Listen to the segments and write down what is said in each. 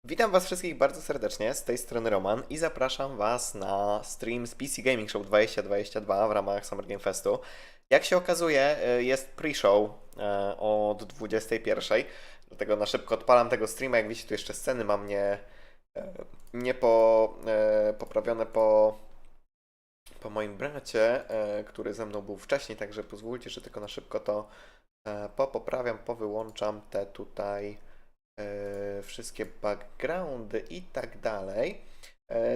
Witam was wszystkich bardzo serdecznie, z tej strony Roman i zapraszam was na stream z PC Gaming Show 2022 w ramach Summer Game Festu. Jak się okazuje, jest pre-show od 21, dlatego na szybko odpalam tego streama. Jak widzicie, tu jeszcze sceny mam poprawione po moim bracie, który ze mną był wcześniej, także pozwólcie, że tylko na szybko to poprawiam, powyłączam te tutaj wszystkie backgroundy i tak dalej.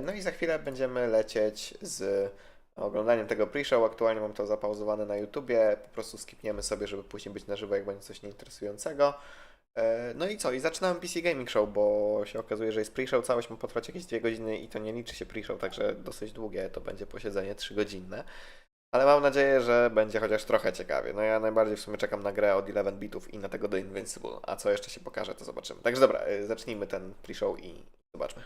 No i za chwilę będziemy lecieć z oglądaniem tego pre-show. Aktualnie mam to zapauzowane na YouTubie, po prostu skipniemy sobie, żeby później być na żywo, jak będzie coś nieinteresującego. No i co? I zaczynamy PC Gaming Show, bo się okazuje, że jest pre-show, całość ma potrwać jakieś 2 godziny i to nie liczy się pre-show, także dosyć długie to będzie posiedzenie 3-godzinne. Ale mam nadzieję, że będzie chociaż trochę ciekawie. No ja najbardziej w sumie czekam na grę od 11 bitów i na tego The Invincible. A co jeszcze się pokaże, to zobaczymy. Także dobra, zacznijmy ten pre-show i zobaczmy.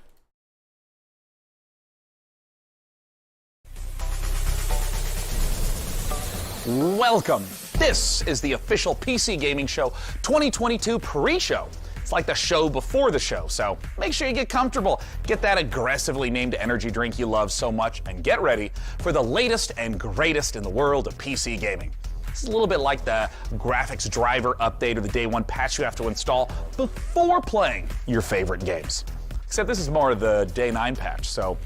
Welcome! This is the official PC Gaming Show 2022 pre-show. It's like the show before the show, so make sure you get comfortable, get that aggressively named energy drink you love so much, and get ready for the latest and greatest in the world of PC gaming. It's a little bit like the graphics driver update or the day one patch you have to install before playing your favorite games. Except this is more of the day 9 patch, so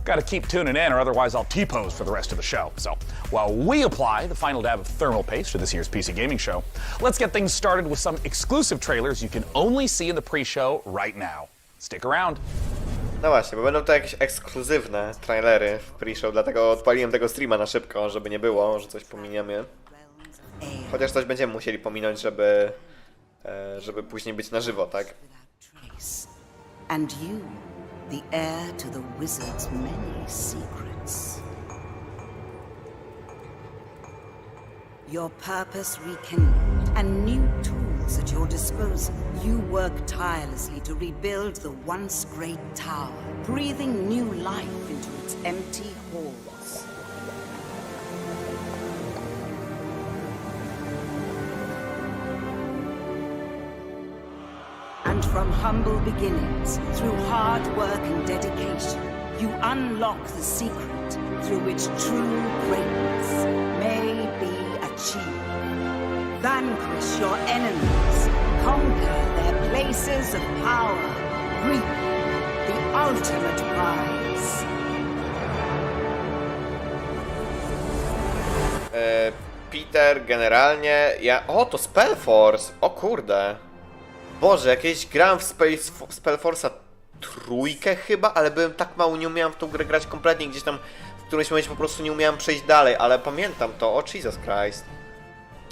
gotta keep tuning in or otherwise I'll T-pose for the rest of the show. So while we apply the final dab of thermal paste to this year's PC Gaming Show, let's get things started with some exclusive trailers you can only see in the pre-show right now. Stick around. No właśnie, bo będą to jakieś ekskluzywne trailery w pre-show, dlatego odpaliłem tego streama na szybko, żeby nie było, że coś pominiemy. Chociaż coś będziemy musieli pominąć, żeby później być na żywo, tak? And you, the heir to the wizard's many secrets. Your purpose rekindled and new tools at your disposal. You work tirelessly to rebuild the once great tower, breathing new life into its empty halls. And from humble beginnings, through hard work and dedication, you unlock the secret through which true greatness may be achieved. Vanquish your enemies, conquer their places of power, reap the ultimate prize. Peter, generalnie O, to Spellforce! O kurde! Boże, jakieś grałem w Spellforce'a trójkę chyba, ale byłem tak mało, nie umiałem w tą grę grać kompletnie, gdzieś tam w którymś momencie po prostu nie umiałem przejść dalej, ale pamiętam to, o Jesus Christ.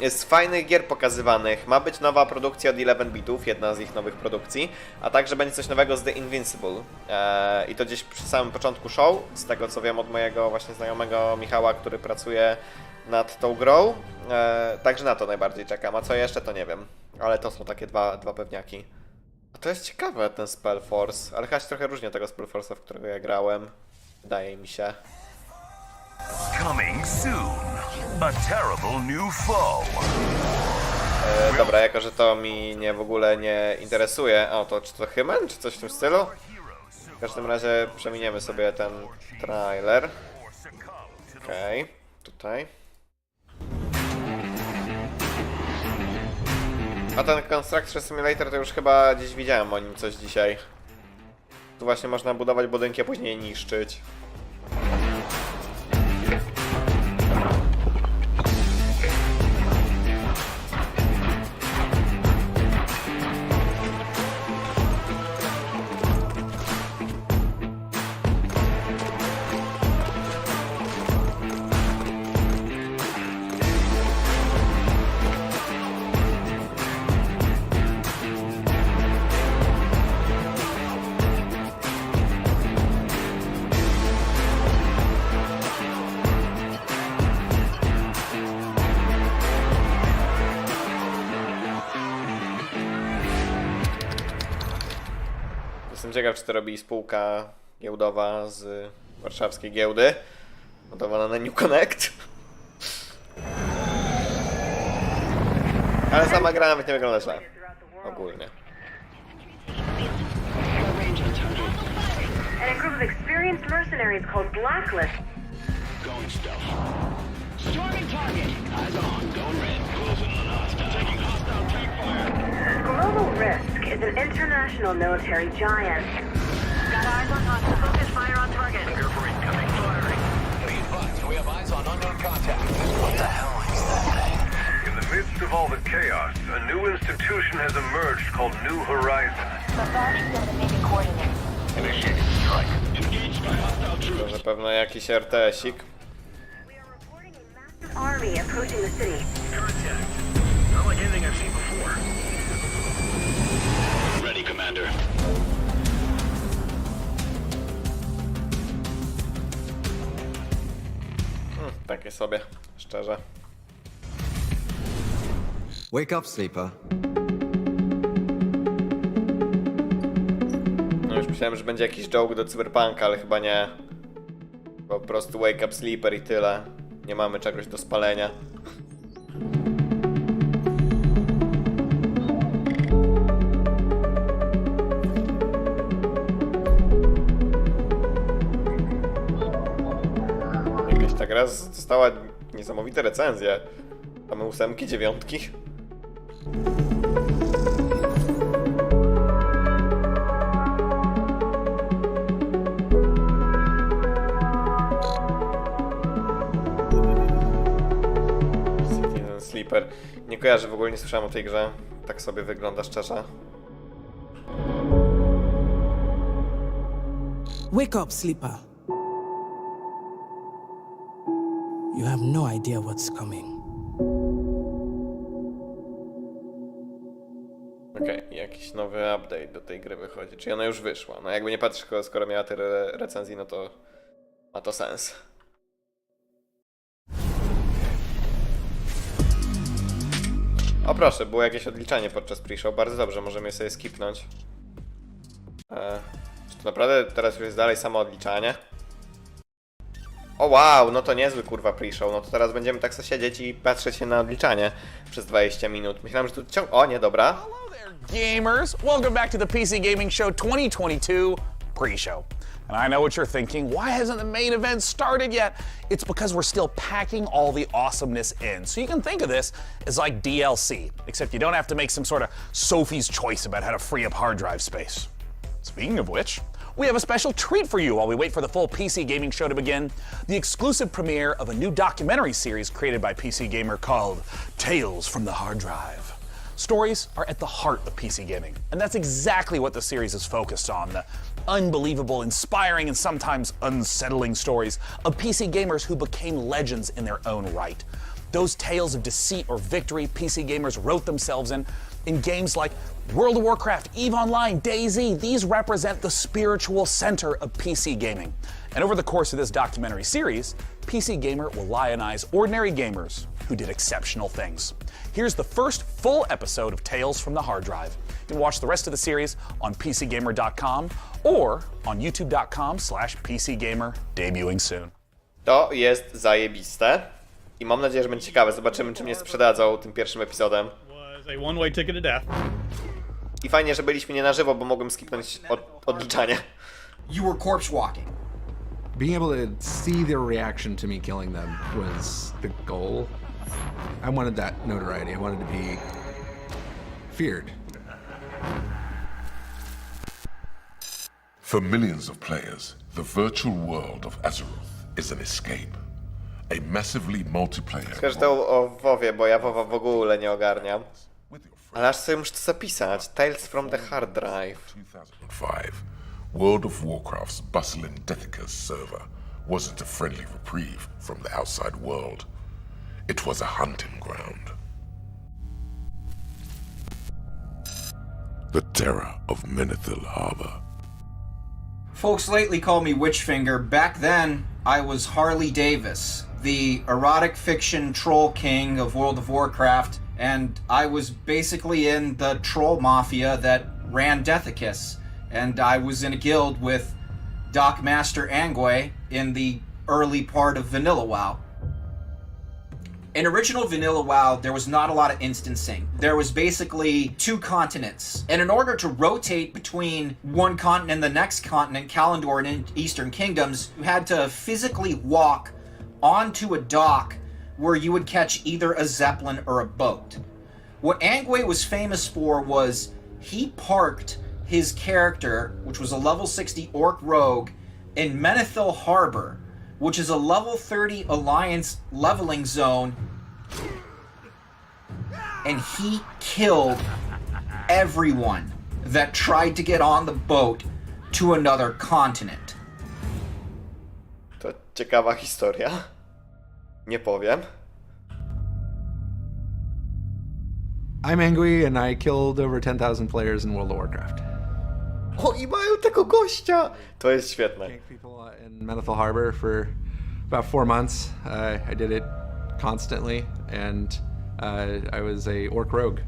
Jest fajnych gier pokazywanych, ma być nowa produkcja od 11 bitów, jedna z ich nowych produkcji, a także będzie coś nowego z The Invincible. I to gdzieś przy samym początku show, z tego co wiem od mojego właśnie znajomego Michała, który pracuje nad tą grą. Także na to najbardziej czekam, a co jeszcze to nie wiem. Ale to są takie dwa pewniaki. A to jest ciekawe, ten Spellforce, ale chyba się trochę różni od tego Spellforce'a, w którego ja grałem. Wydaje mi się. Coming soon, a terrible new foe. Dobra, jako że to mi w ogóle nie interesuje. O, to czy to Hymen, czy coś w tym stylu? W każdym razie przeminiemy sobie ten trailer. Okej, tutaj. A ten Construction Simulator to już chyba gdzieś widziałem o nim coś dzisiaj. Tu właśnie można budować budynki, a później je niszczyć. Jestem ciekaw, czy to robi spółka giełdowa z warszawskiej giełdy, notowana na New Connect. Ale sama gra nawet nie wygląda źle. Ogólnie. and a group of experienced mercenaries called Blacklist. Going stealth. Storming target. Eyes on. Going red. Closing on hostile. Taking hostile tank fire. Global Risk is an international military giant. Got eyes on hostile. Focus fire on target. Trigger for incoming firing. Be advised, we have eyes on unknown contact. What the hell is that thing? In the midst of all the chaos, a new institution has emerged called New Horizon. Initiating strike. Engaged by hostile To troops. na pewno jakiś RTS-ik. We are reporting a massive army approaching the city. Contact. Not like anything I've seen before. Ready, Commander. Takie sobie, szczerze. Wake up, sleeper. No już myślałem, że będzie jakiś joke do Cyberpunka, ale chyba nie. Po prostu wake up sleeper i tyle. Nie mamy czegoś do spalenia. Jakaś ta gra dostała niesamowite recenzje. Mamy 8, 9. Sleeper. Nie kojarzę, w ogóle nie słyszałem o tej grze. Tak sobie wygląda szczerze. Wake up, sleeper. You have no idea what's coming. Okej, jakiś nowy update do tej gry wychodzi. Czyli ona już wyszła. No jakby nie patrzeć, skoro miała tyle recenzji, no to ma to sens. O proszę, było jakieś odliczanie podczas pre-show. Bardzo dobrze, możemy sobie skipnąć. Czy to naprawdę teraz już jest dalej samo odliczanie? O wow, no to niezły kurwa pre-show. No to teraz będziemy tak sobie siedzieć i patrzeć się na odliczanie przez 20 minut. Myślałem, że tu o nie, dobra. Hello there, gamers. Welcome back to the PC Gaming Show 2022 pre-show. And I know what you're thinking, why hasn't the main event started yet? It's because we're still packing all the awesomeness in. So you can think of this as like DLC, except you don't have to make some sort of Sophie's choice about how to free up hard drive space. Speaking of which, we have a special treat for you while we wait for the full PC Gaming Show to begin. The exclusive premiere of a new documentary series created by PC Gamer called Tales from the Hard Drive. Stories are at the heart of PC gaming, and that's exactly what the series is focused on. The unbelievable, inspiring, and sometimes unsettling stories of PC gamers who became legends in their own right. Those tales of deceit or victory PC gamers wrote themselves in games like World of Warcraft, EVE Online, DayZ. These represent the spiritual center of PC gaming. And over the course of this documentary series, PC Gamer will lionize ordinary gamers who did exceptional things. Here's the first full episode of Tales from the Hard Drive. You can watch the rest of the series on PCGamer.com or on YouTube.com/PCGamer, debuting soon. To jest zajebiste. I mam nadzieję, że będzie ciekawe. Zobaczymy, czy mnie sprzedadzą tym pierwszym epizodem. Was a one-way ticket to death. I fajnie, że byliśmy nie na żywo, bo mogłem skipnąć odliczanie. You were corpse walking. Being able to see their reaction to me killing them was the goal. I wanted that notoriety. I wanted to be feared. For millions of players, the virtual world of Azeroth is an escape. A massively multiplayer. Zresztą o WoWie, bo ja WoWa w ogóle nie ogarniam. Ale aż sobie muszę to zapisać. Tales from the Hard Drive. 2005, World of Warcraft's bustling Deathicus server wasn't a friendly reprieve from the outside world. It was a hunting ground. The terror of Menethil Harbor. Folks lately call me Witchfinger. Back then, I was Harley Davis, the erotic fiction troll king of World of Warcraft, and I was basically in the troll mafia that ran Deathicus, and I was in a guild with Doc Master Angway in the early part of Vanilla WoW. In original vanilla WoW, there was not a lot of instancing. There was basically 2 continents. And in order to rotate between one continent and the next continent, Kalimdor and Eastern Kingdoms, you had to physically walk onto a dock where you would catch either a zeppelin or a boat. What Angway was famous for was he parked his character, which was a level 60 orc rogue, in Menethil Harbor, which is a level 30 Alliance leveling zone, and he killed everyone that tried to get on the boat to another continent. To ciekawa historia. Nie powiem. I'm angry and I killed over 10,000 players in World of Warcraft. O, i mają tego gościa! To jest świetne. People in Menethil Harbor for about 4 months. I did it constantly, and I was a orc rogue.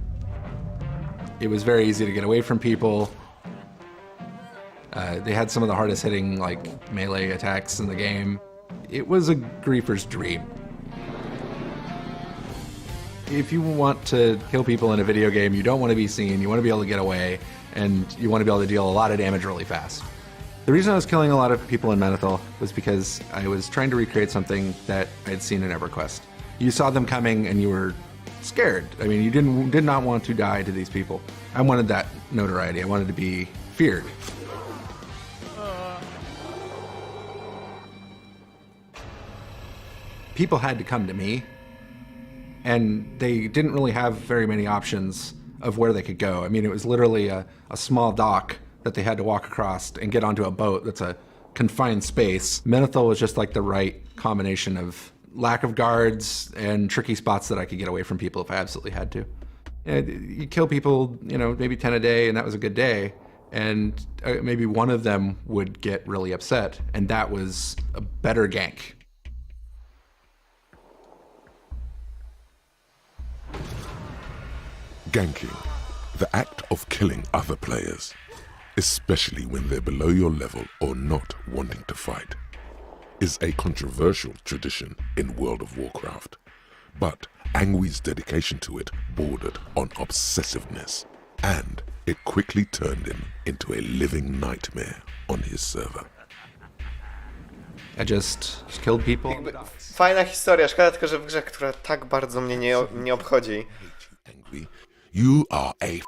It was very easy to get away from people. They had some of the hardest hitting like melee attacks in the game. It was a griefer's dream. If you want to kill people in a video game, you don't want to be seen, you want to be able to get away, and you want to be able to deal a lot of damage really fast. The reason I was killing a lot of people in Menethil was because I was trying to recreate something that I'd seen in EverQuest. You saw them coming and you were scared. I mean, you did not want to die to these people. I wanted that notoriety. I wanted to be feared. People had to come to me, and they didn't really have very many options of where they could go. I mean, it was literally a small dock that they had to walk across and get onto a boat that's a confined space. Menethil was just like the right combination of lack of guards and tricky spots that I could get away from people if I absolutely had to. You kill people, you know, maybe 10 a day, and that was a good day. And maybe one of them would get really upset, and that was a better gank. Ganking, the act of killing other players, especially when they're below your level or not wanting to fight, is a controversial tradition in World of Warcraft. But Angwy's dedication to it bordered on obsessiveness, and it quickly turned him into a living nightmare on his server. I just killed people. Fajna historia, szkoda tylko, że w grze, która tak bardzo mnie nie obchodzi. Angwy, you are a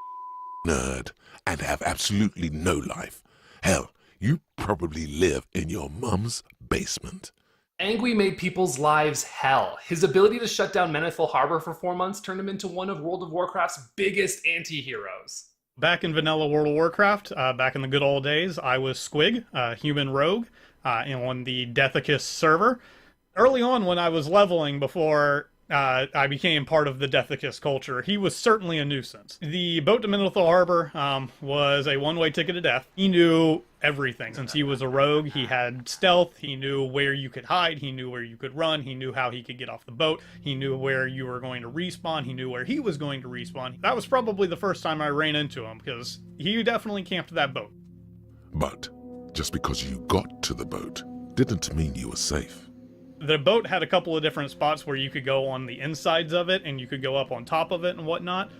nerd and have absolutely no life. Hell, you probably live in your mum's basement. Angwy made people's lives hell. His ability to shut down Menethil Harbor for 4 months turned him into one of World of Warcraft's biggest anti-heroes. Back in vanilla World of Warcraft, back in the good old days, I was Squig, a human rogue, on the Deathicus server. Early on when I was leveling before I became part of the Deathicus culture, he was certainly a nuisance. The boat to Menethil Harbor was a one-way ticket to death. He knew everything. Since he was a rogue, he had stealth, he knew where you could hide, he knew where you could run, he knew how he could get off the boat, he knew where you were going to respawn, he knew where he was going to respawn. That was probably the first time I ran into him, because he definitely camped that boat. But just because you got to the boat didn't mean you were safe. The boat had a couple of different spots where you could go on the insides of it, and you could go up on top of it and whatnot.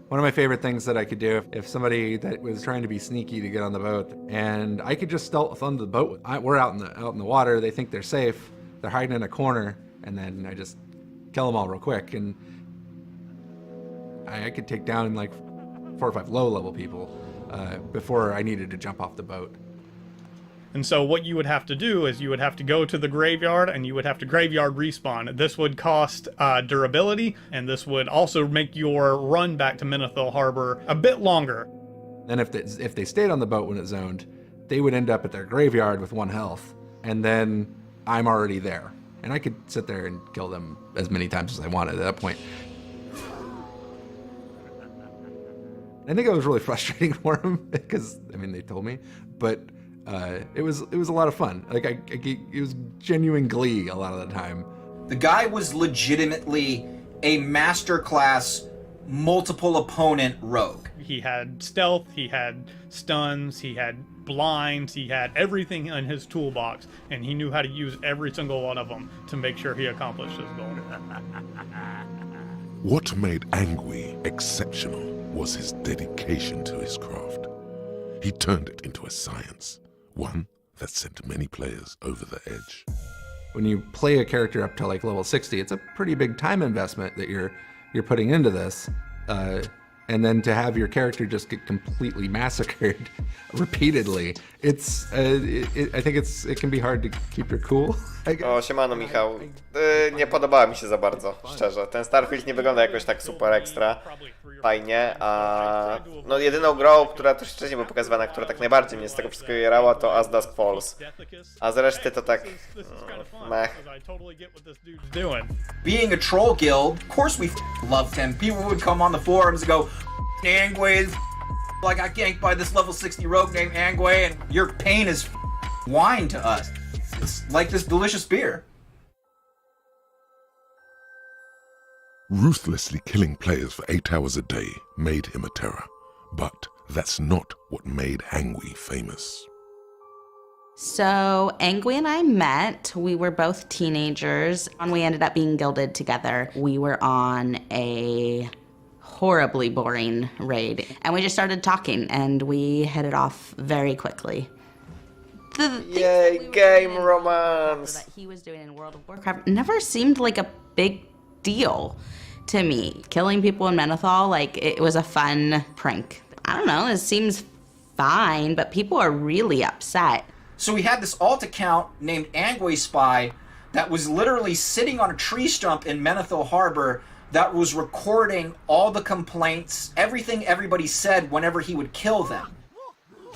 One of my favorite things that I could do if somebody that was trying to be sneaky to get on the boat, and I could just stealth onto the boat. We're out in the water. They think they're safe. They're hiding in a corner, and then I just kill them all real quick. And I could take down like 4 or 5 low-level people before I needed to jump off the boat. And so what you would have to do is you would have to go to the graveyard and you would have to graveyard respawn. This would cost durability, and this would also make your run back to Menethil Harbor a bit longer. Then if they stayed on the boat when it zoned, they would end up at their graveyard with 1 health, and then I'm already there. And I could sit there and kill them as many times as I wanted at that point. I think it was really frustrating for them because, I mean, they told me, but it was a lot of fun. Like it was genuine glee a lot of the time. The guy was legitimately a masterclass multiple opponent rogue. He had stealth, he had stuns, he had blinds, he had everything in his toolbox, and he knew how to use every single one of them to make sure he accomplished his goal. What made Angui exceptional was his dedication to his craft. He turned it into a science, one that sent many players over the edge. When you play a character up to like level 60, it's a pretty big time investment that you're putting into this. And then to have your character just get completely massacred repeatedly, I think it can be hard to keep your cool. O, siemano Michał. Nie podobała mi się za bardzo, szczerze. Ten Starfield nie wygląda jakoś tak super ekstra fajnie, a no jedyną grą, która też wcześniej była pokazywana, która tak najbardziej mnie z tego wszystkiego jarała, to As Dusk Falls. A z reszty to tak... meh. Being a troll guild, of course we loved him. People would come on the forums and go, Angway, I got ganked by this level 60 rogue named Angway, and your pain is wine to us. It's like this delicious beer. Ruthlessly killing players for 8 hours a day made him a terror. But that's not what made Angui famous. So Angui and I met. We were both teenagers, and we ended up being guilded together. We were on a horribly boring raid, and we just started talking, and we hit it off very quickly. Yay, game romance! That he was doing in World of Warcraft never seemed like a big deal to me. Killing people in Menethol, like, it was a fun prank. I don't know, it seems fine, but people are really upset. So we had this alt account named Angway Spy that was literally sitting on a tree stump in Menethil Harbor that was recording all the complaints, everything everybody said whenever he would kill them.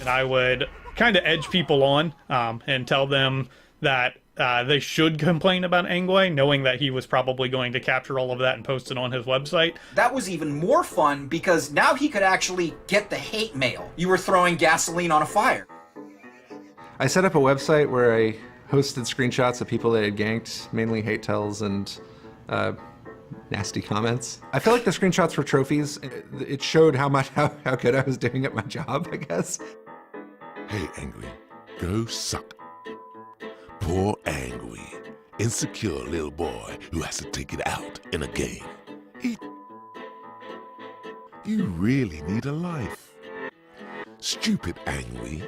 And I would kind of edge people on and tell them that they should complain about Angway, knowing that he was probably going to capture all of that and post it on his website. That was even more fun because now he could actually get the hate mail. You were throwing gasoline on a fire. I set up a website where I hosted screenshots of people that had ganked, mainly hate tells and nasty comments. I feel like the screenshots were trophies. It showed how good I was doing at my job, I guess. Hey, Angui, go suck. Poor Angui, insecure little boy who has to take it out in a game. You really need a life. Stupid Angui.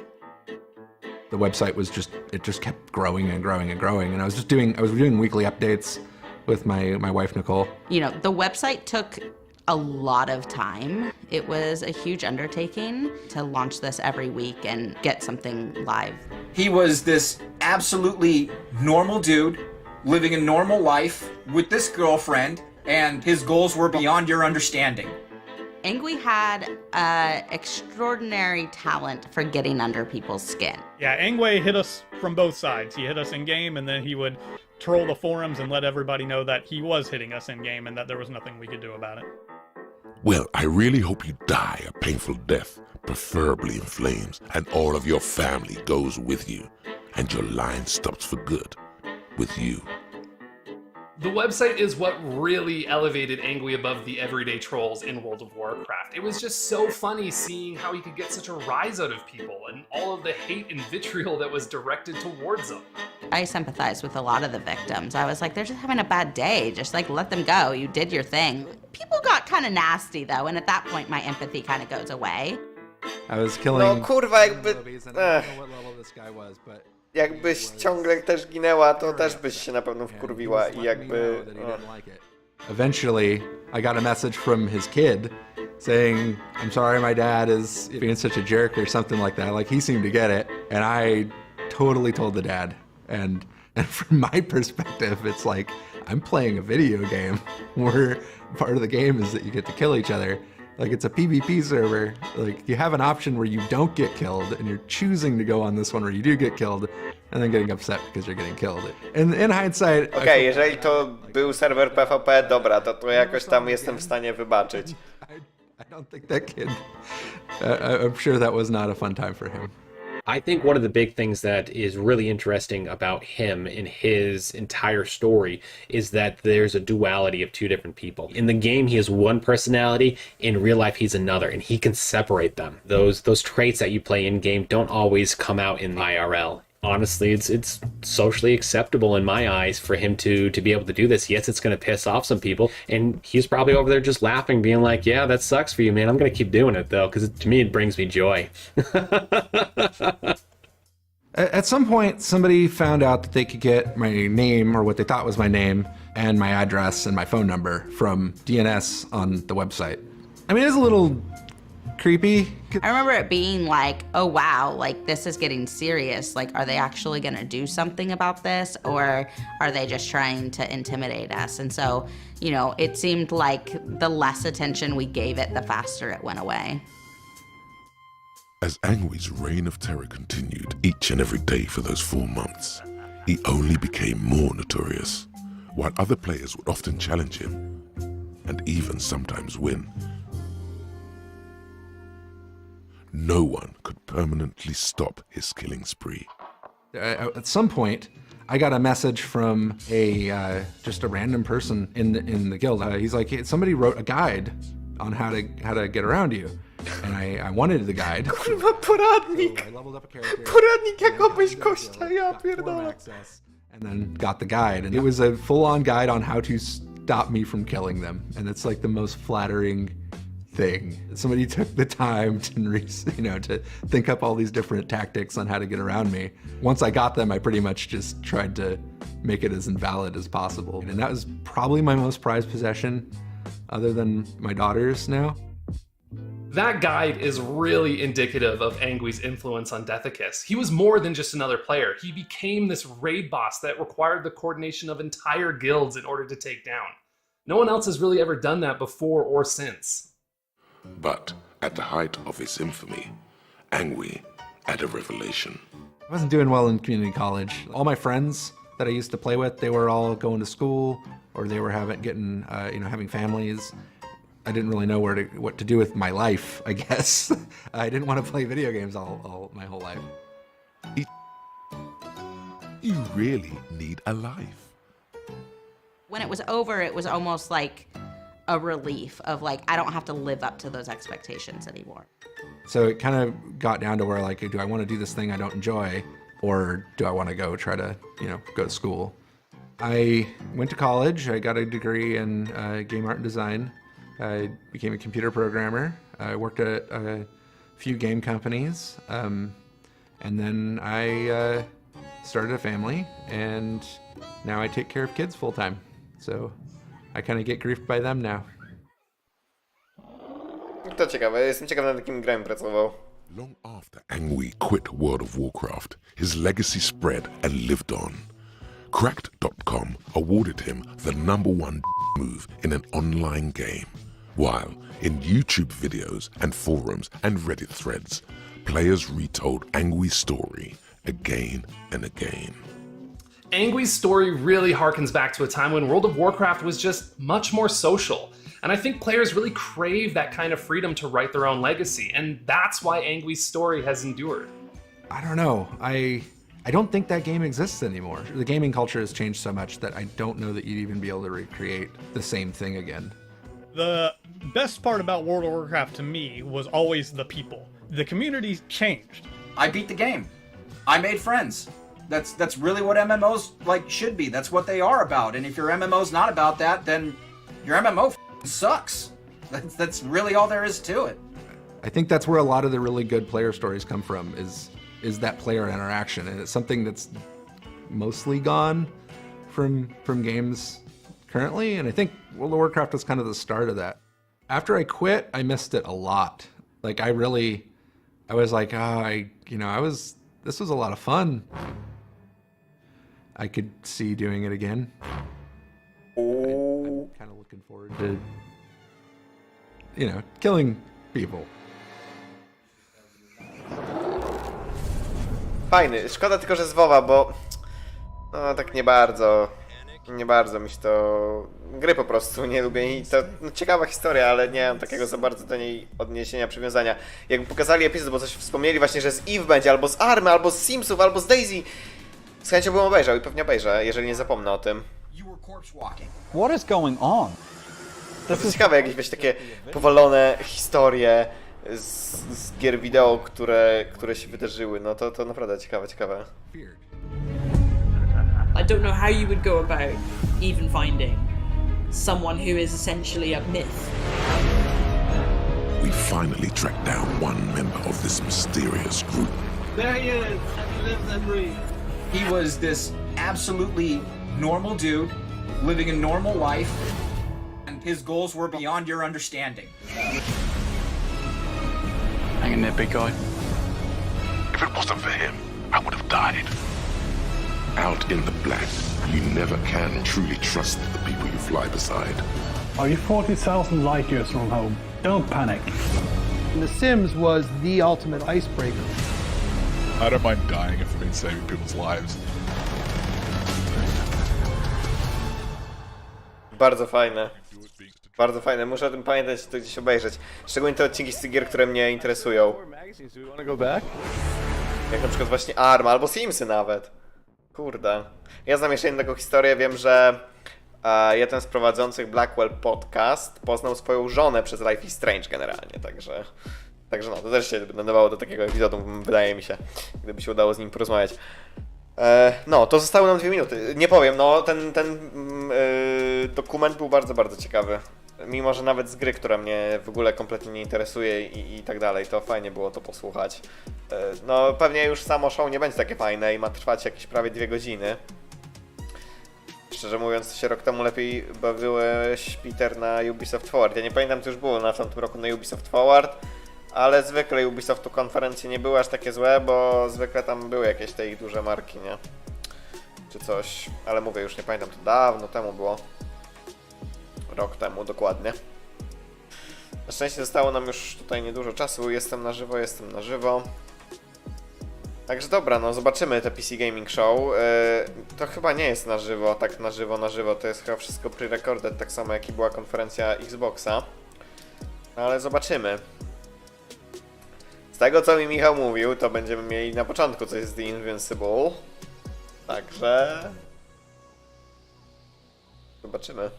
The website was it just kept growing and growing and growing, and I was doing weekly updates with my wife Nicole. You know, the website took a lot of time. It was a huge undertaking to launch this every week and get something live. He was this absolutely normal dude living a normal life with this girlfriend, and his goals were beyond your understanding. Angui had extraordinary talent for getting under people's skin. Yeah, Angway hit us from both sides. He hit us in game, and then he would troll the forums and let everybody know that he was hitting us in game and that there was nothing we could do about it. Well, I really hope you die a painful death, preferably in flames, and all of your family goes with you, and your line stops for good with you. The website is what really elevated Angui above the everyday trolls in World of Warcraft. It was just so funny seeing how he could get such a rise out of people and all of the hate and vitriol that was directed towards them. I sympathized with a lot of the victims. I was like, they're just having a bad day. Just like, let them go. You did your thing. People got kind of nasty though, and at that point my empathy kind of goes away. I was killing... No kurwa, jakby... I don't know what level this guy was, but... Jakbyś ciągle też ginęła, to też byś się na pewno wkurwiła i jakby... Eventually, I got a message from his kid saying, I'm sorry my dad is being such a jerk or something like that. Like, he seemed to get it, and I totally told the dad. And from my perspective, it's like, I'm playing a video game where part of the game is that you get to kill each other. Like, it's a PvP server. Like, you have an option where you don't get killed, and you're choosing to go on this one where you do get killed, and then getting upset because you're getting killed. And in hindsight... Okej, jeżeli to był serwer PvP, dobra, to jakoś tam jestem w stanie wybaczyć. I don't think that kid... I'm sure that was not a fun time for him. I think one of the big things that is really interesting about him in his entire story is that there's a duality of two different people. In the game, he has one personality. In real life, he's another, and he can separate them. Those traits that you play in game don't always come out in IRL. Honestly, it's socially acceptable in my eyes for him to be able to do this. Yes, it's going to piss off some people, and he's probably over there just laughing, being like, yeah, that sucks for you, man. I'm going to keep doing it, though, because to me, it brings me joy. At some point, somebody found out that they could get my name, or what they thought was my name, and my address and my phone number from DNS on the website. I mean, it's a little creepy. I remember it being like, oh wow, like this is getting serious. Like, are they actually gonna do something about this, or are they just trying to intimidate us? And so, you know, it seemed like the less attention we gave it, the faster it went away. As Angwy's reign of terror continued each and every day for those 4 months, he only became more notorious, while other players would often challenge him, and even sometimes win. No one could permanently stop his killing spree. At some point, I got a message from just a random person in the guild. He's like, hey, somebody wrote a guide on how to get around you, and I wanted the guide. Kurwa, poradnik! So I leveled up a character. Poradnik jak obejść kościa, ja pierdolę. And then got the guide, and it was a full-on guide on how to stop me from killing them, and it's like the most flattering thing. Somebody took the time to think up all these different tactics on how to get around me. Once I got them, I pretty much just tried to make it as invalid as possible. And that was probably my most prized possession, other than my daughters now. That guide is really indicative of Angwy's influence on Deathicus. He was more than just another player. He became this raid boss that required the coordination of entire guilds in order to take down. No one else has really ever done that before or since. But at the height of his infamy, Angwy had a revelation. I wasn't doing well in community college. All my friends that I used to play with, they were all going to school, or they were having families. I didn't really know what to do with my life, I guess. I didn't want to play video games all my whole life. You really need a life. When it was over, it was almost like a relief of like, I don't have to live up to those expectations anymore. So it kind of got down to where like, do I want to do this thing I don't enjoy, or do I want to go try to, go to school? I went to college. I got a degree in game art and design. I became a computer programmer. I worked at a few game companies. And then I started a family, and now I take care of kids full time. So I kind of get griefed by them now. To ciekawe, jestem ciekaw, nad jakim grem pracował. Long after Angwy quit World of Warcraft, his legacy spread and lived on. Cracked.com awarded him the #1 move in an online game, while in YouTube videos and forums and Reddit threads, players retold Angwy's story again and again. Angwy's story really harkens back to a time when World of Warcraft was just much more social. And I think players really crave that kind of freedom to write their own legacy, and that's why Angwy's story has endured. I don't know. I don't think that game exists anymore. The gaming culture has changed so much that I don't know that you'd even be able to recreate the same thing again. The best part about World of Warcraft to me was always the people. The community changed. I beat the game. I made friends. That's really what MMOs should be. That's what they are about. And if your MMO's not about that, then your MMO sucks. That's really all there is to it. I think that's where a lot of the really good player stories come from, is that player interaction, and it's something that's mostly gone from games currently, and I think World of Warcraft was kind of the start of that. After I quit, I missed it a lot. Like I was like, this was a lot of fun. I could see doing it again. I'm kind of looking forward to, killing people. Fajny, szkoda tylko, że z WoWa, bo tak nie bardzo. Nie bardzo mi się to... Gry po prostu nie lubię i to ciekawa historia, ale nie mam takiego za bardzo do niej odniesienia, przywiązania. Jakby pokazali epizod, bo coś wspomnieli właśnie, że z Eve będzie, albo z Army, albo z Simsów, albo z Daisy. Z chęcią bym obejrzał i pewnie obejrzę, jeżeli nie zapomnę o tym. What is going on? To jest ciekawe, jakieś takie powalone historie z gier wideo, które się wydarzyły. No to naprawdę ciekawe. I don't know how you would go about even finding someone who is essentially a myth. We finally tracked down one member of this mysterious group. There he is, and he lives and breathes. He was this absolutely normal dude, living a normal life, and his goals were beyond your understanding. Hang in there, big guy. If it wasn't for him, I would have died. Out in the black, you never can truly trust the people you fly beside. Are you 40,000 light years from home? Don't panic. The Sims was the ultimate icebreaker. I don't mind dying if it means saving people's lives. Bardzo fajne. Bardzo fajne. Muszę o tym pamiętać, to gdzieś obejrzeć. Szczególnie te odcinki z tych gier, które mnie interesują. Jak na przykład właśnie Arma, albo Simsy nawet. Kurde. Ja znam jeszcze inną historię. Wiem, że jeden z prowadzących Blackwell Podcast poznał swoją żonę przez Life is Strange generalnie, także no, to też się nadawało do takiego epizodu, wydaje mi się, gdyby się udało z nim porozmawiać. No, to zostały nam 2 minuty. Nie powiem, no, ten dokument był bardzo, bardzo ciekawy. Mimo, że nawet z gry, która mnie w ogóle kompletnie nie interesuje i tak dalej, to fajnie było to posłuchać. No, pewnie już samo show nie będzie takie fajne i ma trwać jakieś prawie 2 godziny. Szczerze mówiąc, się rok temu lepiej bawiłeś, Peter, na Ubisoft Forward. Ja nie pamiętam, co już było na tamtym roku na Ubisoft Forward, ale zwykle Ubisoftu konferencje nie były aż takie złe, bo zwykle tam były jakieś te ich duże marki, nie? Czy coś, ale mówię, już nie pamiętam, to dawno temu było. Rok temu, dokładnie. Na szczęście zostało nam już tutaj niedużo czasu, jestem na żywo. Także dobra, no zobaczymy te PC Gaming Show. To chyba nie jest na żywo, tak na żywo, to jest chyba wszystko pre-recorded, tak samo jak i była konferencja Xboxa. No ale zobaczymy. Z tego, co mi Michał mówił, to będziemy mieli na początku coś z The Invincible. Także... zobaczymy.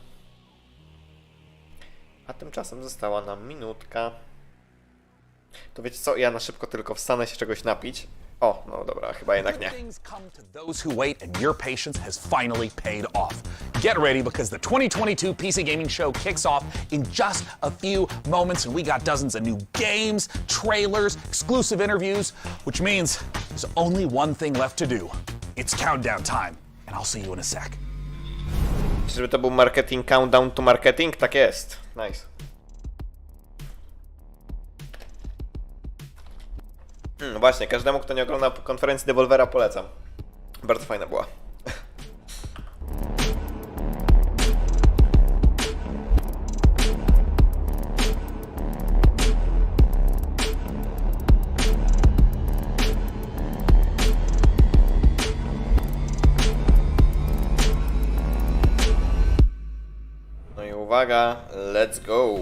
A tymczasem została nam minutka. To wiecie co, ja na szybko tylko wstanę się czegoś napić. O, no dobra, chyba jednak nie. Things come to those who wait, and your patience has finally paid off. Get ready, because the 2022 PC Gaming Show kicks off in just a few moments, and we got dozens of new games, trailers, exclusive interviews, which means there's only one thing left to do. It's countdown time, and I'll see you in a sec. Żeby to był marketing, countdown to marketing? Tak jest. Nice. No właśnie, każdemu, kto nie ogląda konferencji Devolvera, polecam. Bardzo fajna była. No i uwaga, let's go!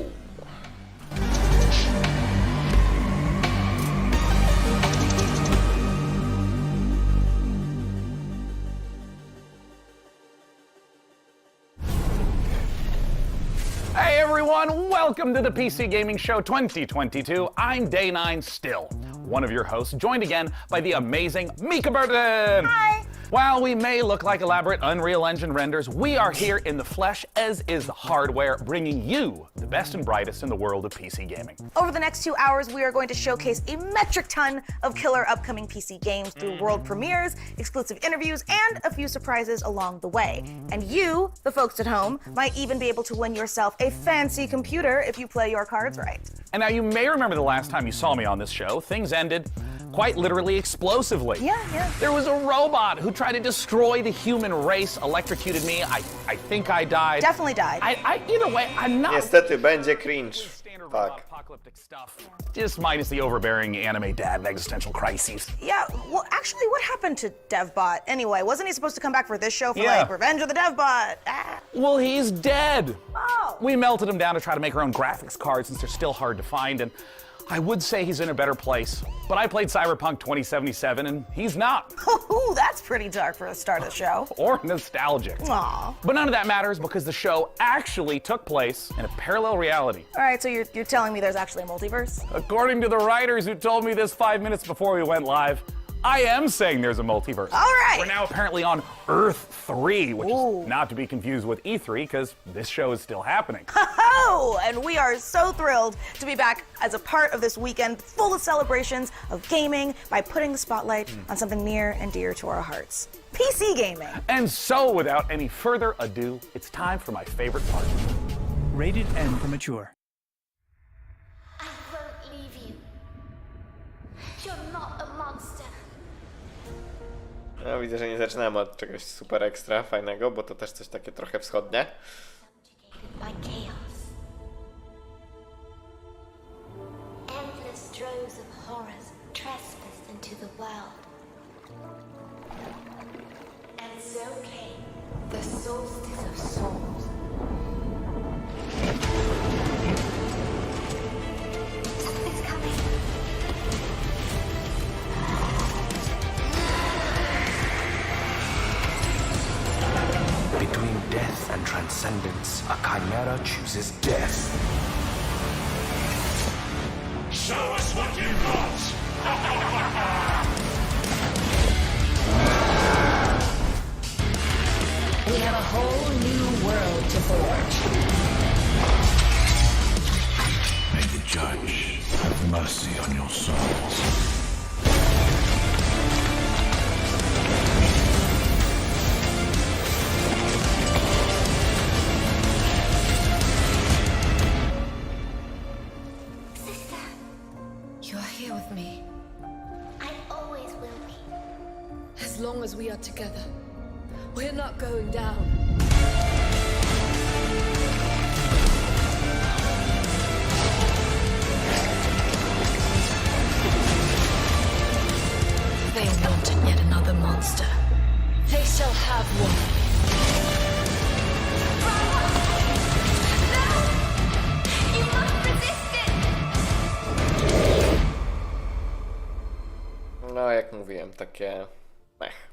Hey everyone, welcome to the PC Gaming Show 2022. I'm Day 9 still, one of your hosts, joined again by the amazing Mika Burton. Hi. While we may look like elaborate Unreal Engine renders, we are here in the flesh, as is the hardware, bringing you the best and brightest in the world of PC gaming. Over the next 2 hours, we are going to showcase a metric ton of killer upcoming PC games through world premieres, exclusive interviews, and a few surprises along the way. And you, the folks at home, might even be able to win yourself a fancy computer if you play your cards right. And now you may remember the last time you saw me on this show, things ended quite literally explosively. Yeah. There was a robot who tried to destroy the human race, electrocuted me. I think I died. Definitely died. Either way, I'm not... Niestety będzie cringe. Tak. apocalyptic stuff. Just minus the overbearing anime dad and existential crises. Yeah, well, actually, what happened to DevBot anyway? Wasn't he supposed to come back for this show for, Yeah. like, Revenge of the DevBot? Ah. Well, he's dead. Oh. We melted him down to try to make our own graphics cards since they're still hard to find, and I would say he's in a better place. But I played Cyberpunk 2077, and he's not. Ooh, that's pretty dark for the start of the show. Or nostalgic. Aw. But none of that matters because the show actually took place in a parallel reality. All right, so you're telling me there's actually a multiverse? According to the writers who told me this 5 minutes before we went live, I am saying there's a multiverse. All right. We're now apparently on Earth 3, which is not to be confused with E3 because this show is still happening. Oh, and we are so thrilled to be back as a part of this weekend full of celebrations of gaming by putting the spotlight on something near and dear to our hearts. PC gaming. And so, without any further ado, it's time for my favorite part. Rated M for mature. I won't leave you. You're not a monster. No, widzę, że nie zaczynamy od czegoś super ekstra fajnego, bo to też coś takie trochę wschodnie. By chaos. Endless droves of horrors trespassed into the world. And so came the solstice of souls. Something's coming. Between death and transcendence, a chimera chooses death. Show us what you got! We have a whole new world to forge. May the judge have mercy on your souls. You're here with me. I always will be. As long as we are together, we're not going down. They wanted yet another monster. They shall have one. No! You must resist it! No, jak mówiłem, takie... mech.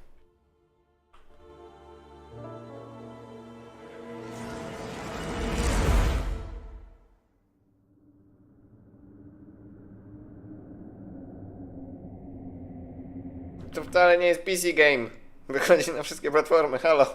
To wcale nie jest PC game. Wychodzi na wszystkie platformy, halo.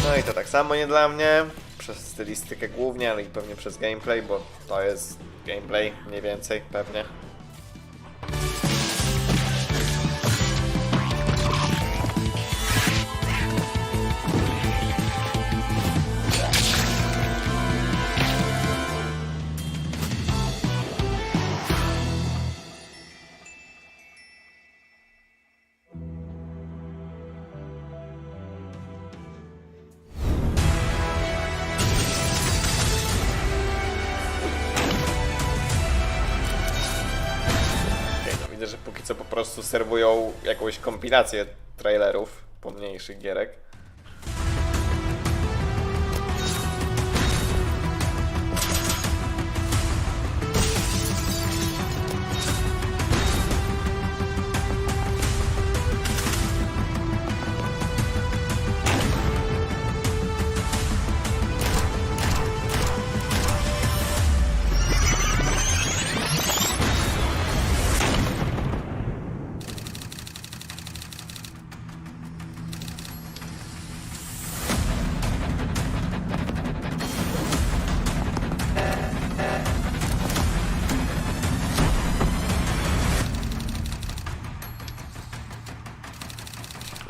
No i to tak samo nie dla mnie, przez stylistykę głównie, ale i pewnie przez gameplay, bo to jest gameplay mniej więcej, pewnie. Że póki co po prostu serwują jakąś kompilację trailerów pomniejszych gierek.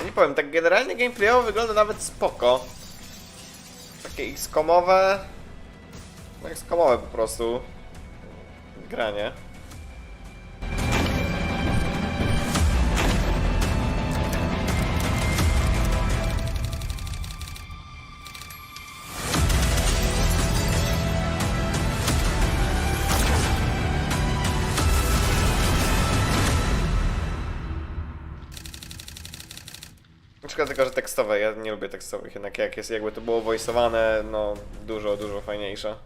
Nie powiem, tak generalnie gameplayowo wygląda nawet spoko. Takie XCOM-owe, No jak skamowe po prostu. Granie. Szkoda tylko, że tekstowe, ja nie lubię tekstowych, jednak jak jest, jakby to było voiceowane, no dużo fajniejsze.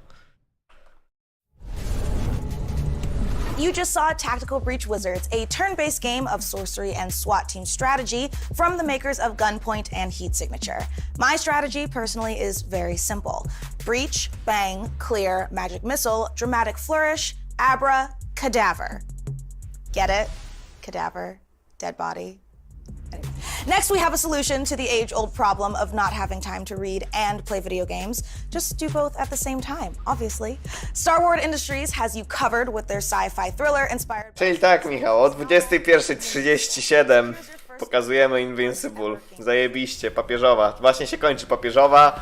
You just saw Tactical Breach Wizards, a turn-based game of sorcery and SWAT team strategy from the makers of Gunpoint and Heat Signature. My strategy, personally, is very simple. Breach, bang, clear, magic missile, dramatic flourish, abra, cadaver. Get it? Cadaver, dead body. Anyway. Next, we have a solution to the age-old problem of not having time to read and play video games. Just do both at the same time, obviously. Star Wars Industries has you covered with their sci-fi thriller inspired by... Czyli tak, Michał, o 21:37 pokazujemy Invincible. Zajebiście, papieżowa. Właśnie się kończy papieżowa,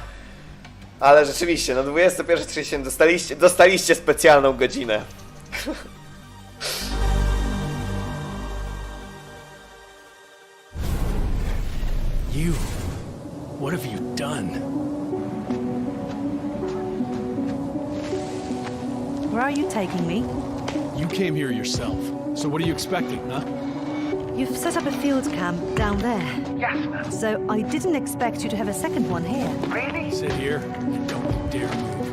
ale rzeczywiście, no 21:37 dostaliście specjalną godzinę. You, what have you done? Where are you taking me? You came here yourself, so what are you expecting, huh? You've set up a field camp down there. Yes, ma'am. So I didn't expect you to have a second one here. Really? Sit here and don't dare move.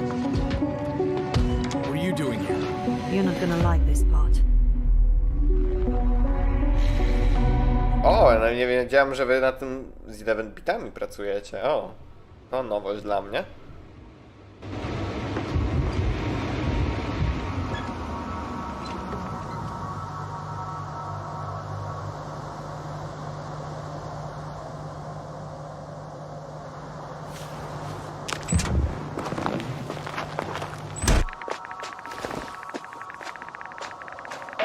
What are you doing here? You're not gonna like this part. O, no nie wiedziałem, że wy na tym z 11-bitami pracujecie. O, to nowość dla mnie.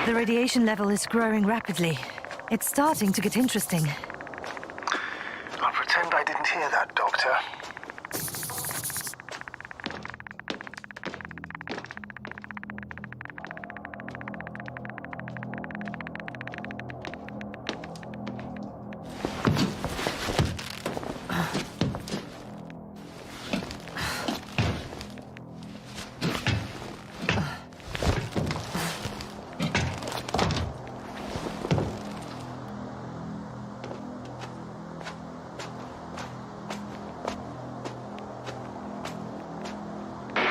The radiation level is growing rapidly. It's starting to get interesting. I'll pretend I didn't hear that, Doctor.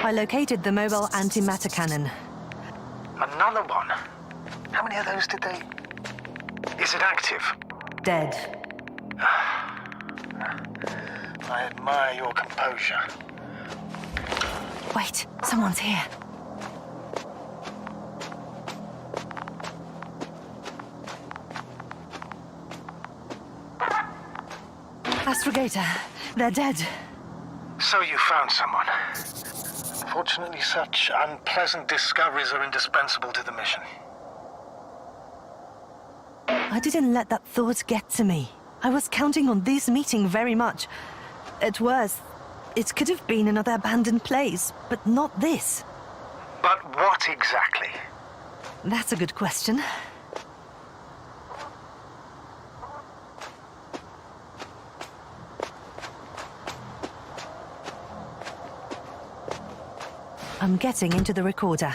I located the mobile antimatter cannon. Another one? How many of those did they... Is it active? Dead. I admire your composure. Wait, someone's here. Astrogator, they're dead. So you found someone. Unfortunately, such unpleasant discoveries are indispensable to the mission. I didn't let that thought get to me. I was counting on this meeting very much. At worst, it could have been another abandoned place, but not this. But what exactly? That's a good question. I'm getting into the recorder.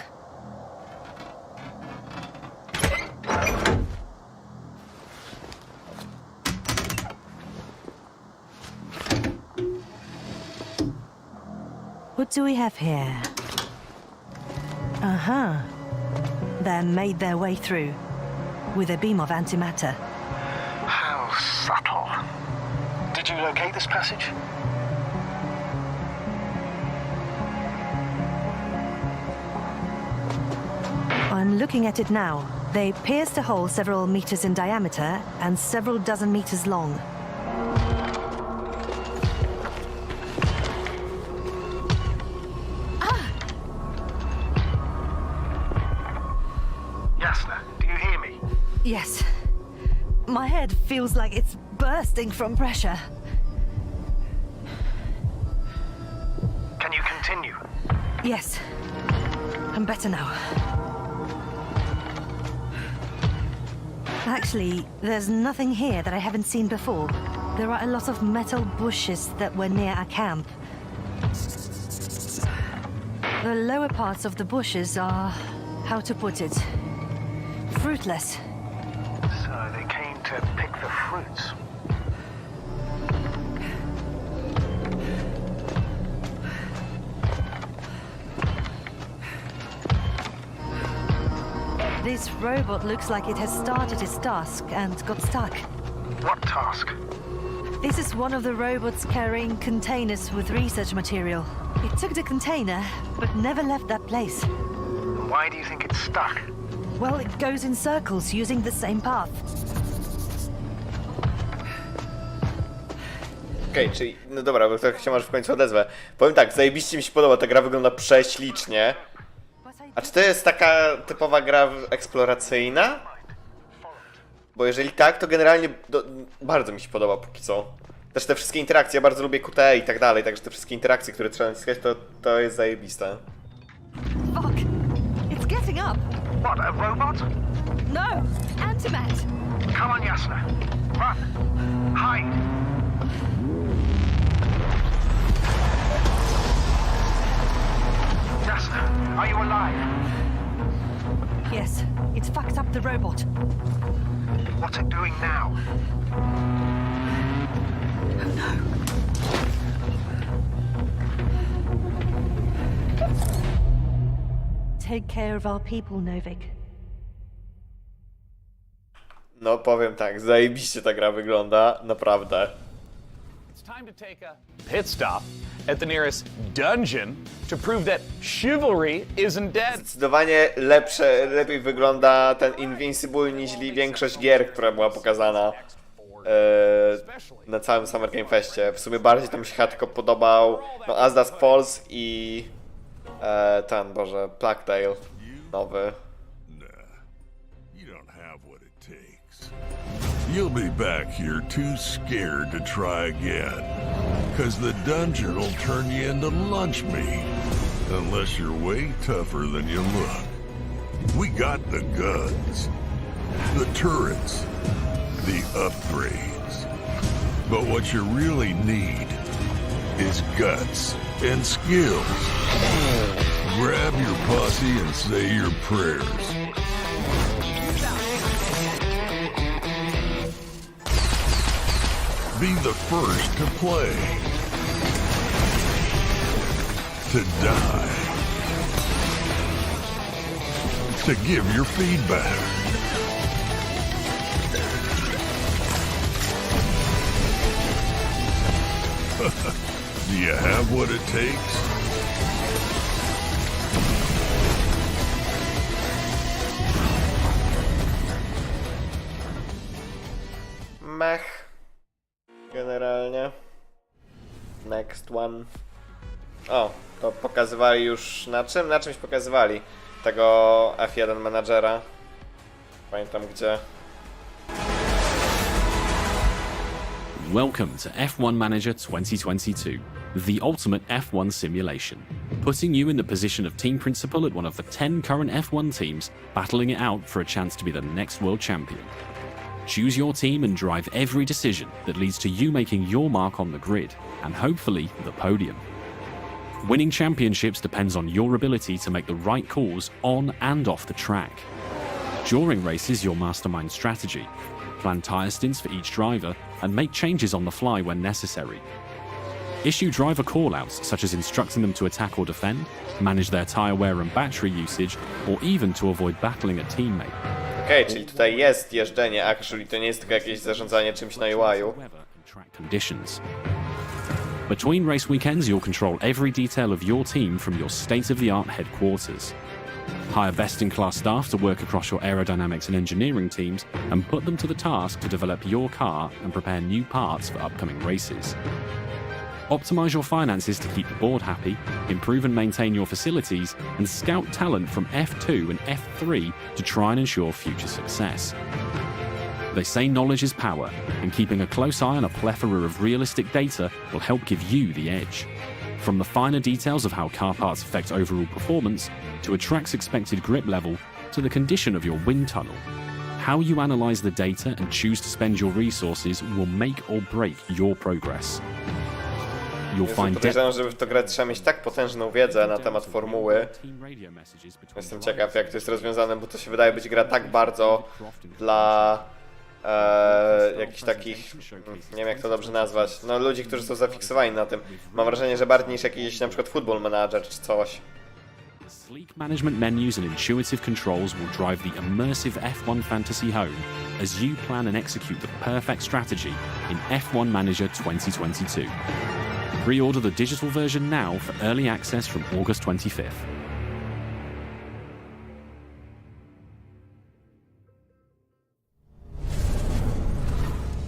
What do we have here? Uh-huh. They made their way through with a beam of antimatter. How subtle. Did you locate this passage? I'm looking at it now. They pierced a hole several meters in diameter and several dozen meters long. Yasna, do you hear me? Yes. My head feels like it's bursting from pressure. Can you continue? Yes. I'm better now. Actually, there's nothing here that I haven't seen before. There are a lot of metal bushes that were near our camp. The lower parts of the bushes are, how to put it, fruitless. So they came to pick the fruits. This robot looks like it has started its task and got stuck. What task? This is one of the robots carrying containers with research material. It took the container, but never left that place. Why do you think it's stuck? Well, it goes in circles using the same path. Okej, czyli, no dobra, bo trochę się może w końcu odezwę. Powiem tak, zajebiście mi się podoba, ta gra wygląda prześlicznie. A czy to jest taka typowa gra eksploracyjna? Bo jeżeli tak, to generalnie bardzo mi się podoba póki co. Też te wszystkie interakcje, ja bardzo lubię QTE i tak dalej, także te wszystkie interakcje, które trzeba naciskać, to jest zajebiste. Fuck! It's getting up! What, a robot? No! Antimat! Come on, Yasna. Run! Hide! Yasna, are you alive? Yes, it's fucked up the robot. What's it doing now? Oh no. Take care of our people, Novik. No powiem tak, zajebiście ta gra wygląda, naprawdę. It's time to take a pit stop at the nearest dungeon to prove that chivalry isn't dead. Zdecydowanie lepiej wygląda ten Invincible niż większość gier, która była pokazana na całym Summer Game Festie. W sumie bardziej tam się chyba tylko podobał no, As Dusk Falls i ten, Boże, Plague Tale nowy. You'll be back here too scared to try again. 'Cause the dungeon will turn you into lunch meat. Unless you're way tougher than you look. We got the guns, the turrets, the upgrades. But what you really need is guts and skills. Grab your posse and say your prayers. Be the first to play, to die, to give your feedback. Do you have what it takes? Mech. Generalnie. Next one. O, to pokazywali już na czym? Na czymś pokazywali tego F1 menadżera. Pamiętam gdzie. Welcome to F1 Manager 2022, the ultimate F1 simulation, putting you in the position of team principal at one of the 10 current F1 teams, battling it out for a chance to be the next world champion. Choose your team and drive every decision that leads to you making your mark on the grid, and hopefully the podium. Winning championships depends on your ability to make the right calls on and off the track. During races, you'll mastermind strategy, plan tyre stints for each driver, and make changes on the fly when necessary. Issue driver callouts, such as instructing them to attack or defend, manage their tyre wear and battery usage, or even to avoid battling a teammate. Okej, czyli tutaj jest jeżdżenie, actually to nie jest tylko jakieś zarządzanie czymś na UI-u. Conditions. Between race weekends, you'll control every detail of your team from your state-of-the-art headquarters. Hire best-in-class staff to work across your aerodynamics and engineering teams and put them to the task to develop your car and prepare new parts for upcoming races. Optimize your finances to keep the board happy, improve and maintain your facilities, and scout talent from F2 and F3 to try and ensure future success. They say knowledge is power, and keeping a close eye on a plethora of realistic data will help give you the edge. From the finer details of how car parts affect overall performance, to a track's expected grip level, to the condition of your wind tunnel. How you analyze the data and choose to spend your resources will make or break your progress. You'll find Podejrzewam, żeby w to grać trzeba mieć tak potężną wiedzę na temat formuły. Jestem ciekaw, jak to jest rozwiązane, bo to się wydaje być gra tak bardzo dla jakichś takich, nie wiem jak to dobrze nazwać, no ludzi, którzy są zafiksowani na tym. Mam wrażenie, że bardziej niż jakiś na przykład Football Manager czy coś. Sleek management menus and intuitive controls will drive the immersive F1 fantasy home as you plan and execute the perfect strategy in F1 Manager 2022. Pre-order the digital version now for early access from August 25th.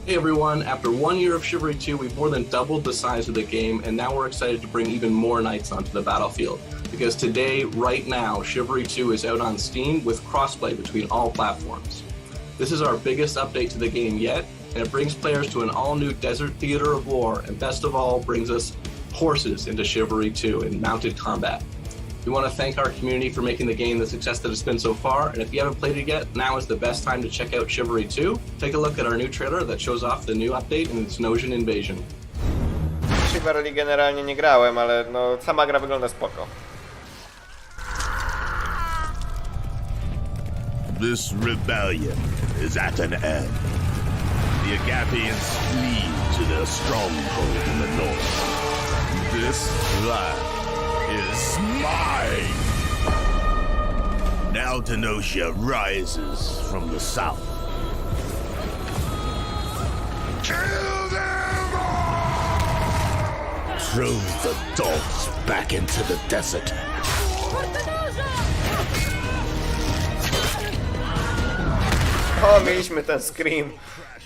Hey everyone, after 1 year of Chivalry 2, we've more than doubled the size of the game, and now we're excited to bring even more knights onto the battlefield. Because today, right now, Chivalry 2 is out on Steam with crossplay between all platforms. This is our biggest update to the game yet, and it brings players to an all-new desert theater of war, and best of all, brings us horses into Chivalry 2 in mounted combat. We want to thank our community for making the game the success that it's been so far, and if you haven't played it yet, now is the best time to check out Chivalry 2. Take a look at our new trailer that shows off the new update and its Nosian invasion. Chivalry generalnie nie grałem, ale no sama gra wygląda spoko. This rebellion is at an end. The Agathians flee to their stronghold in the north. This land is mine! Now Tenosia rises from the south. Kill them all! Throw the dogs back into the desert. O, mieliśmy ten scream.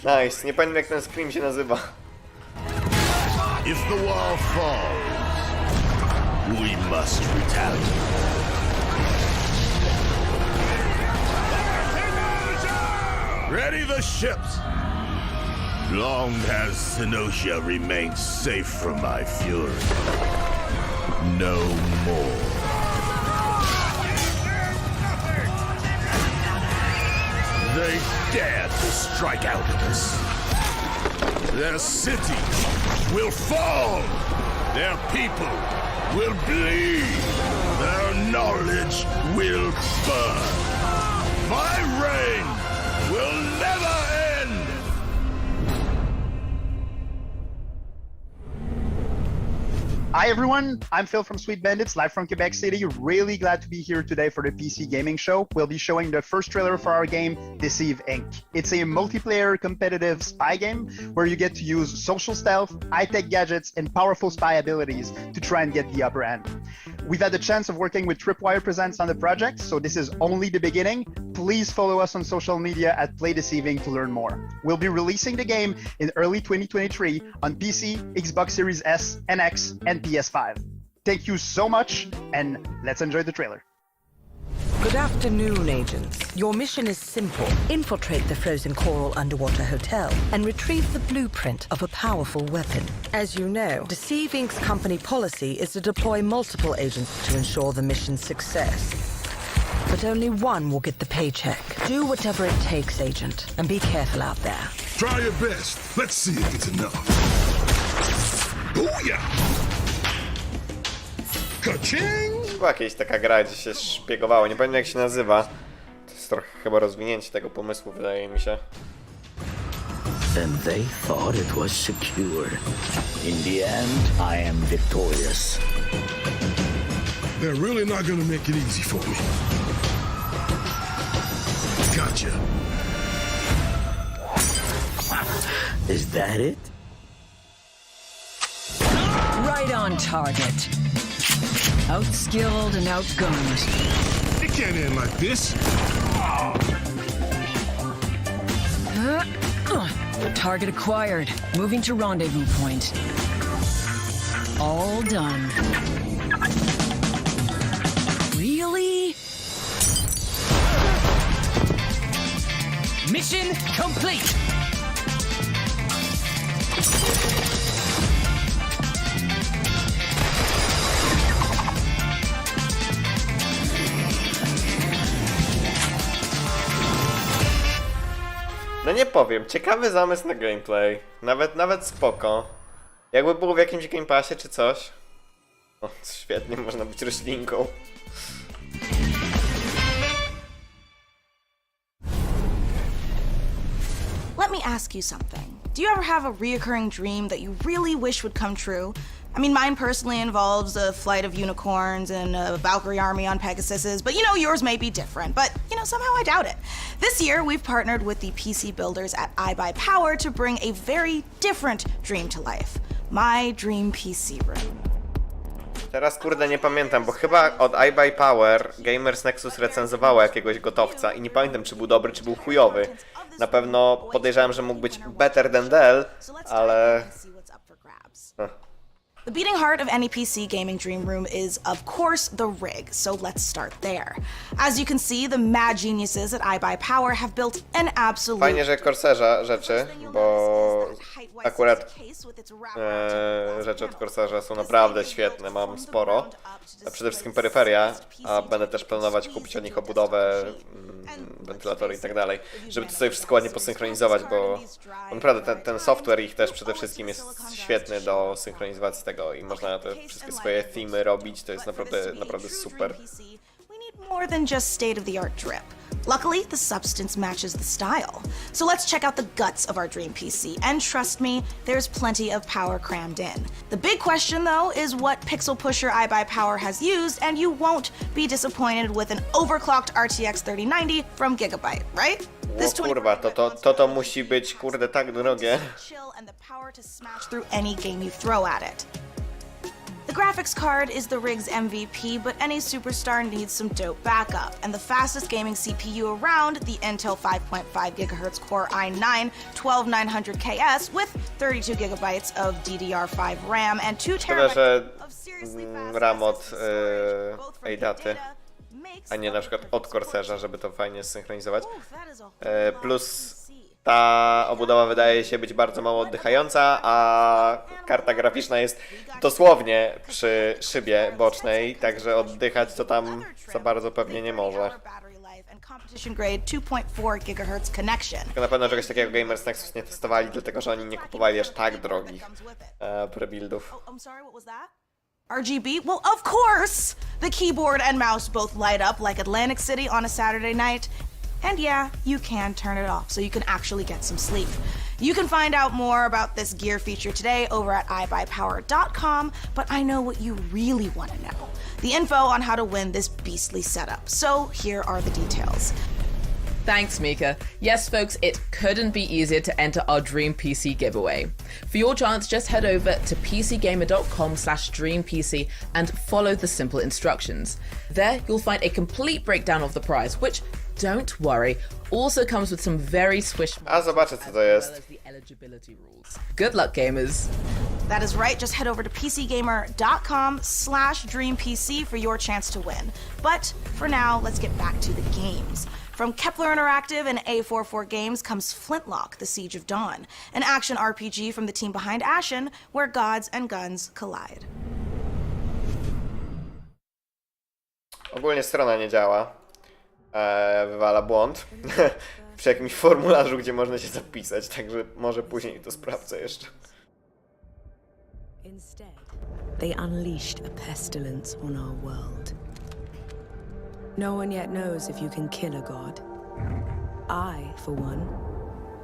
Nice. Nie pamiętam jak ten scream się nazywa. If the wall falls, we must retaliate. Ready the ships! Long has Tenosia remained safe from my fury. No more. They dare to strike out at us. Their city will fall. Their people will bleed. Their knowledge will burn. My reign will never end. Hi everyone, I'm Phil from Sweet Bandits, live from Quebec City. Really glad to be here today for the PC gaming show. We'll be showing the first trailer for our game, Deceive Inc. It's a multiplayer competitive spy game where you get to use social stealth, high-tech gadgets, and powerful spy abilities to try and get the upper hand. We've had the chance of working with Tripwire Presents on the project, so this is only the beginning. Please follow us on social media at Play Deceiving to learn more. We'll be releasing the game in early 2023 on PC, Xbox Series S and X, and PS5. Thank you so much, and let's enjoy the trailer. Good afternoon, agents. Your mission is simple. Infiltrate the frozen coral underwater hotel and retrieve the blueprint of a powerful weapon. As you know, Deceive Inc.'s company policy is to deploy multiple agents to ensure the mission's success. But only one will get the paycheck. Do whatever it takes, agent, and be careful out there. Try your best. Let's see if it's enough. Booyah! Była jakaś taka gra, gdzie się szpiegowało, nie pamiętam jak się nazywa. To jest trochę chyba rozwinięcie tego pomysłu, wydaje mi się. And they thought it was secure. In the end, I am victorious. They're really not gonna make it easy for me. Gotcha. Is that it? Right on target. Outskilled and outgunned. It can't end like this. Target acquired. Moving to rendezvous point. All done. Really? Mission complete! nie powiem, ciekawy zamysł na gameplay. Nawet spoko. Jakby było w jakimś Game Passie czy coś. O, świetnie, można być roślinką. Let me ask you something. Do you ever have a reoccurring dream that you really wish would come true? I mean, mine personally involves a flight of unicorns and a Valkyrie army on Pegasuses, but you know, yours may be different, but you know, somehow I doubt it. This year, we've partnered with the PC builders at iBuyPower to bring a very different dream to life. My dream PC room. Teraz kurde nie pamiętam, bo chyba od iBuyPower Gamers Nexus recenzowało jakiegoś gotowca i nie pamiętam, czy był dobry, czy był chujowy. Na pewno podejrzewam, że mógł być better than Dell, ale... The beating heart of any PC gaming dream room is, of course, the rig, so let's start there. As you can see, the mad geniuses at iBuyPower have built an absolute... Fajnie, że Corsairza rzeczy, bo akurat rzeczy od Corsairza są naprawdę świetne, mam sporo. A przede wszystkim peryferia, a będę też planować kupić od nich obudowę, wentylatory i tak dalej, żeby to sobie wszystko ładnie posynchronizować, bo naprawdę ten software ich też przede wszystkim jest świetny do synchronizacji tego i można te wszystkie swoje themy robić, to jest naprawdę super. More than just state-of-the-art drip. Luckily, the substance matches the style. So let's check out the guts of our dream PC, and trust me, there's plenty of power crammed in. The big question, though, is what pixel pusher iBuyPower has used, and you won't be disappointed with an overclocked RTX 3090 from Gigabyte, right? O kurwa, to musi być kurde tak drogie. And the power to smash through any game you throw at it. The graphics card is the rig's MVP, but any superstar needs some dope backup. And the fastest gaming CPU around, the Intel 5.5 GHz Core i9 12900KS with 32 GB of DDR5 RAM and 2 TB of seriously fast RAM od Eidaty, a nie na przykład od Corsairza, żeby to fajnie zsynchronizować. Plus ta obudowa wydaje się być bardzo mało oddychająca, a karta graficzna jest dosłownie przy szybie bocznej, także oddychać to tam za bardzo pewnie nie może. Tylko na pewno czegoś takiego Gamers Nexus nie testowali, dlatego że oni nie kupowali aż tak drogich prebuildów. RGB? Well, of course! The keyboard and mouse both light up like Atlantic City on a Saturday night. And yeah, you can turn it off so you can actually get some sleep. You can find out more about this gear feature today over at iBuyPower.com, but I know what you really want to know. The info on how to win this beastly setup. So here are the details. Thanks, Mika. Yes, folks, it couldn't be easier to enter our Dream PC giveaway. For your chance, just head over to pcgamer.com/dreampc and follow the simple instructions. There, you'll find a complete breakdown of the prize, which, don't worry, also comes with some very swish... A zobaczę, co to jest. Good luck, gamers. That is right, just head over to pcgamer.com/dreampc for your chance to win. But for now, let's get back to the games. From Kepler Interactive and A44 Games comes Flintlock, The Siege of Dawn, an action RPG from the team behind Ashen, where gods and guns collide. Ogólnie strona nie działa. Wywala błąd przy jakimś formularzu, gdzie można się zapisać, także może później to sprawdzę jeszcze. Instead, they unleashed a pestilence on our world. No one yet knows if you can kill a god. I, for one,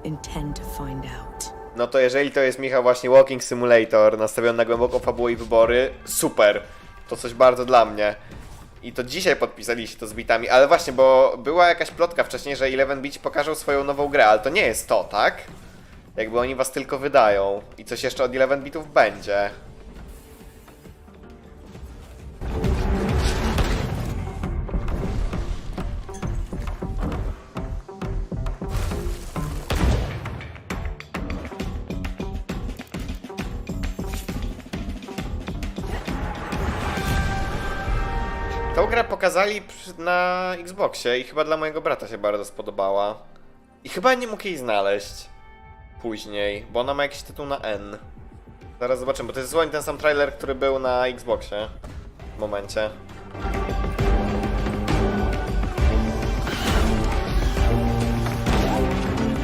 intend to find out. No to jeżeli to jest, Michał, właśnie Walking Simulator nastawiony na głęboką fabułę i wybory, super. To coś bardzo dla mnie. I to dzisiaj podpisali się to z bitami, ale właśnie, bo była jakaś plotka wcześniej, że 11-bici pokażą swoją nową grę, ale to nie jest to, tak? Jakby oni was tylko wydają i coś jeszcze od 11-bitów będzie. Tą grę pokazali na Xboxie i chyba dla mojego brata się bardzo spodobała. I chyba nie mógł jej znaleźć później, bo ona ma jakiś tytuł na N. Zaraz zobaczymy, bo to jest zupełnie ten sam trailer, który był na Xboxie w momencie.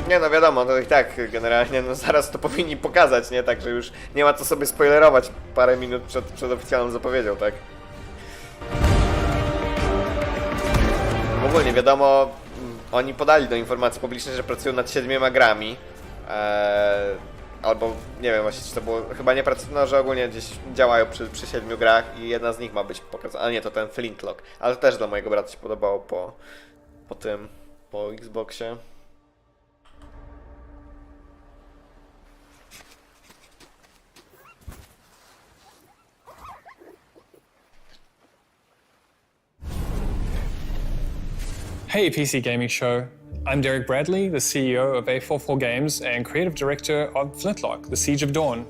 Nie no, wiadomo, to i tak generalnie no zaraz to powinni pokazać, nie? Także już nie ma co sobie spoilerować parę minut przed oficjalną zapowiedzią, tak? Ogólnie wiadomo, oni podali do informacji publicznej, że pracują nad 7 grami. Albo nie wiem właśnie, czy to było, chyba nie pracują, no, że ogólnie gdzieś działają przy 7 grach i jedna z nich ma być pokazana. A nie, to ten Flintlock. Ale to też dla mojego brata się podobało po Xboxie. Hey PC Gaming Show, I'm Derek Bradley, the CEO of A44 Games and creative director of Flintlock, The Siege of Dawn.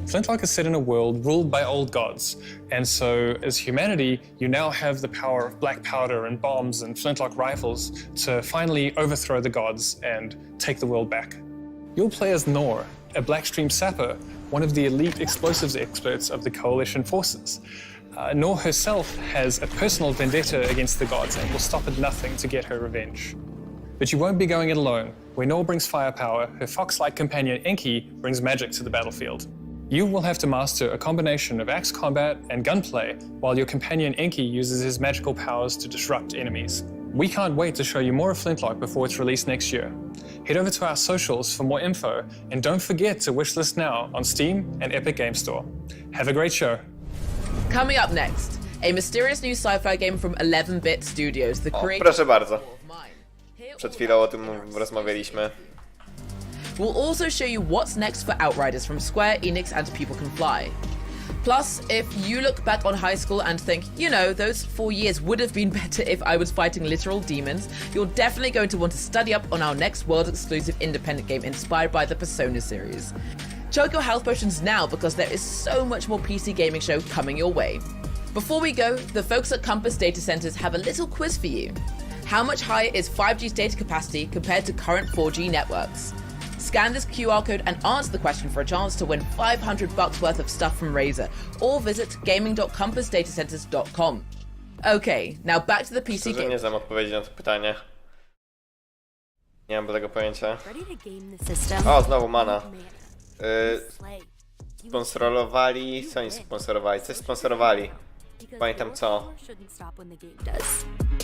Flintlock is set in a world ruled by old gods, and so as humanity, you now have the power of black powder and bombs and flintlock rifles to finally overthrow the gods and take the world back. You'll play as Nor, a Blackstream sapper, one of the elite explosives experts of the Coalition forces. Nor herself has a personal vendetta against the gods and will stop at nothing to get her revenge. But you won't be going it alone. Where Nor brings firepower, her fox-like companion Enki brings magic to the battlefield. You will have to master a combination of axe combat and gunplay, while your companion Enki uses his magical powers to disrupt enemies. We can't wait to show you more of Flintlock before it's released next year. Head over to our socials for more info, and don't forget to wishlist now on Steam and Epic Game Store. Have a great show. Coming up next, a mysterious new sci-fi game from 11-bit Studios. The proszę bardzo. Przed chwilą o tym rozmawialiśmy. We'll also show you what's next for Outriders from Square Enix and People Can Fly. Plus, if you look back on high school and think, you know, those 4 years would have been better if I was fighting literal demons, you're definitely going to want to study up on our next world-exclusive independent game inspired by the Persona series. Chug your health potions now because there is so much more PC gaming show coming your way. Before we go, the folks at Compass Data Centers have a little quiz for you. How much higher is 5G's data capacity compared to current 4G networks? Scan this QR code and answer the question for a chance to win $500 worth of stuff from Razer, or visit gaming.compassdatacenters.com. Okay, now back to the PC game. Nie znam odpowiedzi na to pytanie. Nie mam tego pojęcia. O, znowu mana. Sponsorowali... Co oni sponsorowali? Coś sponsorowali. Pamiętam co.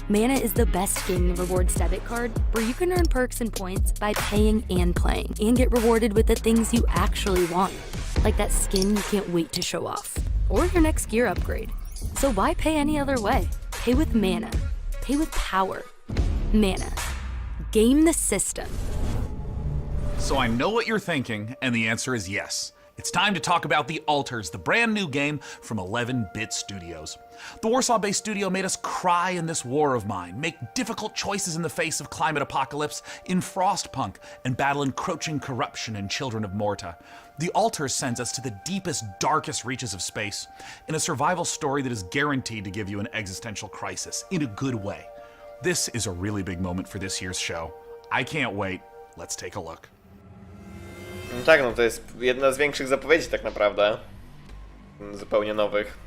Mana is the best gaming rewards debit card where you can earn perks and points by paying and playing and get rewarded with the things you actually want, like that skin you can't wait to show off or your next gear upgrade. So why pay any other way? Pay with Mana. Pay with power. Mana. Game the system. So I know what you're thinking, and the answer is yes. It's time to talk about The Alters, the brand new game from 11-bit Studios. The Warsaw-based studio made us cry in this war of mine, make difficult choices in the face of climate apocalypse in Frostpunk, and battle encroaching corruption in Children of Morta. The Alters sends us to the deepest, darkest reaches of space, in a survival story that is guaranteed to give you an existential crisis, in a good way. This is a really big moment for this year's show. I can't wait. Let's take a look. No tak, no to jest jedna z większych zapowiedzi tak naprawdę. Zupełnie nowych.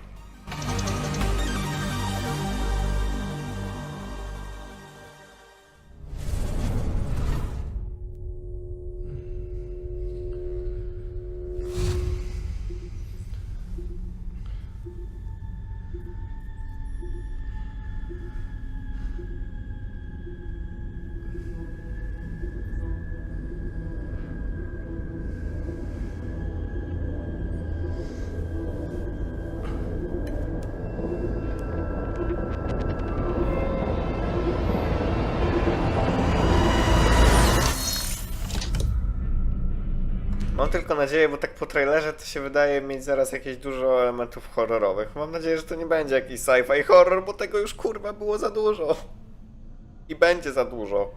Mam tylko nadzieję, bo tak po trailerze to się wydaje mieć zaraz jakieś dużo elementów horrorowych. Mam nadzieję, że to nie będzie jakiś sci-fi horror, bo tego już kurwa było za dużo. I będzie za dużo.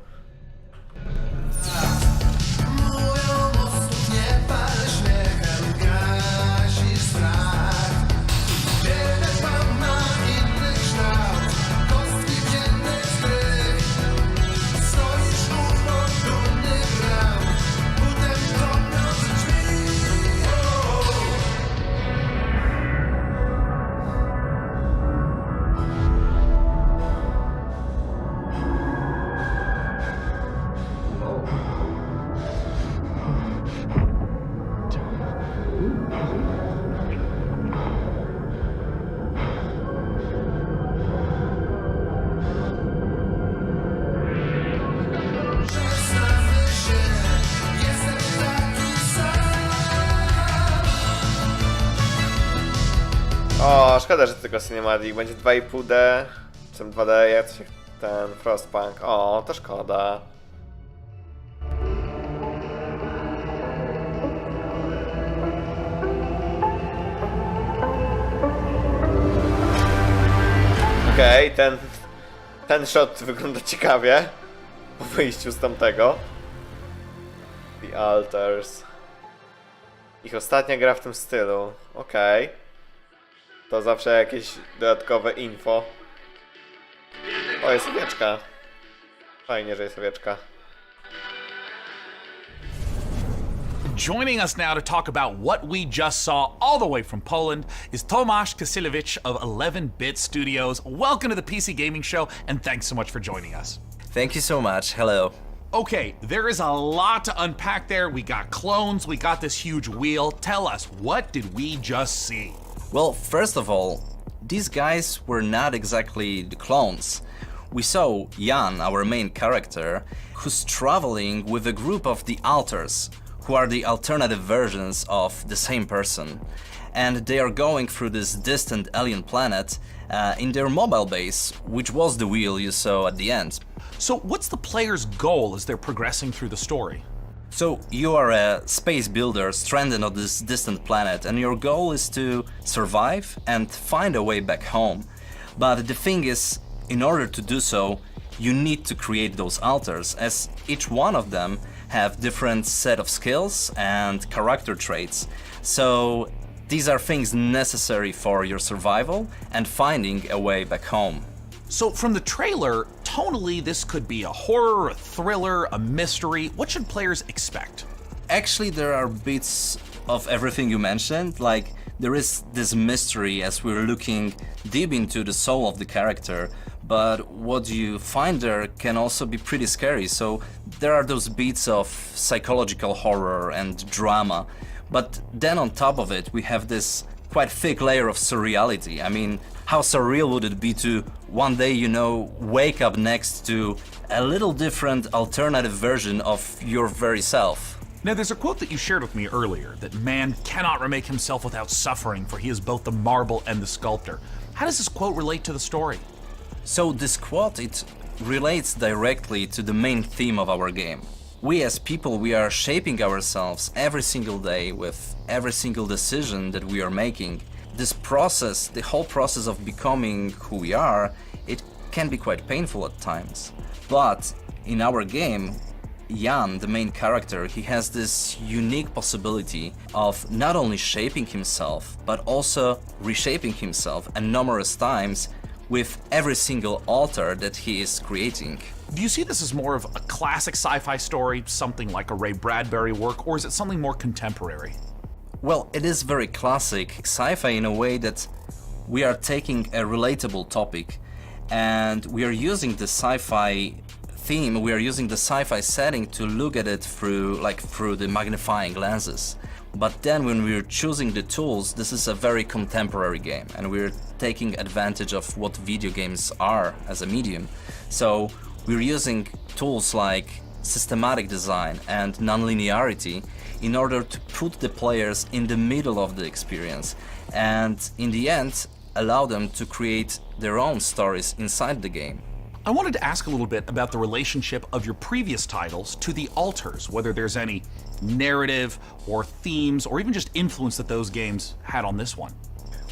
szkoda, że tylko cinematic. Będzie 2,5D, czy 2D, jak to się ten Frostpunk. O, to szkoda. Okej, ten shot wygląda ciekawie po wyjściu z tamtego. The Altars. Ich ostatnia gra w tym stylu. Okej. To zawsze jakieś dodatkowe info. O, jest owieczka. Fajnie, że jest owieczka. Joining us now to talk about what we just saw all the way from Poland is Tomasz Kasilewicz of 11-Bit Studios. Welcome to the PC Gaming Show, and thanks so much for joining us. Thank you so much. Hello. Okay, there is a lot to unpack there. We got clones, we got this huge wheel. Tell us, what did we just see? Well, first of all, these guys were not exactly the clones. We saw Jan, our main character, who's traveling with a group of the Altars, who are the alternative versions of the same person. And they are going through this distant alien planet in their mobile base, which was the wheel you saw at the end. So what's the player's goal as they're progressing through the story? So you are a space builder stranded on this distant planet, and your goal is to survive and find a way back home. But the thing is, in order to do so, you need to create those altars, as each one of them have different set of skills and character traits. So these are things necessary for your survival and finding a way back home. So from the trailer, tonally this could be a horror, a thriller, a mystery. What should players expect? Actually, there are bits of everything you mentioned. Like, there is this mystery as we're looking deep into the soul of the character, but what you find there can also be pretty scary. So there are those beats of psychological horror and drama, but then on top of it we have this quite thick layer of surreality. I mean, how surreal would it be to one day, you know, wake up next to a little different alternative version of your very self? Now, there's a quote that you shared with me earlier, that man cannot remake himself without suffering, for he is both the marble and the sculptor. How does this quote relate to the story? So this quote, it relates directly to the main theme of our game. We as people, we are shaping ourselves every single day with every single decision that we are making. This process, the whole process of becoming who we are, it can be quite painful at times. But in our game, Jan, the main character, he has this unique possibility of not only shaping himself, but also reshaping himself and numerous times with every single altar that he is creating. Do you see this as more of a classic sci-fi story, something like a Ray Bradbury work, or is it something more contemporary? Well, it is very classic sci-fi in a way that we are taking a relatable topic and we are using the sci-fi theme, we are using the sci-fi setting to look at it through the magnifying lenses. But then when we're choosing the tools, this is a very contemporary game and we're taking advantage of what video games are as a medium. So we're using tools like systematic design and non-linearity in order to put the players in the middle of the experience and in the end allow them to create their own stories inside the game. I wanted to ask a little bit about the relationship of your previous titles to the Altars, whether there's any narrative or themes or even just influence that those games had on this one.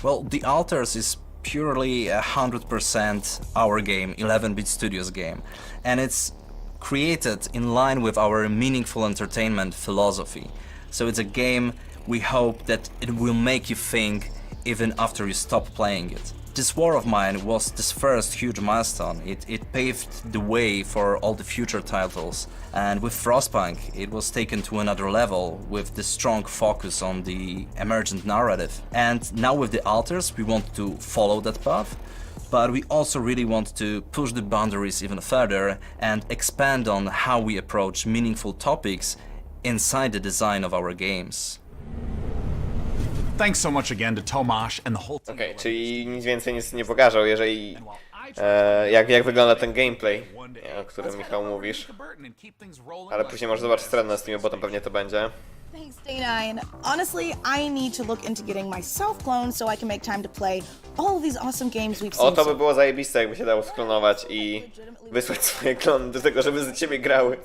Well, the Altars is purely 100% our game, 11-Bit Studios game, and it's created in line with our meaningful entertainment philosophy. So it's a game we hope that it will make you think even after you stop playing it. This war of mine was this first huge milestone. It paved the way for all the future titles. And with Frostpunk, it was taken to another level with the strong focus on the emergent narrative. And now with the Altars, we want to follow that path, but we also really want to push the boundaries even further and expand on how we approach meaningful topics inside the design of our games. Thanks so much again to Tomasz and the whole team. Okej, czyli nic więcej nie pokażą, jeżeli jak wygląda ten gameplay, o którym Michał mówisz. Ale później możesz zobaczyć stronę na Steamie, bo tam pewnie to będzie. Thanks, Day9. Honestly, I need to look into getting myself cloned so I can make time to play all of these awesome games we've seen. O, to by było zajebiste, jakby się dało sklonować i wysłać swoje klony do tego, żeby za ciebie grały.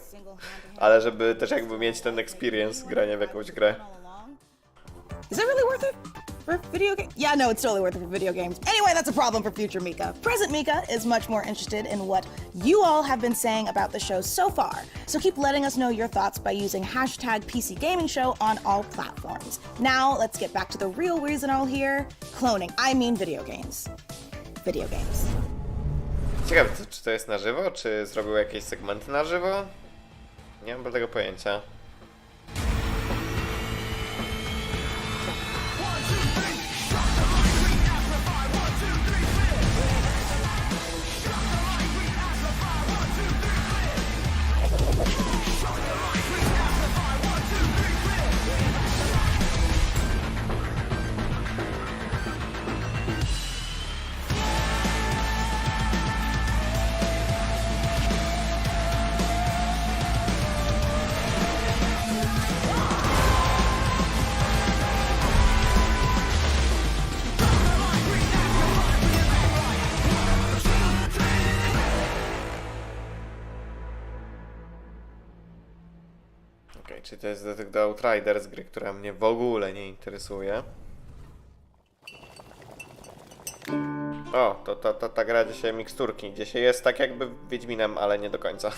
Ale żeby też jakby mieć ten experience grania w jakąś grę. Is that really worth it for video games? Yeah, no, it's totally worth it for video games. Anyway, that's a problem for future Mika. Present Mika is much more interested in what you all have been saying about the show so far. So keep letting us know your thoughts by using hashtag PC Gaming Show on all platforms. Now, let's get back to the real reason all here. Cloning. I mean video games. Video games. Ciekawe, czy to jest na żywo? Czy zrobił jakieś segmenty na żywo? Nie mam tego pojęcia. Czyli to jest do Outriders, gry, która mnie w ogóle nie interesuje. O, to ta gra, gdzie się miksturki, gdzie się jest tak jakby Wiedźminem, ale nie do końca.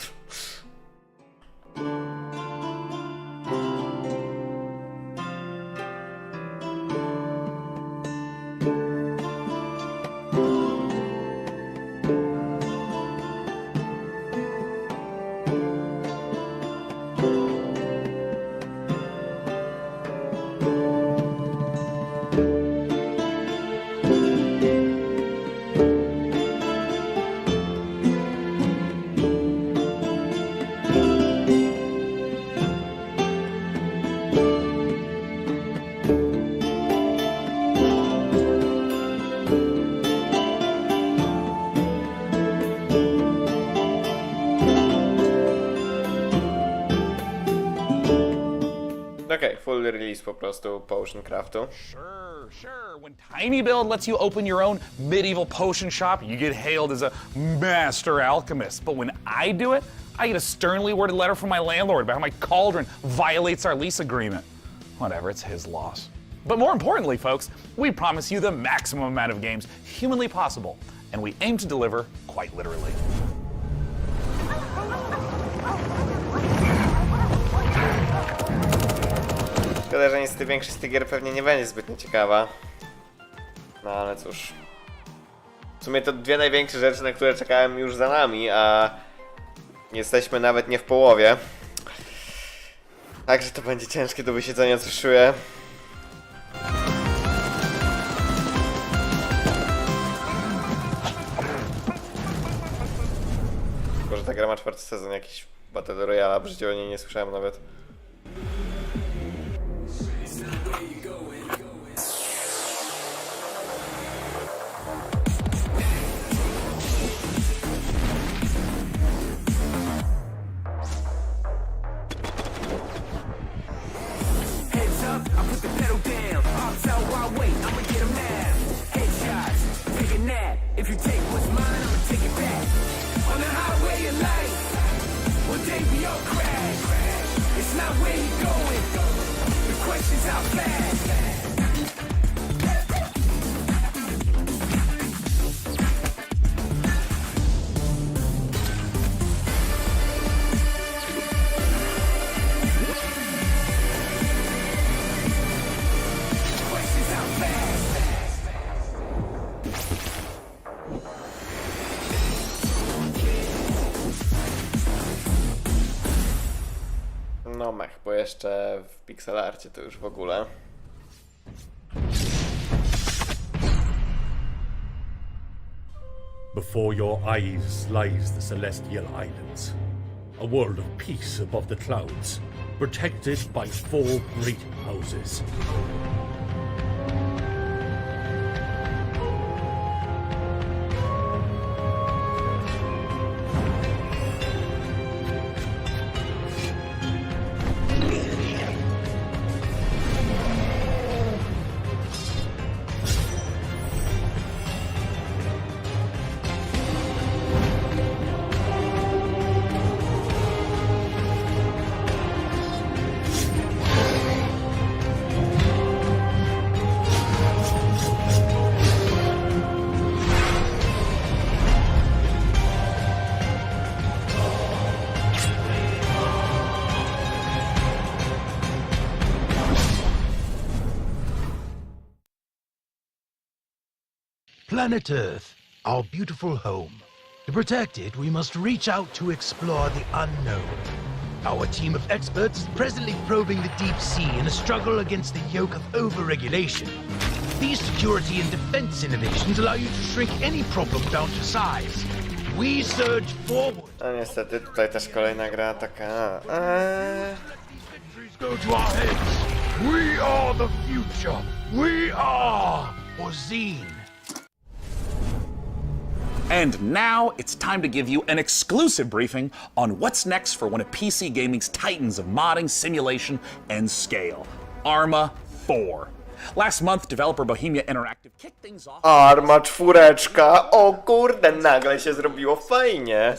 Okej, full release po prostu Potion Craftu. Sure. When Tiny Build lets you open your own medieval potion shop, you get hailed as a master alchemist. But when I do it, I get a sternly worded letter from my landlord about how my cauldron violates our lease agreement. Whatever, it's his loss. But more importantly, folks, we promise you the maximum amount of games humanly possible, and we aim to deliver quite literally. Szkoda, że niestety większość z tych gier pewnie nie będzie zbytnio ciekawa. No ale cóż. W sumie to dwie największe rzeczy, na które czekałem, już za nami, a jesteśmy nawet nie w połowie. Także to będzie ciężkie do wysiedzenia, coś czuję. Tylko że ta gra ma 4. sezon, jakiś Battle Royale, w życiu o niej nie słyszałem nawet. If you take what's mine, I'ma take it back. On the highway of life, one day we all crash. It's not where you're going, the question's how fast. No mech, bo jeszcze w pixelarcie to już w ogóle. Before your eyes lies the Celestial Islands, a world of peace above the clouds, protected by 4 great houses. Planet Earth, our beautiful home. To protect it, we must reach out to explore the unknown. Our team of experts is presently probing the deep sea in a struggle against the yoke of overregulation. These security and defense innovations allow you to shrink any problem down to size. We surge forward. No niestety, tutaj też kolejna gra taka... Go to our heads. We are the future. We are Ozine. And now it's time to give you an exclusive briefing on what's next for one of PC gaming's titans of modding, simulation, and scale, Arma 4. Last month, developer Bohemia Interactive kicked things off. Arma 4! O kurde, nagle się zrobiło fajnie.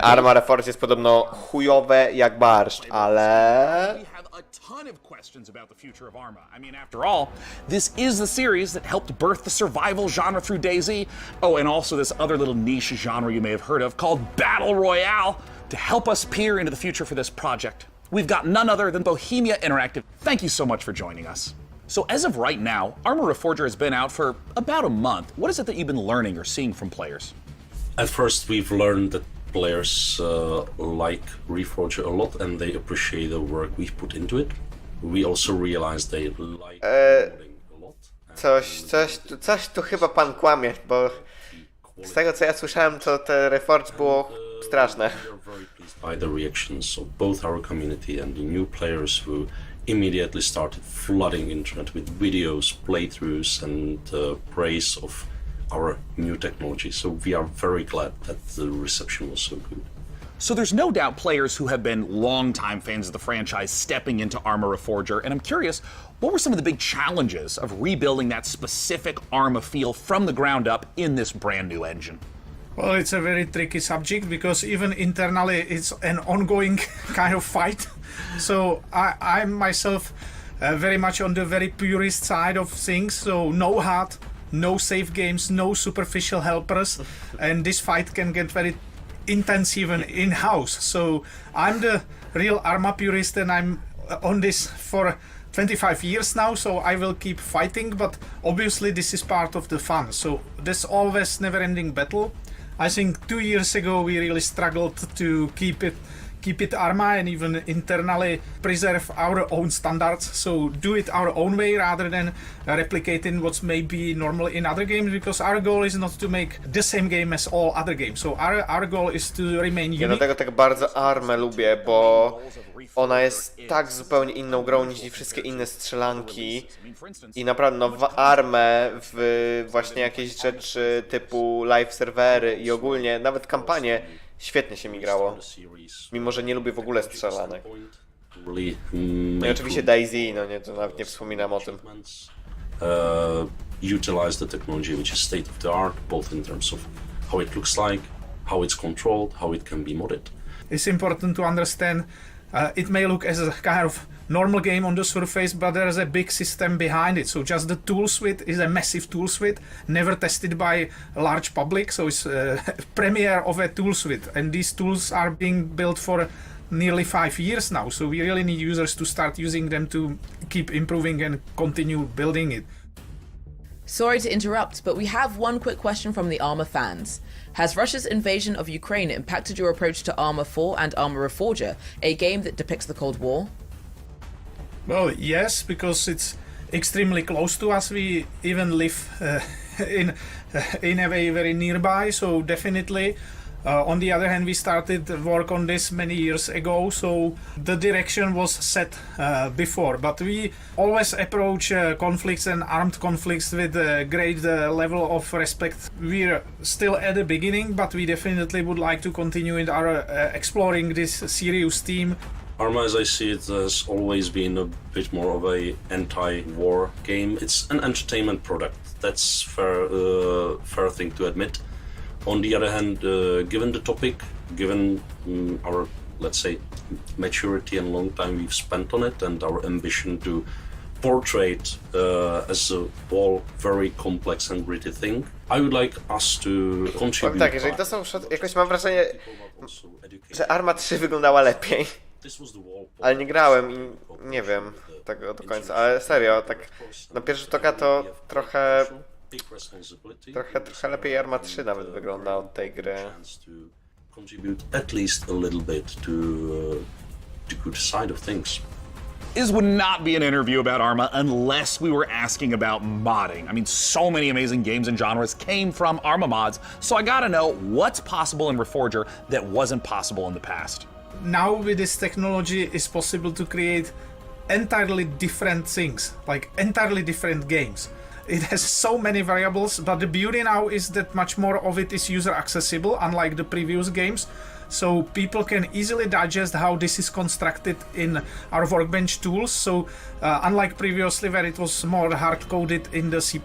Arma Reforged jest podobno chujowe jak barszcz, ale... We have a ton of questions about the future of Arma. I mean, after all, this is the series that helped birth the survival genre through DayZ. Oh, and also this other little niche genre you may have heard of called Battle Royale. To help us peer into the future for this project, we've got none other than Bohemia Interactive. Thank you so much for joining us. So as of right now, Arma Reforged has been out for about a month. What is it that you've been learning or seeing from players? At first, we've learned that players like Reforged a lot and they appreciate the work we've put into it. We also realized they like modding a lot. Coś tu chyba pan kłamie, bo z tego co ja słyszałem, to te Reforged było straszne. By the reactions of both our community and the new players who immediately started flooding internet with videos, playthroughs and praise of our new technology. So we are very glad that the reception was so good. So there's no doubt players who have been longtime fans of the franchise stepping into Arma Reforged, and I'm curious, what were some of the big challenges of rebuilding that specific Arma feel from the ground up in this brand new engine? Well, it's a very tricky subject because even internally it's an ongoing kind of fight. So I'm myself very much on the very purist side of things, so no HUD, no save games, no superficial helpers, and this fight can get very intense even in-house. So I'm the real Arma purist and I'm on this for 25 years now, so I will keep fighting, but obviously this is part of the fun. So there's always never-ending battle. I think 2 years ago we really struggled to keep it Arma and even internally preserve our own standards, so do it our own way rather than replicating what's maybe normal in other games, because our goal is not to make the same game as all other games, so our goal is to remain unique. Ja dlatego tak bardzo Armę lubię, bo ona jest tak zupełnie inną grą niż wszystkie inne strzelanki i naprawdę no w Armę, w właśnie jakieś rzeczy typu live serwery i ogólnie nawet kampanie świetnie się mi grało, mimo że nie lubię w ogóle strzelanek. No i oczywiście DayZ, no nie, to nawet nie wspominam o tym. Utilize the technology which is state of the art, both in terms of how it looks like, how it's controlled, how it can be modded. It's important to understand it may look as a kind of normal game on the surface, but there's a big system behind it. So just the tool suite is a massive tool suite, never tested by a large public. So it's a premiere of a tool suite. And these tools are being built for nearly 5 years now. So we really need users to start using them to keep improving and continue building it. Sorry to interrupt, but we have one quick question from the Arma fans. Has Russia's invasion of Ukraine impacted your approach to Arma 4 and Arma Reforged, a game that depicts the Cold War? Well, yes, because it's extremely close to us. We even live in a way very nearby, so definitely. On the other hand, we started work on this many years ago, so the direction was set before. But we always approach conflicts and armed conflicts with a great level of respect. We're still at the beginning, but we definitely would like to continue in our exploring this serious theme. Arma, as I see it, has always been a bit more of a anti-war game. It's an entertainment product. That's fair thing to admit. On the other hand, given the topic, given our, let's say, maturity and long time we've spent on it, and our ambition to portray it as a all very complex and gritty thing, I would like us to contribute. Tak, jeżeli to są jakoś mam wrażenie, że Arma 3 wyglądała lepiej. Ale nie grałem i nie wiem tego do końca, ale serio, tak na pierwszy rzut oka to trochę Trochę lepiej Arma 3 nawet wygląda od tej gry. Contribute at least a little bit to the good side of things. This would not be an interview about Arma unless we were asking about modding. I mean, so many amazing games and genres came from Arma mods, so I gotta know what's possible in Reforger that wasn't possible in the past. Now with this technology, it's possible to create entirely different things, like entirely different games. It has so many variables, but the beauty now is that much more of it is user accessible, unlike the previous games. So people can easily digest how this is constructed in our workbench tools. So unlike previously where it was more hard-coded in the C++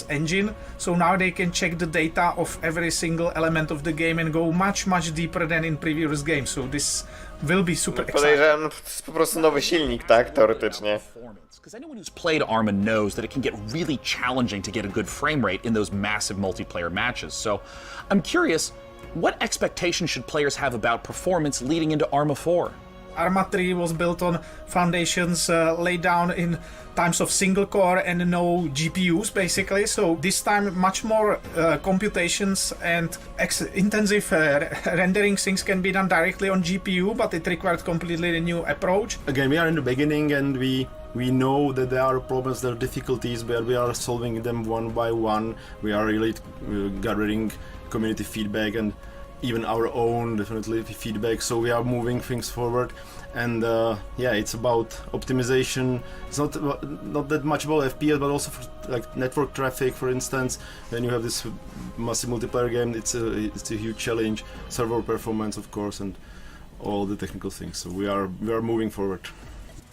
engine, so now they can check the data of every single element of the game and go much, much deeper than in previous games. So this will be super exciting. Podejrzewam, to jest po prostu nowy silnik, tak? Teoretycznie. Because anyone who's played Arma knows that it can get really challenging to get a good frame rate in those massive multiplayer matches. So I'm curious, what expectations should players have about performance leading into Arma 4? Arma 3 was built on foundations laid down in times of single core and no GPUs basically, so this time much more computations and intensive rendering things can be done directly on GPU, but it required completely a new approach. Again, we are in the beginning and we know that there are problems, there are difficulties, but we are solving them one by one. We are really gathering community feedback and even our own definitely feedback, so we are moving things forward. And yeah, it's about optimization. It's not that much about FPS, but also for, like, network traffic, for instance. When you have this massive multiplayer game, it's a huge challenge. Server performance, of course, and all the technical things. So we are moving forward.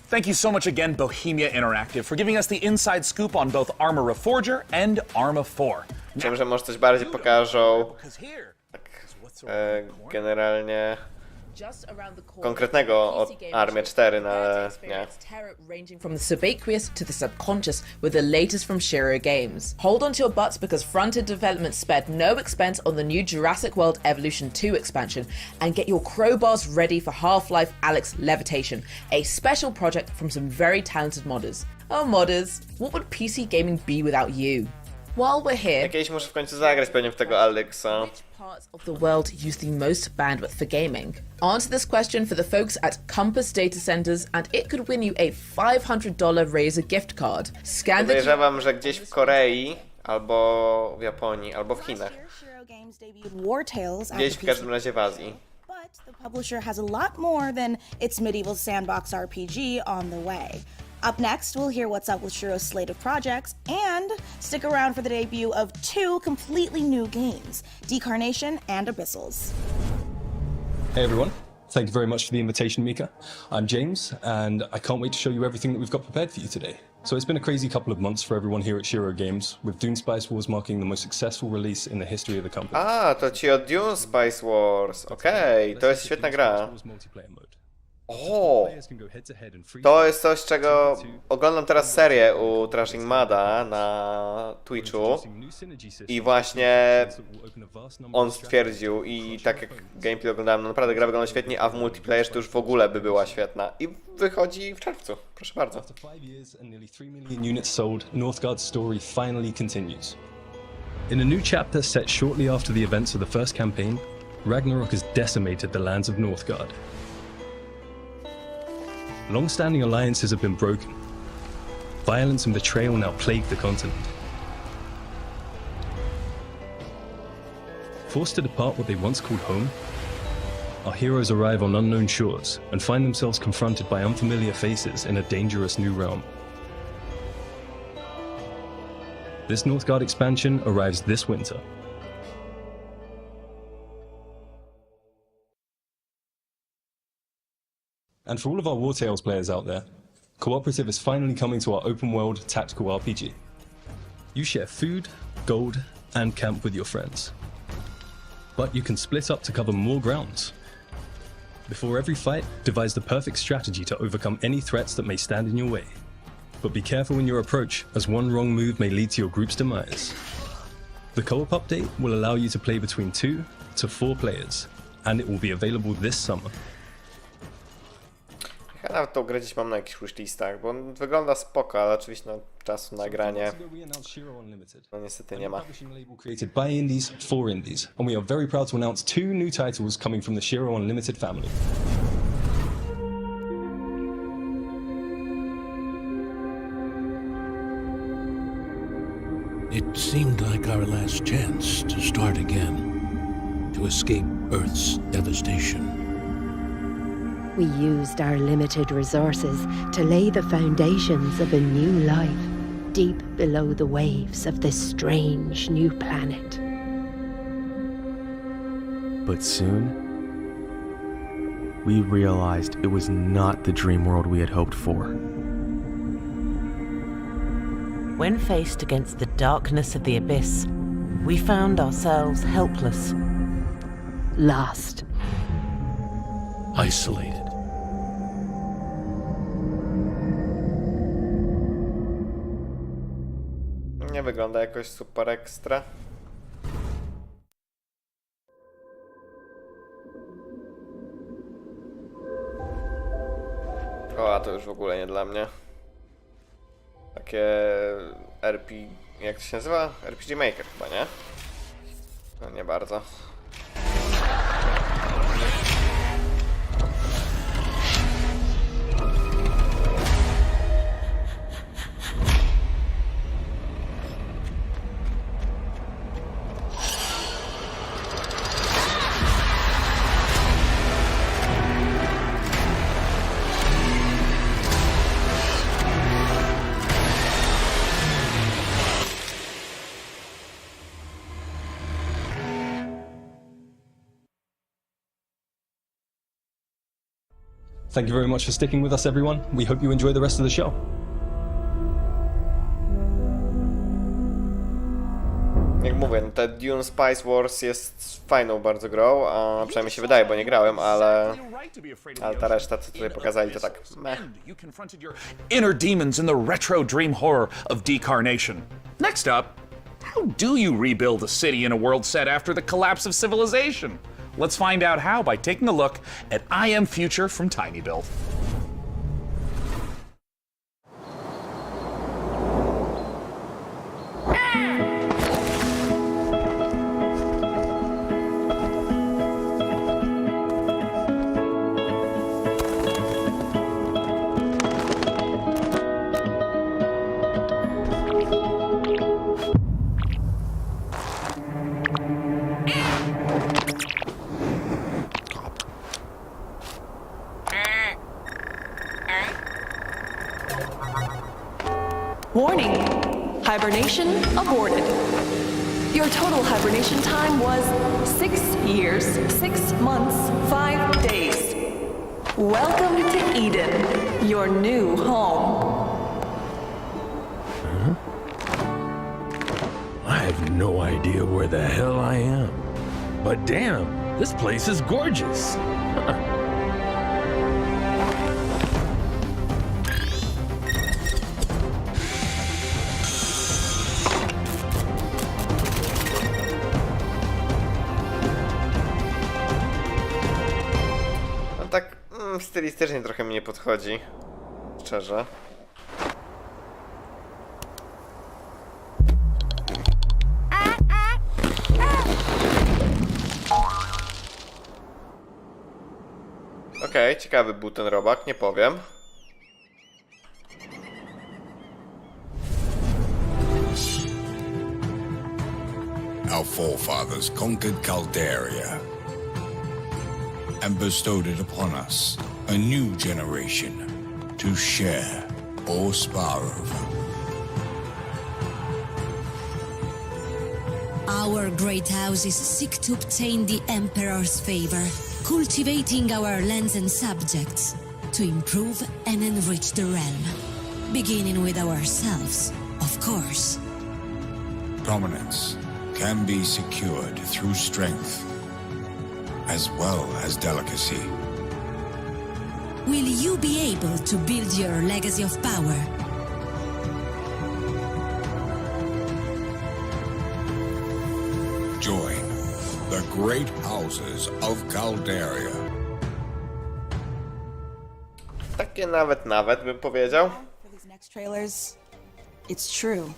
Thank you so much again, Bohemia Interactive, for giving us the inside scoop on both Arma Reforger and Arma 4. Myślałem, że może coś bardziej pokażą generalnie konkretnego o Armie 4, no ale nie. Ranging from the subaqueous to the subconscious with the latest from Shiro Games. Hold on to your butts because front-end development spared no expense on the new Jurassic World Evolution 2 expansion, and get your crowbars ready for Half-Life Alyx Levitation, a special project from some very talented modders. Oh modders, what would PC gaming be without you? While we're here, Kiedyś muszę w końcu zagrać pewnie w tego Alyxa. Which parts of the world use the most bandwidth for gaming? Answer this question for the folks at Compass Data Centers and it could win you a $500 Razer gift card. Scan the Podejrzewam, że gdzieś w Korei, albo w Japonii, albo w Chinach. Gdzieś w każdym razie w Azji. But the publisher has a lot more than its medieval sandbox RPG on the way. Up next, we'll hear what's up with Shiro's slate of projects, and stick around for the debut of two completely new games, Decarnation and Abyssals. Hey everyone, thank you very much for the invitation, Mika. I'm James, and I can't wait to show you everything that we've got prepared for you today. So it's been a crazy couple of months for everyone here at Shiro Games, with Dune Spice Wars marking the most successful release in the history of the company. To ci od Dune Spice Wars, okej, to jest świetna gra. O, to jest coś, czego oglądam teraz serię u Trashing Mada na Twitchu i właśnie on stwierdził, i tak jak gameplay oglądałem, no naprawdę gra wygląda świetnie, a w multiplayer to już w ogóle by była świetna i wychodzi w czerwcu, proszę bardzo. After 5 years and nearly 3 million units sold, Northgard's story finally continues. In a new chapter set shortly after the events of the first campaign, Ragnarok has decimated the lands of Northgard. Long-standing alliances have been broken. Violence and betrayal now plague the continent. Forced to depart what they once called home, our heroes arrive on unknown shores and find themselves confronted by unfamiliar faces in a dangerous new realm. This Northgard expansion arrives this winter. And for all of our War Tales players out there, Cooperative is finally coming to our open-world tactical RPG. You share food, gold, and camp with your friends. But you can split up to cover more grounds. Before every fight, devise the perfect strategy to overcome any threats that may stand in your way. But be careful in your approach, as one wrong move may lead to your group's demise. The co-op update will allow you to play between 2 to 4 players, and it will be available this summer. Ja nawet tą grę gdzieś mam na jakichś wishlistach, bo on wygląda spoko, ale oczywiście no, czasu nagranie. No niestety nie ma. Created by indies for indies, and we are very proud to announce 2 new titles coming from the Shiro Unlimited family. It seemed like our last chance to start again, to escape Earth's devastation. We used our limited resources to lay the foundations of a new life deep below the waves of this strange new planet. But soon, we realized it was not the dream world we had hoped for. When faced against the darkness of the abyss, we found ourselves helpless. Lost. Isolated. Nie wygląda jakoś super ekstra. O, a to już w ogóle nie dla mnie. Takie RPG... jak to się nazywa? RPG Maker chyba, nie? No nie bardzo. Thank you very much for sticking with us, everyone. We hope you enjoy the rest of the show. Jak mówię, no te Dune Spice Wars jest fajną bardzo grą, a przynajmniej się wydaje, bo nie grałem, ale ta reszta, co tutaj pokazali, to tak meh. You confronted your inner demons in the retro dream horror of decarnation. Next up, how do you rebuild a city in a world set after the collapse of civilization? Let's find out how by taking a look at I Am Future from Tiny Build. Warning, hibernation aborted. Your total hibernation time was 6 years, 6 months, 5 days. Welcome to Eden, your new home. Huh? I have no idea where the hell I am. But damn, this place is gorgeous. Tak stylistycznie trochę mi nie podchodzi, szczerze. Okej, ciekawy był ten robak, nie powiem. Our forefathers conquered Calderia and bestowed it upon us, a new generation, to share or spar over. Our great houses seek to obtain the Emperor's favor, cultivating our lands and subjects to improve and enrich the realm, beginning with ourselves, of course. Dominance can be secured through strength as well as delicacy. Will you be able to build your legacy of power? Join the great houses of Calderia. Takie nawet bym powiedział. For these next trailers, It's true.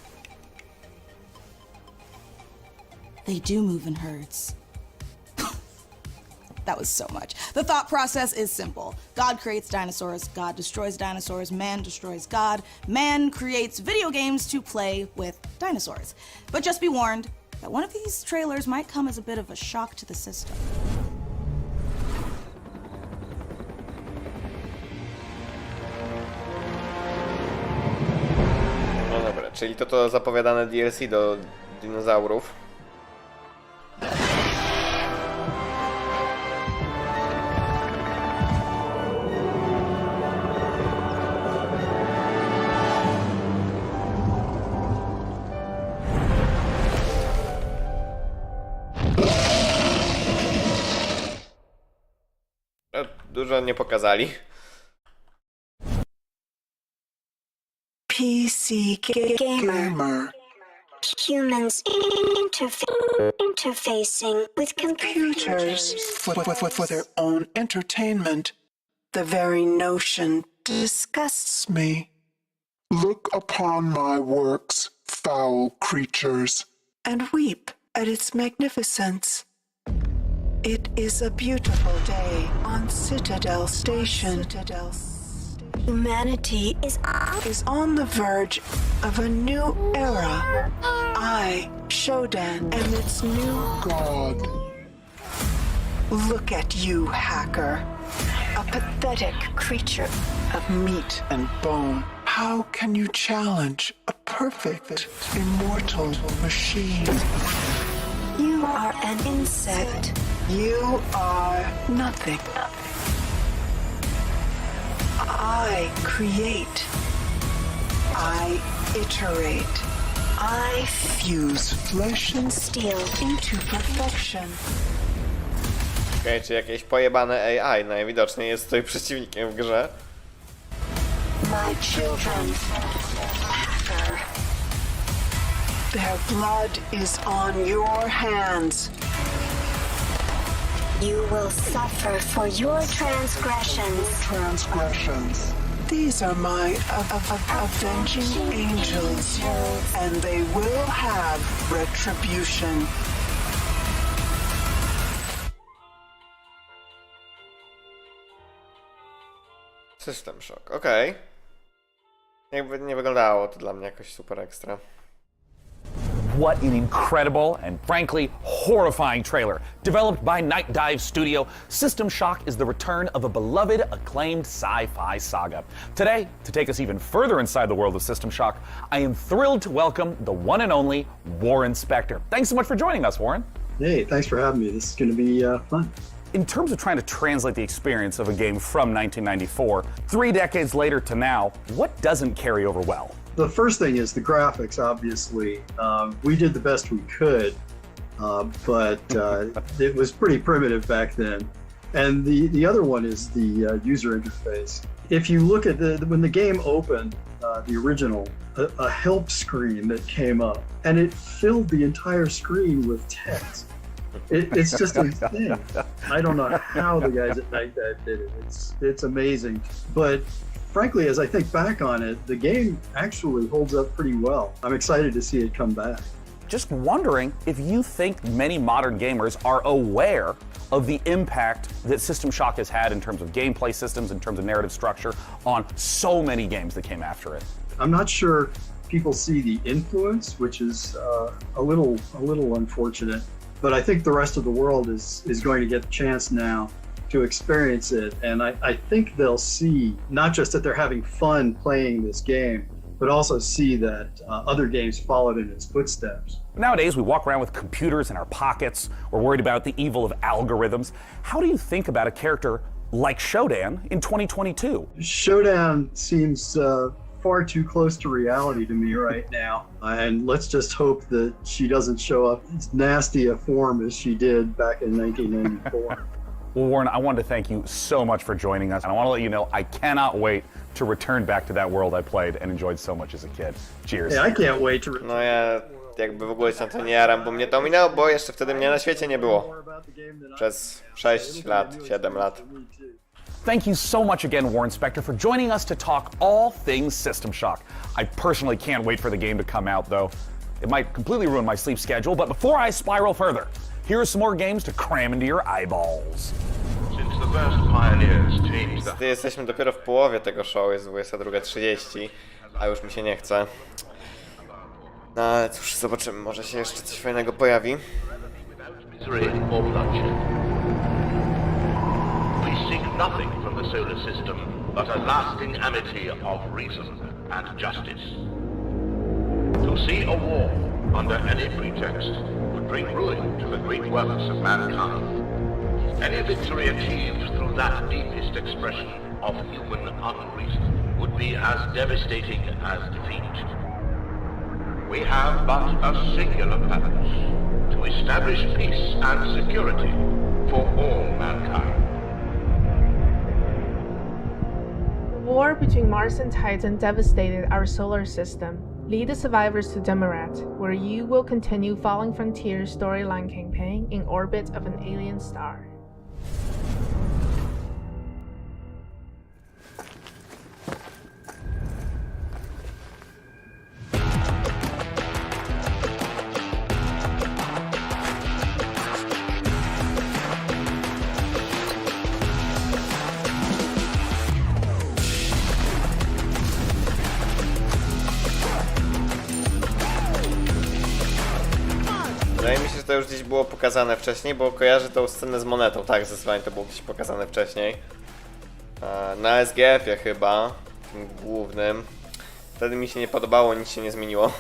They do move in herds. That was so much. The thought process is simple. God creates dinosaurs, God destroys dinosaurs, man destroys God, man creates video games to play with dinosaurs. But just be warned that one of these trailers might come as a bit of a shock to the system. No dobra, czyli to zapowiadane DLC do dinozaurów. Dużo nie pokazali. PC gamer. Humans interfacing with computers for their own entertainment. The very notion disgusts me. Look upon my works, foul creatures, And weep at its magnificence. It is a beautiful day on Citadel Station. Humanity is on the verge of a new era. I, Shodan, am its new god. Look at you, hacker. A pathetic creature of meat and bone. How can you challenge a perfect, immortal machine? You are an insect. You are nothing. I create. I iterate. I fuse flesh and steel into perfection. Okej, czy jakieś pojebane AI najwidoczniej jest tutaj przeciwnikiem w grze. My children, hacker. Their blood is on your hands. You will suffer for your transgressions. These are my avenging angels, and they will have retribution. System Shock, okej. Jakby nie wyglądało to dla mnie jakoś super ekstra. What an incredible and frankly horrifying trailer. Developed by Night Dive Studio, System Shock is the return of a beloved, acclaimed sci-fi saga. Today, to take us even further inside the world of System Shock, I am thrilled to welcome the one and only Warren Spector. Thanks so much for joining us, Warren. Hey, thanks for having me. This is going to be fun. In terms of trying to translate the experience of a game from 1994, 3 decades later to now, what doesn't carry over well? The first thing is the graphics, obviously. We did the best we could, but it was pretty primitive back then. And the other one is the user interface. If you look at when the game opened, the original, a help screen that came up, and it filled the entire screen with text. It's just a thing. I don't know how the guys at Night Dive did it. It's amazing. But frankly, as I think back on it, the game actually holds up pretty well. I'm excited to see it come back. Just wondering if you think many modern gamers are aware of the impact that System Shock has had in terms of gameplay systems, in terms of narrative structure, on so many games that came after it. I'm not sure people see the influence, which is a little unfortunate. But I think the rest of the world is going to get a chance now to experience it. And I think they'll see not just that they're having fun playing this game, but also see that other games followed in its footsteps. Nowadays, we walk around with computers in our pockets. We're worried about the evil of algorithms. How do you think about a character like Shodan in 2022? Shodan seems far too close to reality to me right now. And let's just hope that she doesn't show up as nasty a form as she did back in 1994. Well, Warren, I wanted to thank you so much for joining us. And I want to let you know I cannot wait to return back to that world I played and enjoyed so much as a kid. Cheers. Yeah, I can't wait to return. No ja jakby w ogóle się na to nie jaram, bo mnie to minęło, bo jeszcze wtedy mnie na świecie nie było. Przez 6 lat, 7 lat. Thank you so much again, War Inspector, for joining us to talk all things System Shock. I personally can't wait for the game to come out, though. It might completely ruin my sleep schedule, but before I spiral further, here are some more games to cram into your eyeballs. Since the first pioneers changed the... Jesteśmy dopiero w połowie tego show, jest 22:30, a już mi się nie chce. No ale cóż, zobaczymy, może się jeszcze coś fajnego pojawi. misery or bloodshed. We seek nothing from the solar system but a lasting amity of reason and justice. To see a war under any pretext would bring ruin to the great works of mankind. Any victory achieved through that deepest expression of human unreason would be as devastating as defeat. We have but a singular purpose, to establish peace and security for all mankind. War between Mars and Titan devastated our solar system. Lead the survivors to Demarat, where you will continue Falling Frontiers storyline campaign in orbit of an alien star. Wydaje mi się, że to już gdzieś było pokazane wcześniej, bo kojarzę tą scenę z monetą, tak, zdecydowanie to było gdzieś pokazane wcześniej. Na SGF-ie chyba, tym głównym. Wtedy mi się nie podobało, nic się nie zmieniło.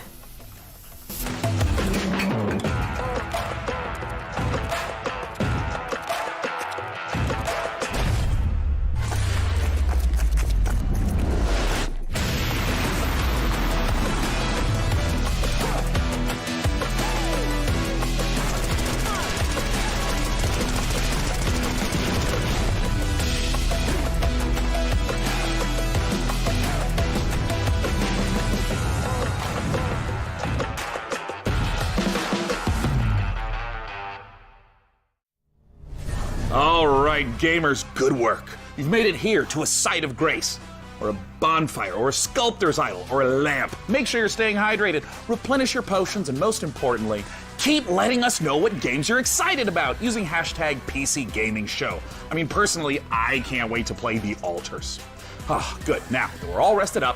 All right, gamers, good work. You've made it here to a site of grace, or a bonfire, or a sculptor's idol, or a lamp. Make sure you're staying hydrated, replenish your potions, and most importantly, keep letting us know what games you're excited about using hashtag #PCGamingShow. I mean, personally, I can't wait to play The Altars. Ah, good. Now that we're all rested up,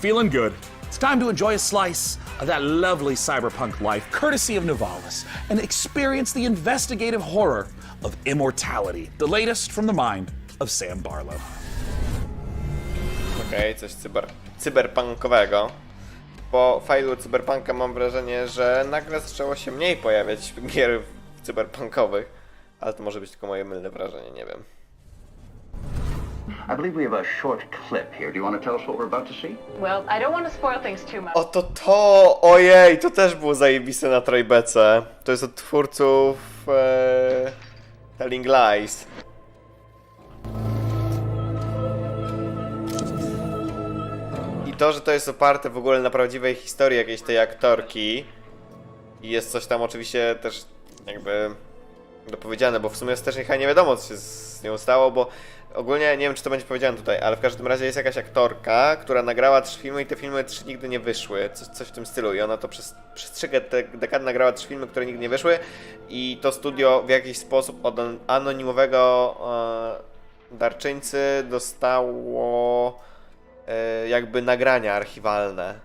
feeling good, it's time to enjoy a slice of that lovely cyberpunk life, courtesy of Nivalis, and experience the investigative horror of immortality, the latest from the mind of Sam Barlow. Okej, coś cyberpunkowego. Po failu cyberpunka mam wrażenie, że nagle zaczęło się mniej pojawiać gier cyberpunkowych, ale to może być tylko moje mylne wrażenie, nie wiem. I believe we have a short clip here. Do you want to tell us what we're about to see? Well, I don't want to spoil things too much. Oto to! Ojej, to też było zajebiste na Trojbece. To jest od twórców Telling Lies. I to, że to jest oparte w ogóle na prawdziwej historii jakiejś tej aktorki i jest coś tam oczywiście też jakby dopowiedziane, bo w sumie też nie wiadomo, co się z nią stało, bo ogólnie nie wiem, czy to będzie powiedziane tutaj, ale w każdym razie jest jakaś aktorka, która nagrała 3 filmy i te filmy 3 nigdy nie wyszły, coś w tym stylu i ona to przez 3 dekady nagrała 3 filmy, które nigdy nie wyszły i to studio w jakiś sposób od anonimowego darczyńcy dostało jakby nagrania archiwalne,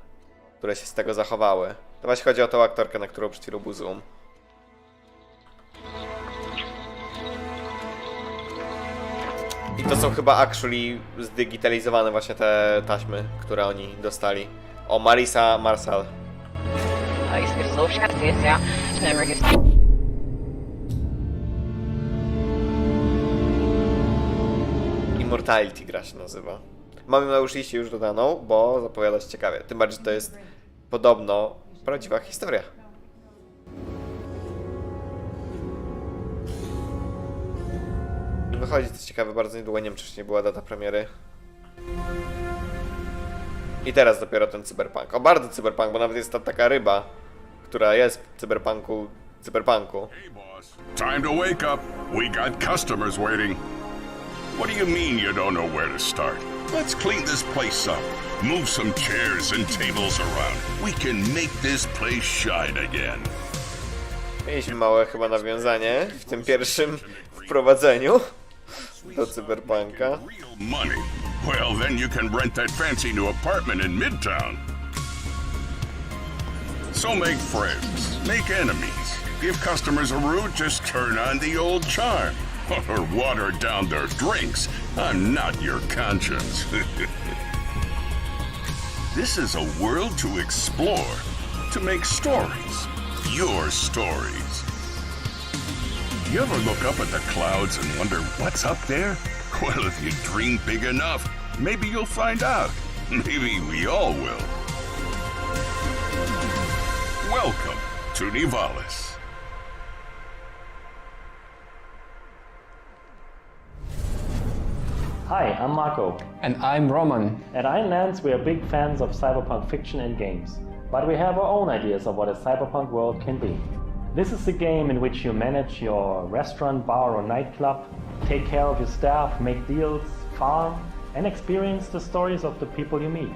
które się z tego zachowały. To właśnie chodzi o tą aktorkę, na którą przed chwilą był zoom. I to są chyba actually zdigitalizowane właśnie te taśmy, które oni dostali. O, Marisa Marsal. Immortality gra się nazywa. Mam ją na już liście już dodaną, bo zapowiada się ciekawie. Tym bardziej, że to jest podobno prawdziwa historia. Wychodzi to ciekawe, bardzo niedługo, nie wiem czy nie była data premiery. I teraz dopiero ten cyberpunk. O, bardzo cyberpunk, bo nawet jest ta taka ryba, która jest w cyberpunku. Time to wake up. We got customers waiting. What do you mean you don't know where to start? Let's clean this place up. Move some chairs and tables around. We can make this place shine again. Mieliśmy małe chyba nawiązanie w tym pierwszym wprowadzeniu do cyberpunka. Money. Well, then you can rent that fancy new apartment in Midtown. So make friends, make enemies. If customers are rude, just turn on the old charm. Or water down their drinks. I'm not your conscience. This is a world to explore, to make stories. Your stories. You ever look up at the clouds and wonder what's up there? Well, if you dream big enough, maybe you'll find out. Maybe we all will. Welcome to Nivalis. Hi, I'm Marco. And I'm Roman. At Ironlands, we are big fans of cyberpunk fiction and games, but we have our own ideas of what a cyberpunk world can be. This is a game in which you manage your restaurant, bar, or nightclub, take care of your staff, make deals, farm, and experience the stories of the people you meet.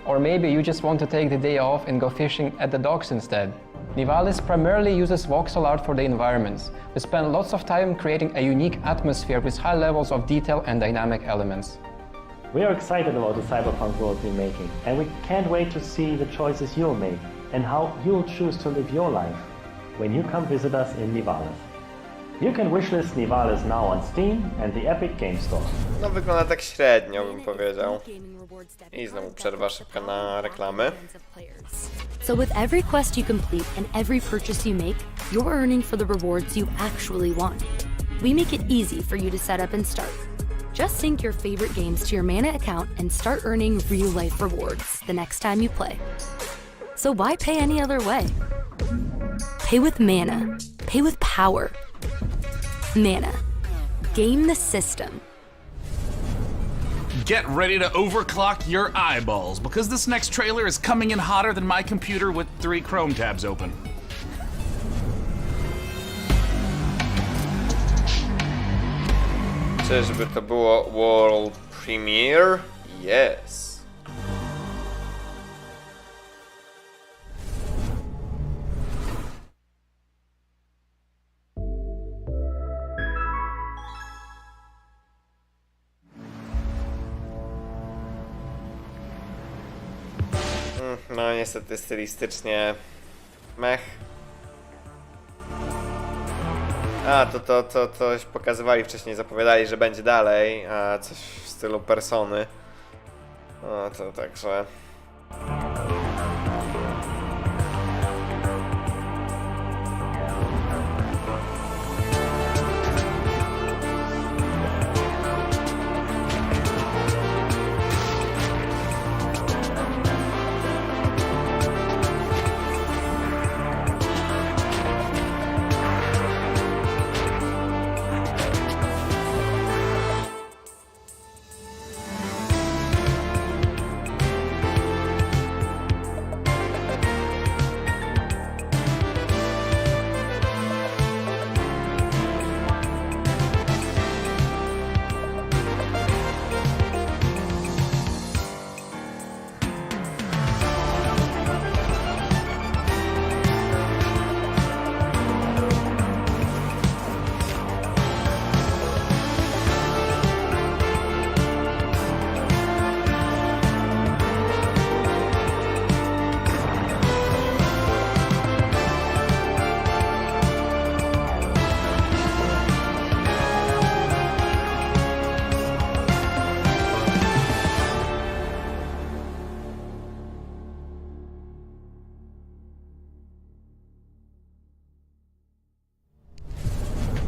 Or maybe you just want to take the day off and go fishing at the docks instead. Nivalis primarily uses voxel art for the environments. We spend lots of time creating a unique atmosphere with high levels of detail and dynamic elements. We are excited about the cyberpunk world we're making, and we can't wait to see the choices you'll make and how you'll choose to live your life when you come visit us in Nivalis. You can wishlist Nivalis now on Steam and the Epic Game Store. No wygląda tak średnio, bym powiedział. I znowu przerwa szybka na reklamy. So with every quest you complete and every purchase you make, you're earning for the rewards you actually want. We make it easy for you to set up and start. Just sync your favorite games to your Mana account and start earning real-life rewards the next time you play. So why pay any other way? Pay with Mana. Pay with power. Mana. Game the system. Get ready to overclock your eyeballs, because this next trailer is coming in hotter than my computer with 3 Chrome tabs open. Czyżby to było World Premiere? Yes. No niestety stylistycznie mech. A, to coś pokazywali wcześniej, zapowiadali, że będzie dalej, a coś w stylu Persony. No to także...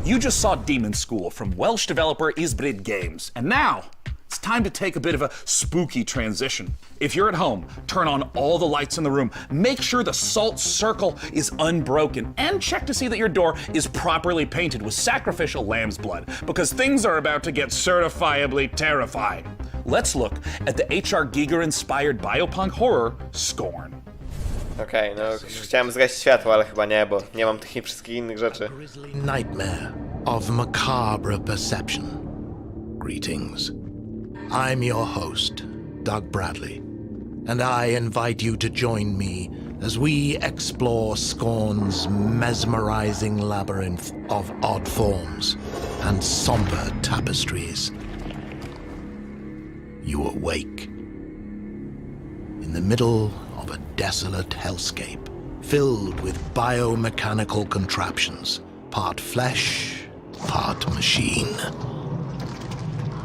You just saw Demon School from Welsh developer Isbrid Games, and now it's time to take a bit of a spooky transition. If you're at home, turn on all the lights in the room, make sure the salt circle is unbroken, and check to see that your door is properly painted with sacrificial lamb's blood, because things are about to get certifiably terrifying. Let's look at the H.R. Giger-inspired biopunk horror Scorn. Okej, no już chciałem zgasić światło, ale chyba nie, bo nie mam tych wszystkich innych rzeczy. Nightmare of macabre perception. greetings. I'm your host, Doug Bradley, and I invite you to join me as we explore Scorn's mesmerizing labyrinth of odd forms and somber tapestries. You awake in the middle of a desolate hellscape filled with biomechanical contraptions, part flesh, part machine.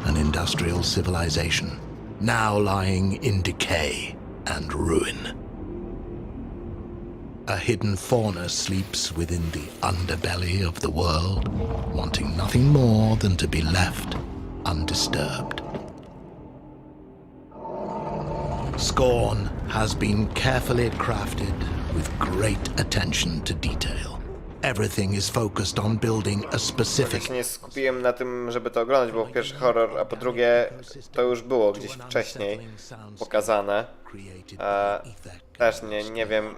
An industrial civilization now lying in decay and ruin. A hidden fauna sleeps within the underbelly of the world, wanting nothing more than to be left undisturbed. Scorn has been carefully crafted with great attention to detail. Everything is focused on building a specific... Ja się nie skupiłem na tym, żeby to oglądać, bo po pierwsze horror, a po drugie to już było gdzieś wcześniej pokazane. Też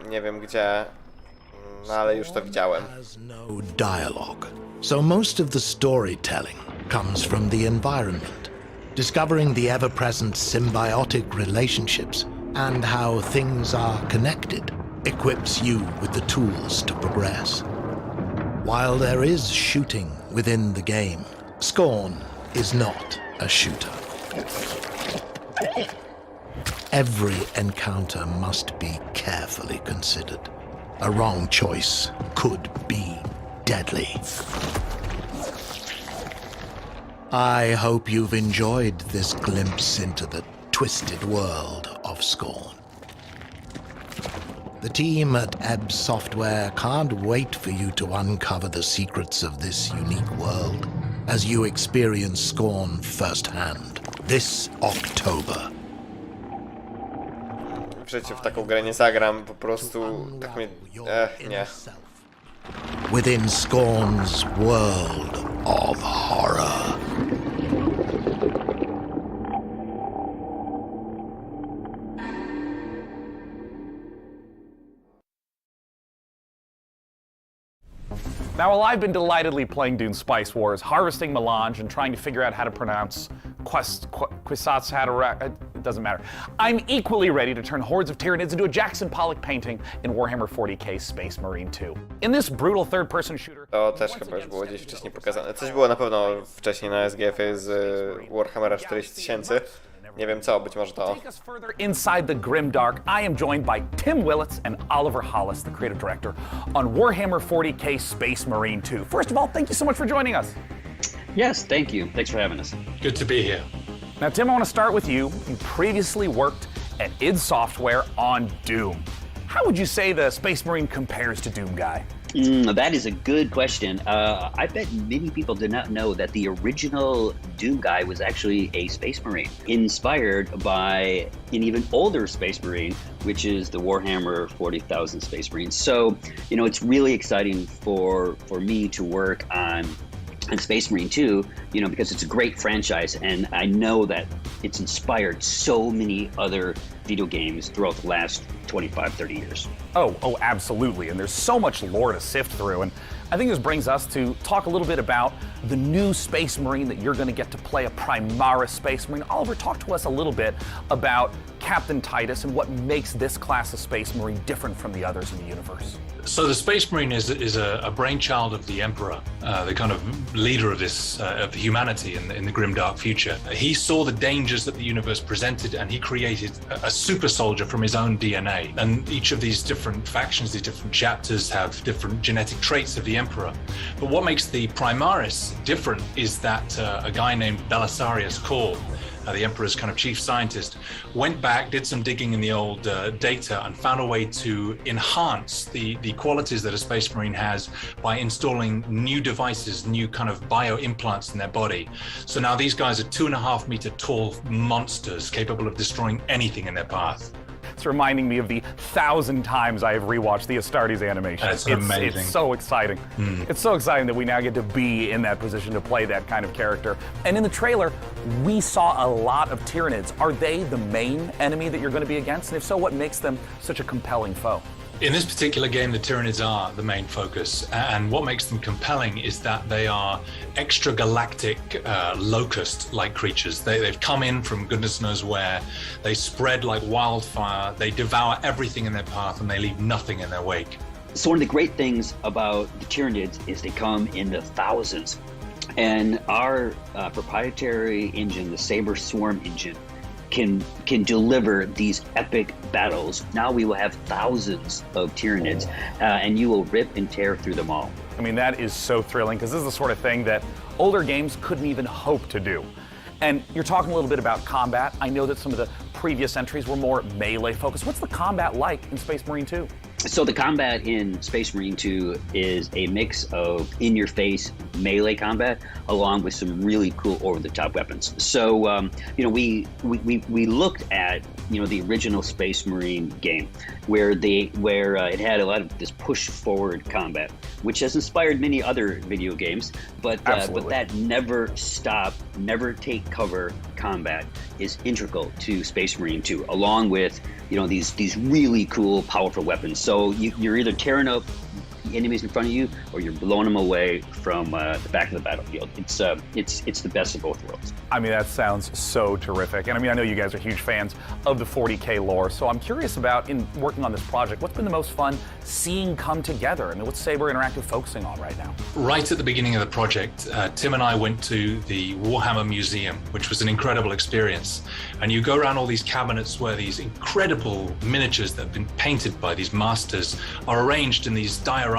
nie wiem gdzie, no ale już to widziałem. No dialogue. So most of the storytelling comes from the environment. Discovering the ever-present symbiotic relationships and how things are connected equips you with the tools to progress. While there is shooting within the game, Scorn is not a shooter. Every encounter must be carefully considered. A wrong choice could be deadly. I hope you've enjoyed this glimpse into the twisted world of Scorn. The team at Ebb Software can't wait for you to uncover the secrets of this unique world as you experience Scorn firsthand this October. W życiu w taką grę nie zagram, po prostu tak mnie... nie. Within Scorn's world of horror. Now, while I've been delightedly playing Dune Spice Wars, harvesting melange, and trying to figure out how to pronounce it doesn't matter. I'm equally ready to turn hordes of Tyranids into a Jackson Pollock painting in Warhammer 40k Space Marine 2. In this brutal third-person shooter... To też chyba już było gdzieś wcześniej pokazane. Coś było na pewno wcześniej na SGF-ie z Warhammera 40 000. Nie wiem co, być może to. Take us further inside the grimdark, I am joined by Tim Willits and Oliver Hollis, the creative director, on Warhammer 40k Space Marine 2. First of all, thank you so much for joining us. Yes, thank you. Thanks for having us. Good to be here. Now, Tim, I want to start with you. You previously worked at id Software on Doom. How would you say the Space Marine compares to Doom Guy? That is a good question. I bet many people did not know that the original Doom Guy was actually a Space Marine, inspired by an even older Space Marine, which is the Warhammer 40,000 Space Marine. So, you know, it's really exciting for me to work on Space Marine 2, you know, because it's a great franchise, and I know that it's inspired so many other video games throughout the last 25, 30 years. Oh, absolutely. And there's so much lore to sift through. And I think this brings us to talk a little bit about the new Space Marine that you're going to get to play, a Primaris Space Marine. Oliver, talk to us a little bit about Captain Titus and what makes this class of Space Marine different from the others in the universe. So the Space Marine is a brainchild of the Emperor, the kind of leader of this of humanity in the grimdark future. He saw the dangers that the universe presented, and he created a super soldier from his own DNA. And each of these different factions, these different chapters, have different genetic traits of the Emperor. But what makes the Primaris different is that a guy named Belisarius Cawl, the Emperor's kind of chief scientist, went back, did some digging in the old data, and found a way to enhance the qualities that a Space Marine has by installing new devices, new kind of bio implants in their body. So now these guys are 2.5 meter tall monsters capable of destroying anything in their path. It's reminding me of the 1,000 times I have rewatched the Astartes animation. That's amazing. It's so exciting. It's so exciting that we now get to be in that position to play that kind of character. And in the trailer, we saw a lot of Tyranids. Are they the main enemy that you're going to be against? And if so, what makes them such a compelling foe? In this particular game, the Tyranids are the main focus, and what makes them compelling is that they are extragalactic locust-like creatures. They've come in from goodness knows where, they spread like wildfire, they devour everything in their path, and they leave nothing in their wake. So one of the great things about the Tyranids is they come in the thousands, and our proprietary engine, the Saber Swarm engine, can deliver these epic battles. Now we will have thousands of Tyranids, and you will rip and tear through them all. I mean, that is so thrilling, because this is the sort of thing that older games couldn't even hope to do. And you're talking a little bit about combat. I know that some of the previous entries were more melee focused. What's the combat like in Space Marine 2? So the combat in Space Marine 2 is a mix of in-your-face melee combat along with some really cool over-the-top weapons. So we looked at the original Space Marine game where it had a lot of this push-forward combat, which has inspired many other video games, but that never stop, never take cover combat is integral to Space Marine 2, along with these really cool, powerful weapons. So you're either tearing up enemies in front of you, or you're blowing them away from the back of the battlefield. It's the best of both worlds. I mean, that sounds so terrific. And I mean, I know you guys are huge fans of the 40K lore, so I'm curious about, in working on this project, what's been the most fun seeing come together? I mean, what's Saber Interactive focusing on right now? Right at the beginning of the project, Tim and I went to the Warhammer Museum, which was an incredible experience. And you go around all these cabinets where these incredible miniatures that have been painted by these masters are arranged in these dioramas.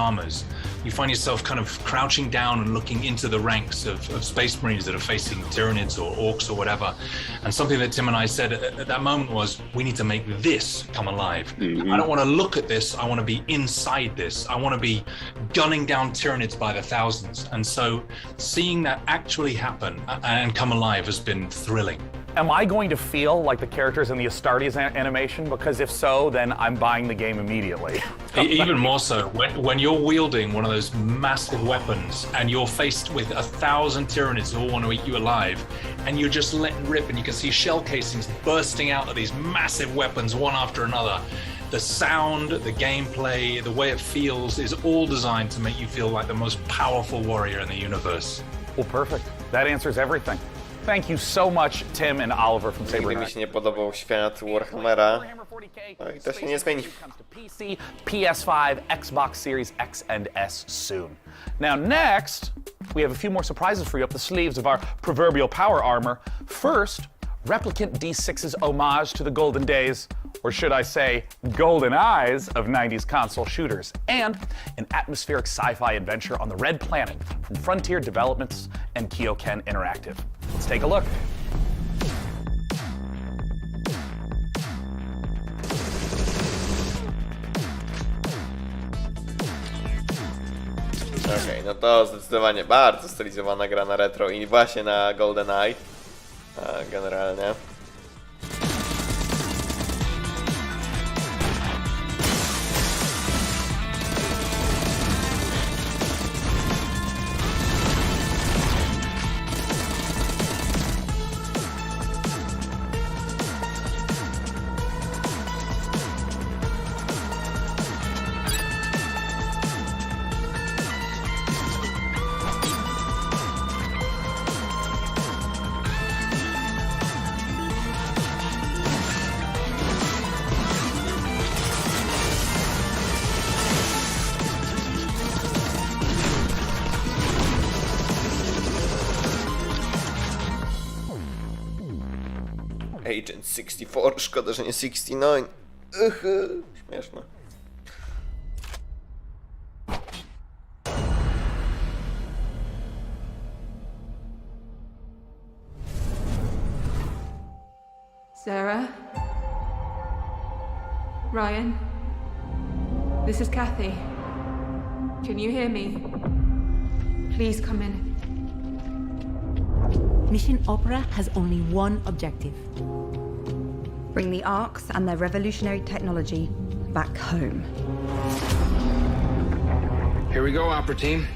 You find yourself kind of crouching down and looking into the ranks of Space Marines that are facing Tyranids or Orcs or whatever. And something that Tim and I said at that moment was, we need to make this come alive. Mm-hmm. I don't want to look at this, I want to be inside this. I want to be gunning down Tyranids by the thousands. And so seeing that actually happen and come alive has been thrilling. Am I going to feel like the characters in the Astartes animation? Because if so, then I'm buying the game immediately. Even more so, when you're wielding one of those massive weapons and you're faced with 1,000 Tyranids who all want to eat you alive, and you're just letting rip and you can see shell casings bursting out of these massive weapons one after another. The sound, the gameplay, the way it feels is all designed to make you feel like the most powerful warrior in the universe. Well, perfect. That answers everything. Thank you so much, Tim and Oliver from Saber. Gdyby mi się nie podobał świat Warhammera, no i to się nie zmieni. PC, PS5, Xbox Series X and S soon. Now next, we have a few more surprises for you up the sleeves of our proverbial power armor. First, Replicant D6's homage to the golden days, or should I say, golden eyes of 90s console shooters, and an atmospheric sci-fi adventure on the Red Planet from Frontier Developments and Kyoken Interactive. Let's take a look. Okej, no to zdecydowanie bardzo stylizowana gra na retro i właśnie na GoldenEye. Generalnie. Agent 64, szkoda, że nie 69. Śmieszne. Sarah? Ryan? This is Kathy. Can you hear me? Please come in. Mission Opera has only one objective. Bring the Arks and their revolutionary technology back home. Here we go, Opera Team.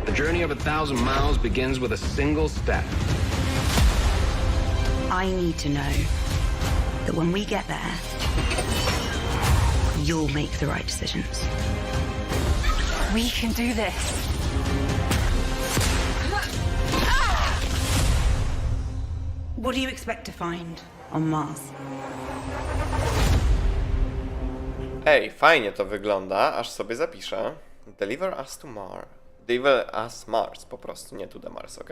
The journey of 1,000 miles begins with a single step. I need to know that when we get there, you'll make the right decisions. We can do this. What do you expect to find on Mars? Ej, fajnie to wygląda, aż sobie zapiszę. Deliver us to Mars. Deliver us Mars po prostu, nie to the Mars, ok?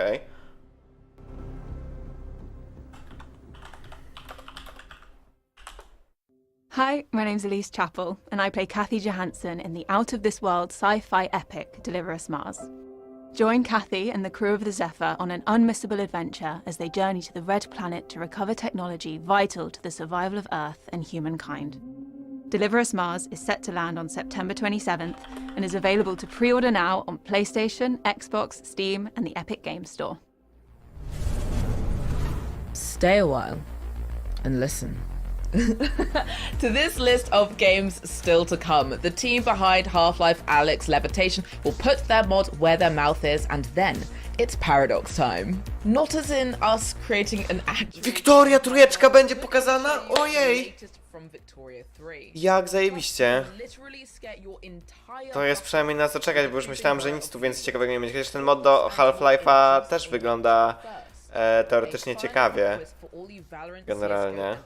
Hi, my name's Elise Chappell, and I play Kathy Johansson in the out-of-this-world sci-fi epic Deliver Us Mars. Join Kathy and the crew of the Zephyr on an unmissable adventure as they journey to the Red Planet to recover technology vital to the survival of Earth and humankind. Deliver Us Mars is set to land on September 27th and is available to pre-order now on PlayStation, Xbox, Steam, and the Epic Games Store. Stay a while and listen. To this list of games still to come, the team behind Half-Life Alyx Levitation will put their mod where their mouth is, and then it's paradox time. Not as in us creating an actual... Wiktoria trójeczka będzie pokazana? Ojej! From Victoria 3. Jak zajebiście. Literally scare your entire... To jest przynajmniej na co czekać, bo już myślałem, że nic tu więcej ciekawego nie będzie. Chociaż ten mod do Half-Life'a też wygląda teoretycznie ciekawie. Generalnie.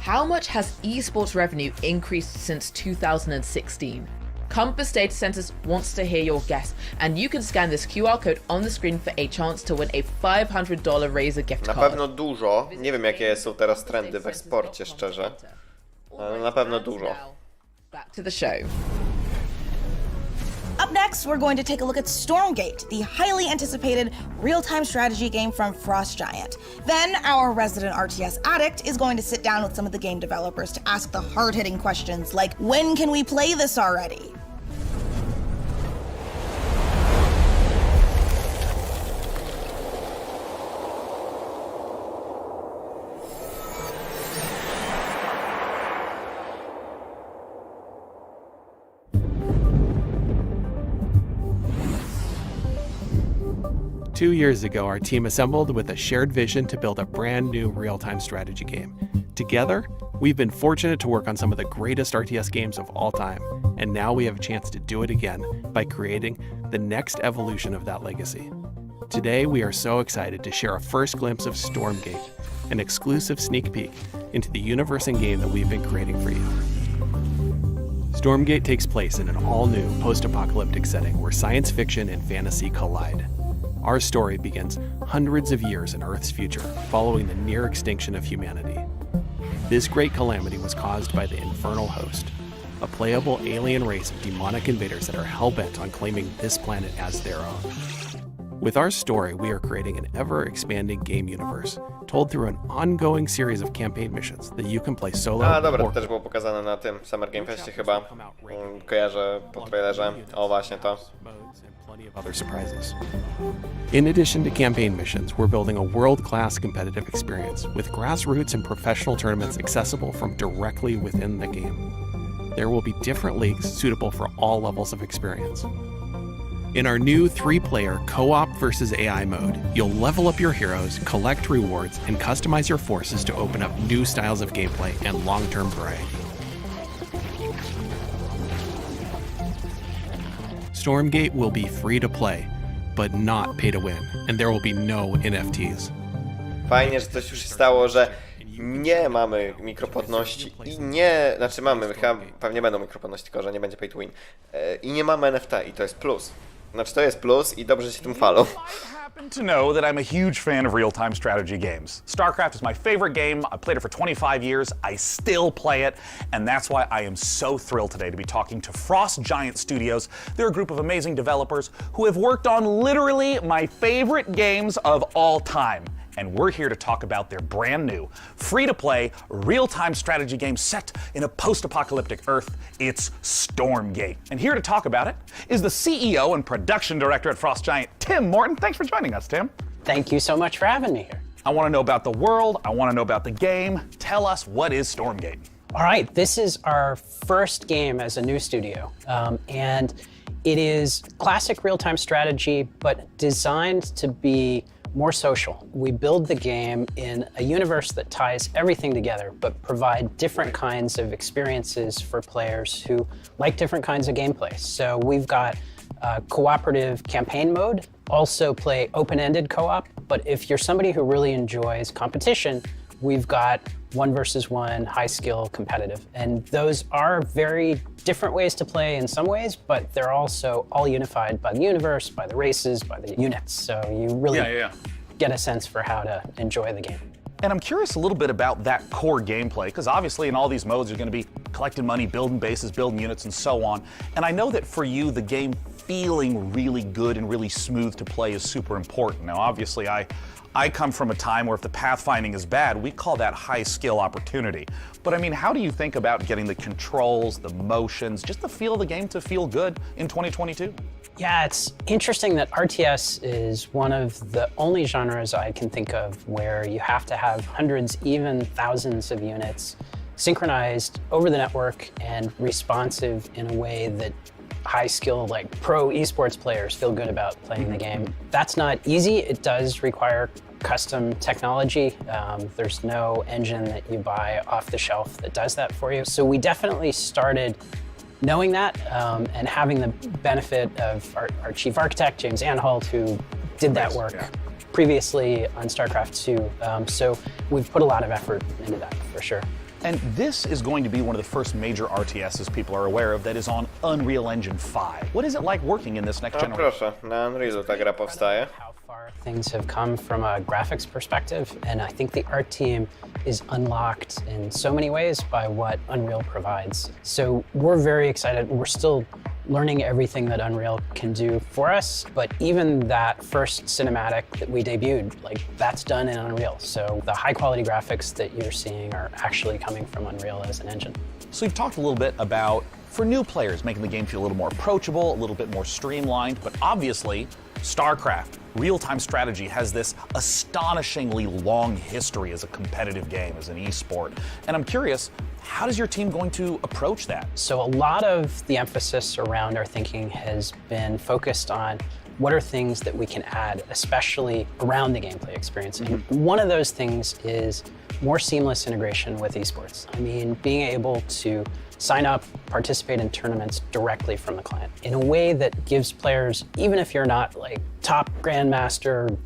How much has esports revenue increased since 2016? Compass Data Centers wants to hear your guess, and you can scan this QR code on the screen for a chance to win a $500 Razer gift card. Na pewno dużo. Nie wiem, jakie są teraz trendy w eksporcie, szczerze. Ale na pewno dużo. Back to the show. Up next, we're going to take a look at Stormgate, the highly anticipated real-time strategy game from Frost Giant. Then, our resident RTS addict is going to sit down with some of the game developers to ask the hard-hitting questions like, when can we play this already? Two years ago, our team assembled with a shared vision to build a brand new real-time strategy game. Together, we've been fortunate to work on some of the greatest RTS games of all time, and now we have a chance to do it again by creating the next evolution of that legacy. Today, we are so excited to share a first glimpse of Stormgate, an exclusive sneak peek into the universe and game that we've been creating for you. Stormgate takes place in an all-new post-apocalyptic setting where science fiction and fantasy collide. Our story begins hundreds of years in Earth's future, following the near extinction of humanity. This great calamity was caused by the Infernal Host, a playable alien race of demonic invaders that are hell-bent on claiming this planet as their own. With our story, we are creating an ever-expanding game universe, told through an ongoing series of campaign missions that you can play solo. A dobra, to też było pokazane na tym Summer Game Festie chyba. Kojarzę po trailerze. O, właśnie to. Of other surprises. In addition to campaign missions, we're building a world-class competitive experience with grassroots and professional tournaments accessible from directly within the game. There will be different leagues suitable for all levels of experience. In our new 3-player co-op versus AI mode, you'll level up your heroes, collect rewards, and customize your forces to open up new styles of gameplay and long-term variety. Stormgate will be free to play, but not pay to win, and there will be no NFTs. Fajnie, że coś już się stało, że nie mamy mikropłatności i nie, znaczy mamy, chyba pewnie będą mikropłatności, tylko że nie będzie pay to win. I nie mamy NFT i to jest plus. Znaczy to jest plus i dobrze się tym chwalą. To know that I'm a huge fan of real-time strategy games. StarCraft is my favorite game. I played it for 25 years. I still play it, and that's why I am so thrilled today to be talking to Frost Giant Studios. They're a group of amazing developers who have worked on literally my favorite games of all time. And we're here to talk about their brand new, free-to-play, real-time strategy game set in a post-apocalyptic Earth. It's Stormgate. And here to talk about it is the CEO and production director at Frost Giant, Tim Morton. Thanks for joining us, Tim. Thank you so much for having me here. I want to know about the world. I want to know about the game. Tell us, what is Stormgate? All right, this is our first game as a new studio. And it is classic real-time strategy, but designed to be more social. We build the game in a universe that ties everything together, but provide different kinds of experiences for players who like different kinds of gameplay. So we've got cooperative campaign mode, also play open-ended co-op, but if you're somebody who really enjoys competition, we've got 1 versus 1, high skill, competitive. And those are very different ways to play in some ways, but they're also all unified by the universe, by the races, by the units. So you really get a sense for how to enjoy the game. And I'm curious a little bit about that core gameplay, because obviously in all these modes you're going to be collecting money, building bases, building units, and so on. And I know that for you, the game feeling really good and really smooth to play is super important. Now, obviously, I come from a time where if the pathfinding is bad, we call that high skill opportunity. But I mean, how do you think about getting the controls, the motions, just the feel of the game to feel good in 2022? Yeah, it's interesting that RTS is one of the only genres I can think of where you have to have hundreds, even thousands of units synchronized over the network and responsive in a way that high skill, like pro esports players feel good about playing the game. That's not easy. It does require custom technology. There's no engine that you buy off the shelf that does that for you. So we definitely started knowing that and having the benefit of our chief architect, James Anhalt, who did that work previously on StarCraft 2. So we've put a lot of effort into that for sure. And this is going to be one of the first major RTSs people are aware of that is on Unreal Engine 5. What is it like working in this next generation? Proszę, na Unrealu ta gra powstaje. Things have come from a graphics perspective, and I think the art team is unlocked in so many ways by what Unreal provides. So we're very excited. We're still learning everything that Unreal can do for us, but even that first cinematic that we debuted, like that's done in Unreal. So the high quality graphics that you're seeing are actually coming from Unreal as an engine. So you've talked a little bit about, for new players, making the game feel a little more approachable, a little bit more streamlined, but obviously StarCraft, real-time strategy, has this astonishingly long history as a competitive game, as an esport. And I'm curious, how is your team going to approach that? So a lot of the emphasis around our thinking has been focused on what are things that we can add, especially around the gameplay experience. And one of those things is more seamless integration with esports. I mean, being able to sign up, participate in tournaments directly from the client in a way that gives players, even if you're not like top grandmaster,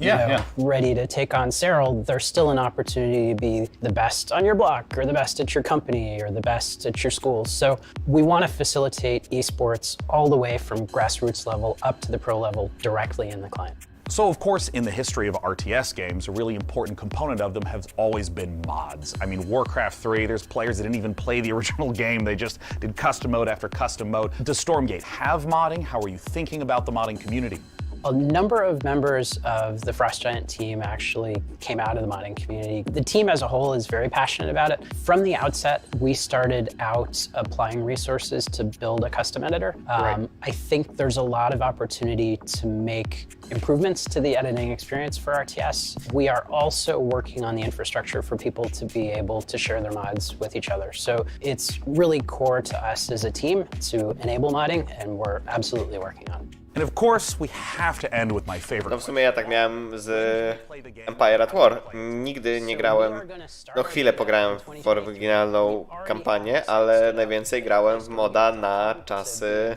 ready to take on Cyril, there's still an opportunity to be the best on your block or the best at your company or the best at your school. So we want to facilitate esports all the way from grassroots level up to the pro level directly in the client. So, of course, in the history of RTS games, a really important component of them has always been mods. I mean, Warcraft 3, there's players that didn't even play the original game. They just did custom mode after custom mode. Does Stormgate have modding? How are you thinking about the modding community? A number of members of the Frost Giant team actually came out of the modding community. The team as a whole is very passionate about it. From the outset, we started out applying resources to build a custom editor. I think there's a lot of opportunity to make improvements to the editing experience for RTS. We are also working on the infrastructure for people to be able to share their mods with each other. So it's really core to us as a team to enable modding, and we're absolutely working on it. And of course, we have to end with my favorite. No w sumie ja tak miałem z Empire at War. Nigdy nie grałem, no chwilę pograłem w oryginalną kampanię, ale najwięcej grałem w moda na czasy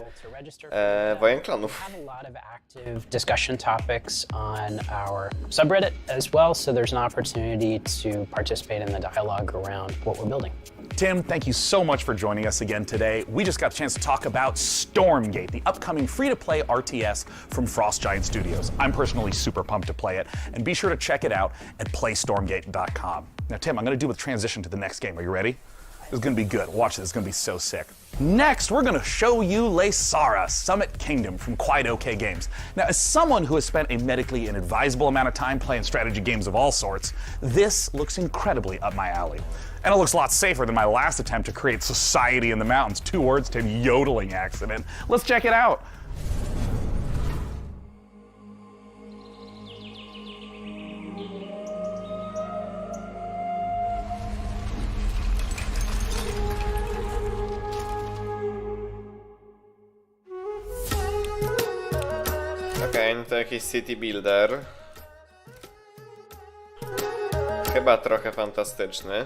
Wojen Klonów. Discussion topics on our subreddit as well, so there's an opportunity to participate in the dialogue around what we're building. Tim, thank you so much for joining us again today. We just got a chance to talk about Stormgate, the upcoming free-to-play RTS from Frost Giant Studios. I'm personally super pumped to play it, and be sure to check it out at playstormgate.com. Now, Tim, I'm going to do a transition to the next game. Are you ready? This is going to be good. Watch this. It's going to be so sick. Next, we're going to show you Lesara, Summit Kingdom from Quite OK Games. Now, as someone who has spent a medically inadvisable amount of time playing strategy games of all sorts, this looks incredibly up my alley. And it looks a lot safer than my last attempt to create society in the mountains. 2 words to yodeling accident. Let's check it out. Okej, no to jakiś city builder. chyba trochę fantastyczny.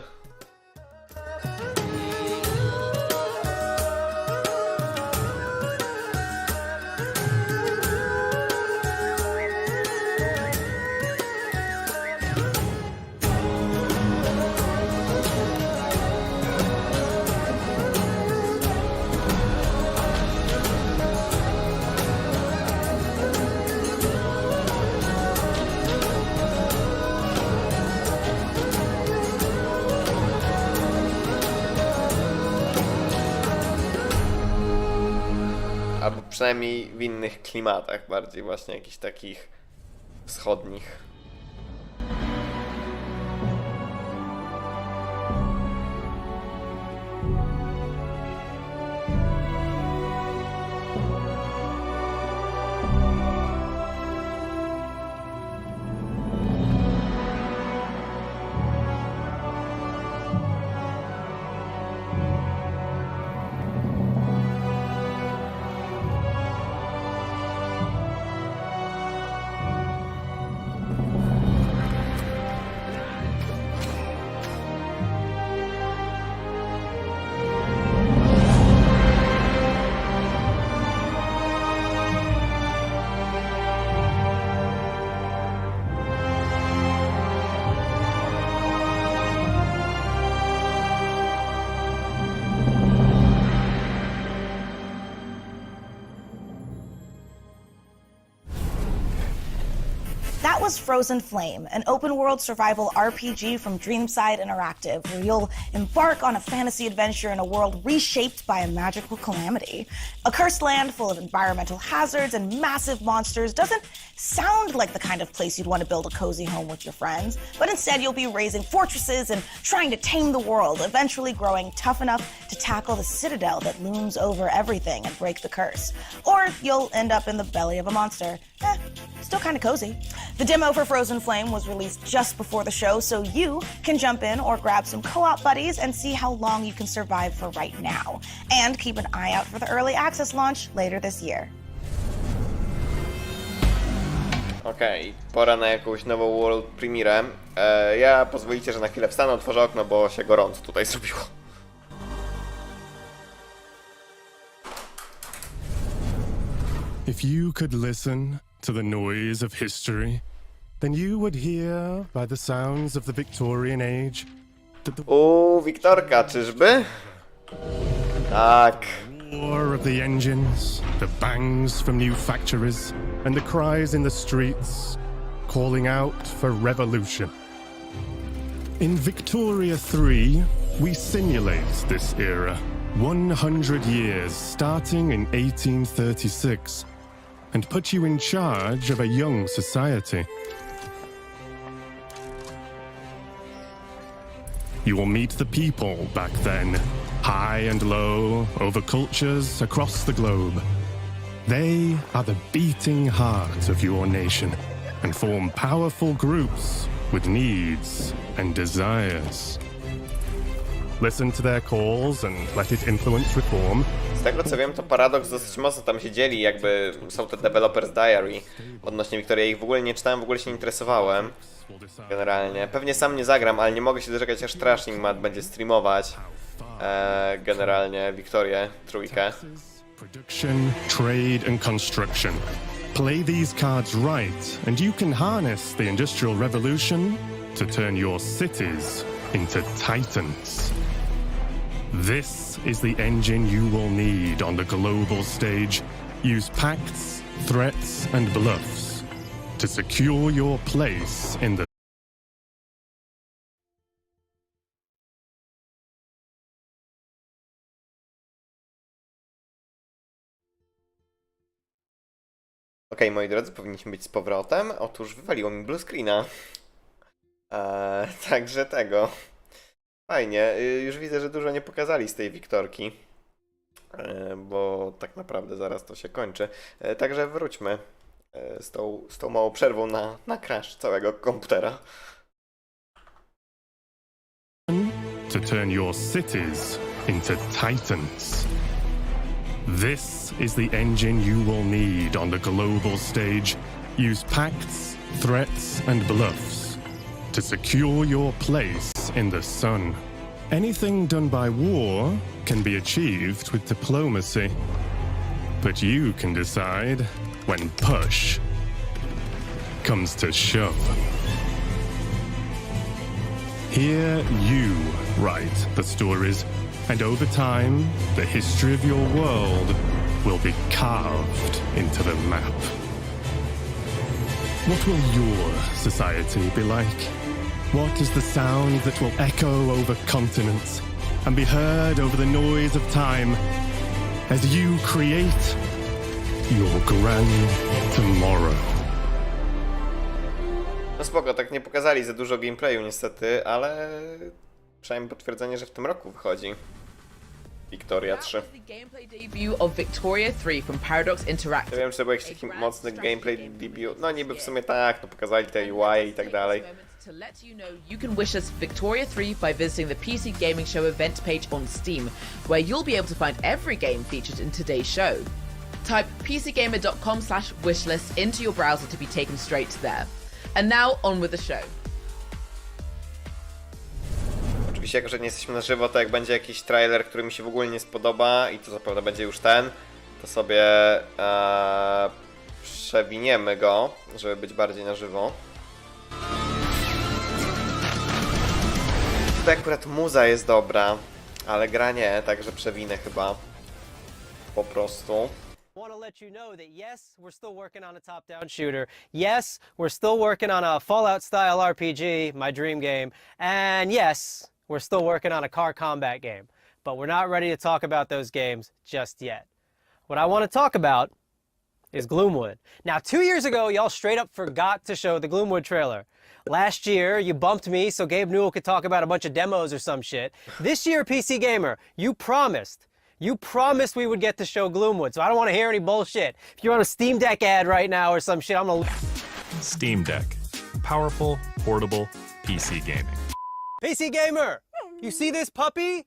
Albo przynajmniej w innych klimatach, bardziej właśnie jakichś takich wschodnich. That was Frozen Flame, an open-world survival RPG from Dreamside Interactive, where you'll embark on a fantasy adventure in a world reshaped by a magical calamity. A cursed land full of environmental hazards and massive monsters doesn't sound like the kind of place you'd want to build a cozy home with your friends, but instead you'll be raising fortresses and trying to tame the world, eventually growing tough enough to tackle the citadel that looms over everything and break the curse. Or you'll end up in the belly of a monster. Still kind of cozy. The demo for Frozen Flame was released just before the show, so you can jump in or grab some co-op buddies and see how long you can survive for right now. And keep an eye out for the early access launch later this year. Okej, pora na jakąś nową world premierę. Ja pozwolicie, że na chwilę wstanę, otworzę okno, bo się gorąco tutaj zrobiło. If you could listen to the noise of history, then you would hear by the sounds of the Victorian age that the Wiktorka, czyżby? Tak. roar of the engines, the bangs from new factories, and the cries in the streets calling out for revolution. In Victoria 3, we simulate this era, 100 years starting in 1836, and put you in charge of a young society. You will meet the people back then, high and low, over cultures across the globe. They are the beating heart of your nation and form powerful groups with needs and desires. Listen to their calls and let it influence reform. Z tego co wiem, to Paradox dosyć mocno tam się dzieli, jakby są to Developer's Diary odnośnie Wiktorii. Ja ich w ogóle nie czytałem, w ogóle się nie interesowałem. Generalnie. Pewnie sam nie zagram, ale nie mogę się doczekać, aż Trashing Mat będzie streamować generalnie Wiktorię trójkę. Production, trade and construction. Play these cards right and you can harness the Industrial Revolution to turn your cities into titans. This is the engine you will need on the global stage. Use pacts, threats and bluffs to secure your place in the Okej, moi drodzy, powinniśmy być z powrotem. Otóż wywaliło mi blue screena. Także tego. Fajnie. Już widzę, że dużo nie pokazali z tej Wiktorki. Bo tak naprawdę zaraz to się kończy. Także wróćmy z tą małą przerwą na crash całego komputera. To turn your cities into titans. This is the engine you will need on the global stage. Use pacts, threats and bluffs to secure your place in the sun. Anything done by war can be achieved with diplomacy. But you can decide when push comes to shove. Here you write the stories, and over time, the history of your world will be carved into the map. What will your society be like? What is the sound that will echo over continents and be heard over the noise of time as you create your grand tomorrow? No spoko, tak nie pokazali za dużo gameplayu niestety, ale przynajmniej potwierdzenie, że w tym roku wychodzi Victoria 3. Ja wiem, czy to był jakiś taki mocny gameplay debut. No niby w sumie tak, no pokazali te UI i tak dalej. To let you know, you can wish us Victoria 3 by visiting the PC Gaming Show event page on Steam, where you'll be able to find every game featured in today's show. Type pcgamer.com/wishlist into your browser to be taken straight there. And now on with the show. Oczywiście, jako że nie jesteśmy na żywo, to jak będzie jakiś trailer, który mi się w ogóle nie spodoba i to zapewne będzie już ten, to sobie przewiniemy go, żeby być bardziej na żywo. Tutaj akurat muza jest dobra, ale gra nie, także przewinę chyba po prostu. Want to let you know that yes, we're still working on a top-down shooter. Yes, we're still working on a Fallout-style RPG, my dream game. And yes, we're still working on a car combat game. But we're not ready to talk about those games just yet. What I want to talk about is Gloomwood. Now, 2 years ago, y'all straight up forgot to show the Gloomwood trailer. Last year, you bumped me so Gabe Newell could talk about a bunch of demos or some shit. This year, PC Gamer, you promised we would get to show Gloomwood, so I don't want to hear any bullshit. If you're on a Steam Deck ad right now or some shit, I'm gonna... Steam Deck. Powerful, portable, PC gaming. PC Gamer, you see this puppy?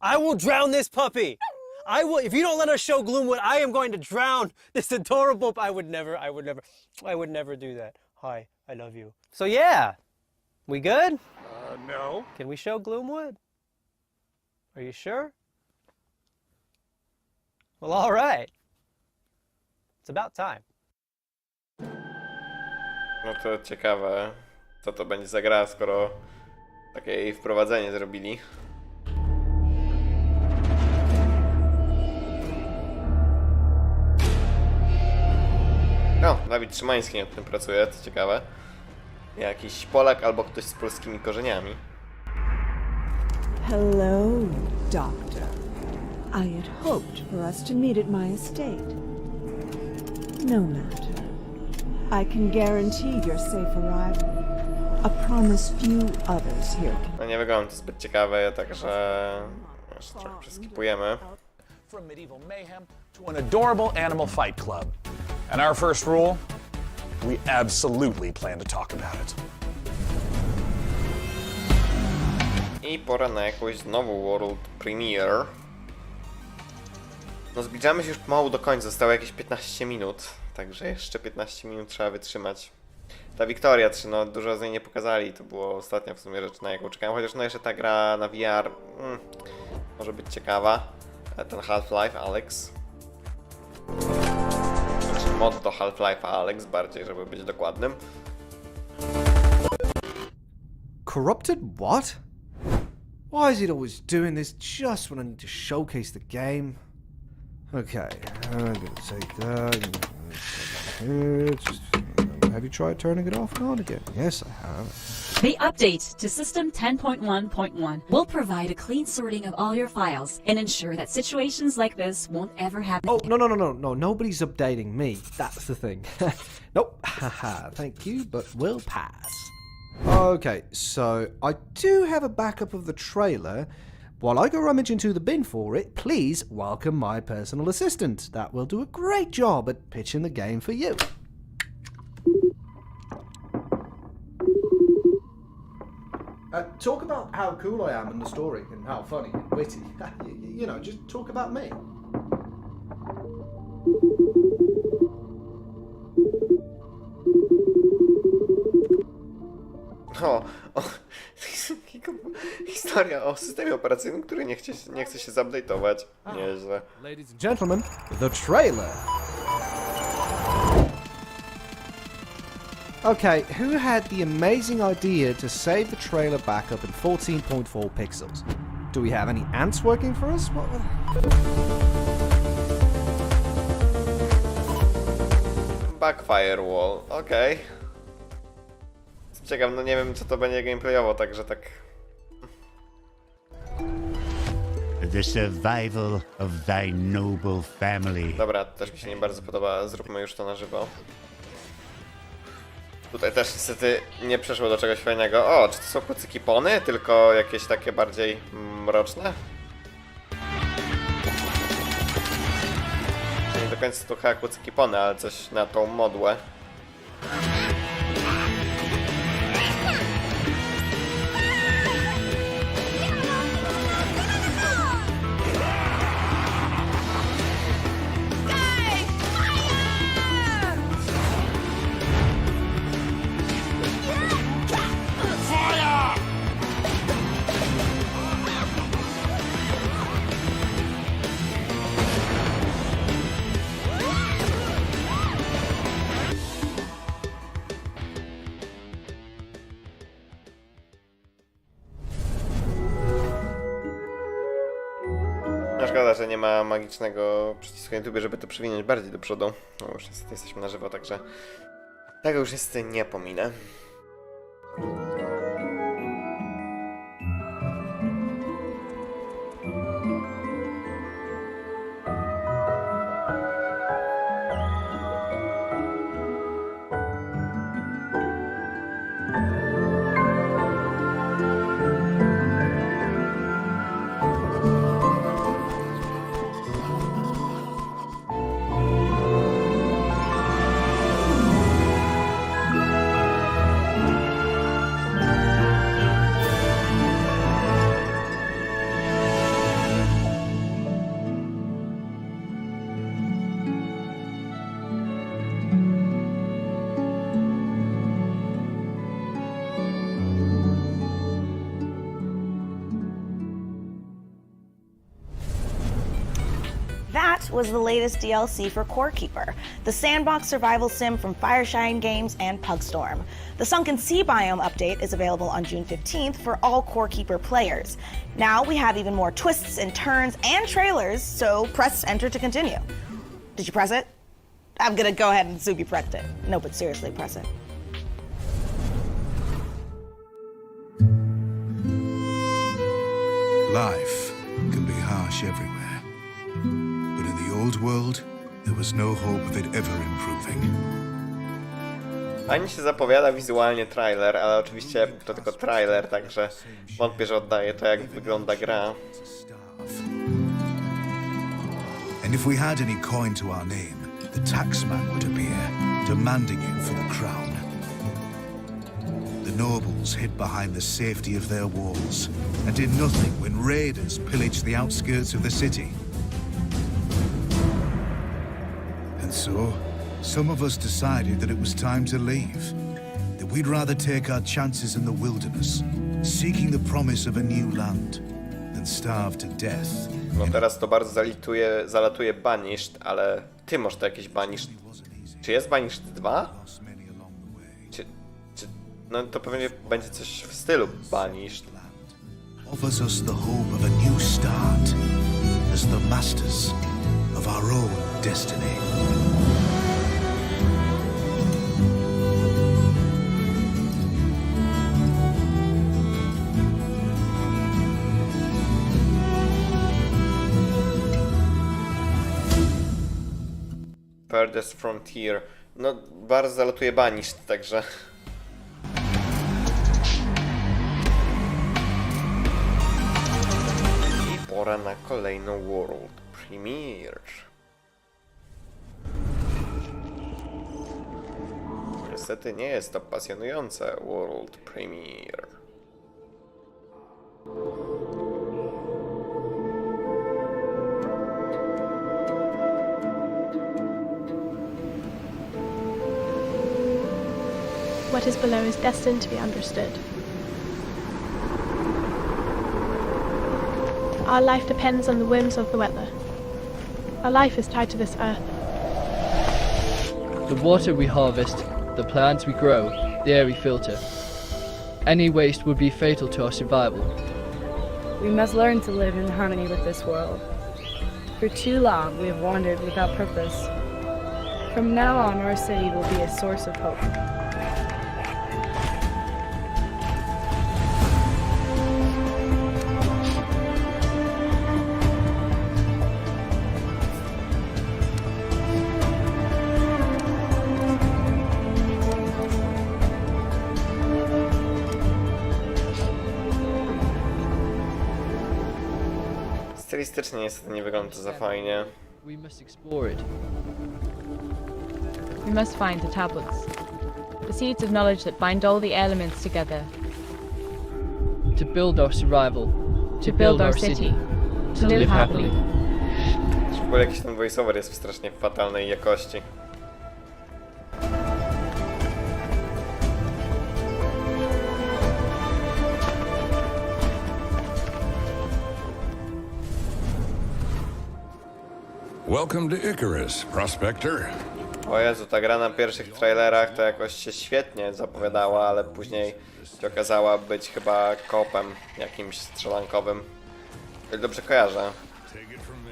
I will drown this puppy. I will, if you don't let us show Gloomwood, I am going to drown this adorable... I would never do that. Hi, I love you. So yeah, we good? No. Can we show Gloomwood? Are you sure? Well, all right. It's about time. No to ciekawe, co to będzie za gra, skoro takie jej wprowadzenie zrobili. No, Dawid Szymański nad tym pracuje, co ciekawe. Jakiś Polak albo ktoś z polskimi korzeniami. Hello, Doctor. I had hoped for us to meet at my estate. No matter. I can guarantee your safe arrival. I promise few others here can... No nie wygląda to zbyt ciekawe, także jeszcze trochę przeskipujemy. From medieval mayhem to an adorable animal fight club. And our first rule, we absolutely plan to talk about it. I pora na jakąś znowu World Premiere. No zbliżamy się już pomału do końca, zostało jakieś 15 minut, także jeszcze 15 minut trzeba wytrzymać. Ta Victoria 3, no dużo z niej nie pokazali, to było ostatnia w sumie rzecz, na jaką czekałem, chociaż no jeszcze ta gra na VR może być ciekawa. Ten Half-Life Alyx. Znaczy mod do Half-Life Alyx bardziej, żeby być dokładnym. Corrupted what? Why is it always doing this just when I need to showcase the game? Okay, I'm gonna take that. Have you tried turning it off and on again? Yes, I have. The update to System 10.1.1 will provide a clean sorting of all your files and ensure that situations like this won't ever happen. Oh, no, nobody's updating me. That's the thing. Nope, haha, thank you, but we'll pass. Okay, so I do have a backup of the trailer. While I go rummage into the bin for it, please welcome my personal assistant. That will do a great job at pitching the game for you. Talk about how cool I am in the story and how funny and witty. You know, just talk about me. O, historia o systemie operacyjnym, który nie chce się zupdate'ować. Nieźle. Ladies and gentlemen, the trailer. Okay, who had the amazing idea to save the trailer backup in 14.4 pixels? Do we have any ants working for us? What? Backfire wall, okej. Ciekaw, no nie wiem co to będzie gameplayowo, także tak... The survival of thy noble family. Dobra, też mi się nie bardzo podoba, zróbmy już to na żywo. Tutaj też niestety nie przeszło do czegoś fajnego. O, czy to są kucyki pony? Tylko jakieś takie bardziej mroczne? Nie do końca to chyba kucyki pony, ale coś na tą modłę. Szkoda, że nie ma magicznego przycisku na YouTube, żeby to przewinąć bardziej do przodu. No już niestety jesteśmy na żywo, także tego już niestety nie pominę. That was the latest DLC for Core Keeper, the sandbox survival sim from Fireshine Games and Pugstorm. The Sunken Sea Biome update is available on June 15th for all Core Keeper players. Now we have even more twists and turns and trailers, so press enter to continue. Did you press it? I'm gonna go ahead and assume you pressed it. No, but seriously, press it. Life can be harsh everywhere. But in the old world, there was no hope of it ever improving. Fajnie się zapowiada wizualnie trailer, ale oczywiście to tylko trailer, także wątpię, że oddaje to, jak wygląda gra. And if we had any coin to our name, the taxman would appear, demanding it for the crown. The nobles hid behind the safety of their walls and did nothing when raiders pillaged the outskirts of the city. And so, some of us decided that it was time to leave. That we'd rather take our chances in the wilderness, seeking the promise of a new land, than starve to death. No teraz to bardzo zalatuje Banished, ale ty masz to jakieś Banished. Czy jest Banished 2? No to pewnie będzie coś w stylu Banished. Offers us the hope of a new start, as the masters of our own destiny. Furthest Frontier. No, bardzo zalatuje Banished, także... I pora na kolejną World Premiere. Niestety nie jest to pasjonujące World Premiere. what is below is destined to be understood. Our life depends on the whims of the weather. Our life is tied to this earth. The water we harvest, the plants we grow, the air we filter. Any waste would be fatal to our survival. We must learn to live in harmony with this world. For too long, we have wandered without purpose. From now on, our city will be a source of hope. Stylistycznie niestety nie wygląda to za fajnie. We must explore it. We must find the tablets, the seeds of knowledge that bind all the elements together. To build our survival. To build our city. To live happily. W ogóle jakiś ten voiceover jest w strasznie fatalnej jakości. Welcome to Icarus, Prospector. O Jezu, ta gra na pierwszych trailerach to jakoś się świetnie zapowiadała, ale później się okazała być chyba koopem jakimś strzelankowym. Jak dobrze kojarzę,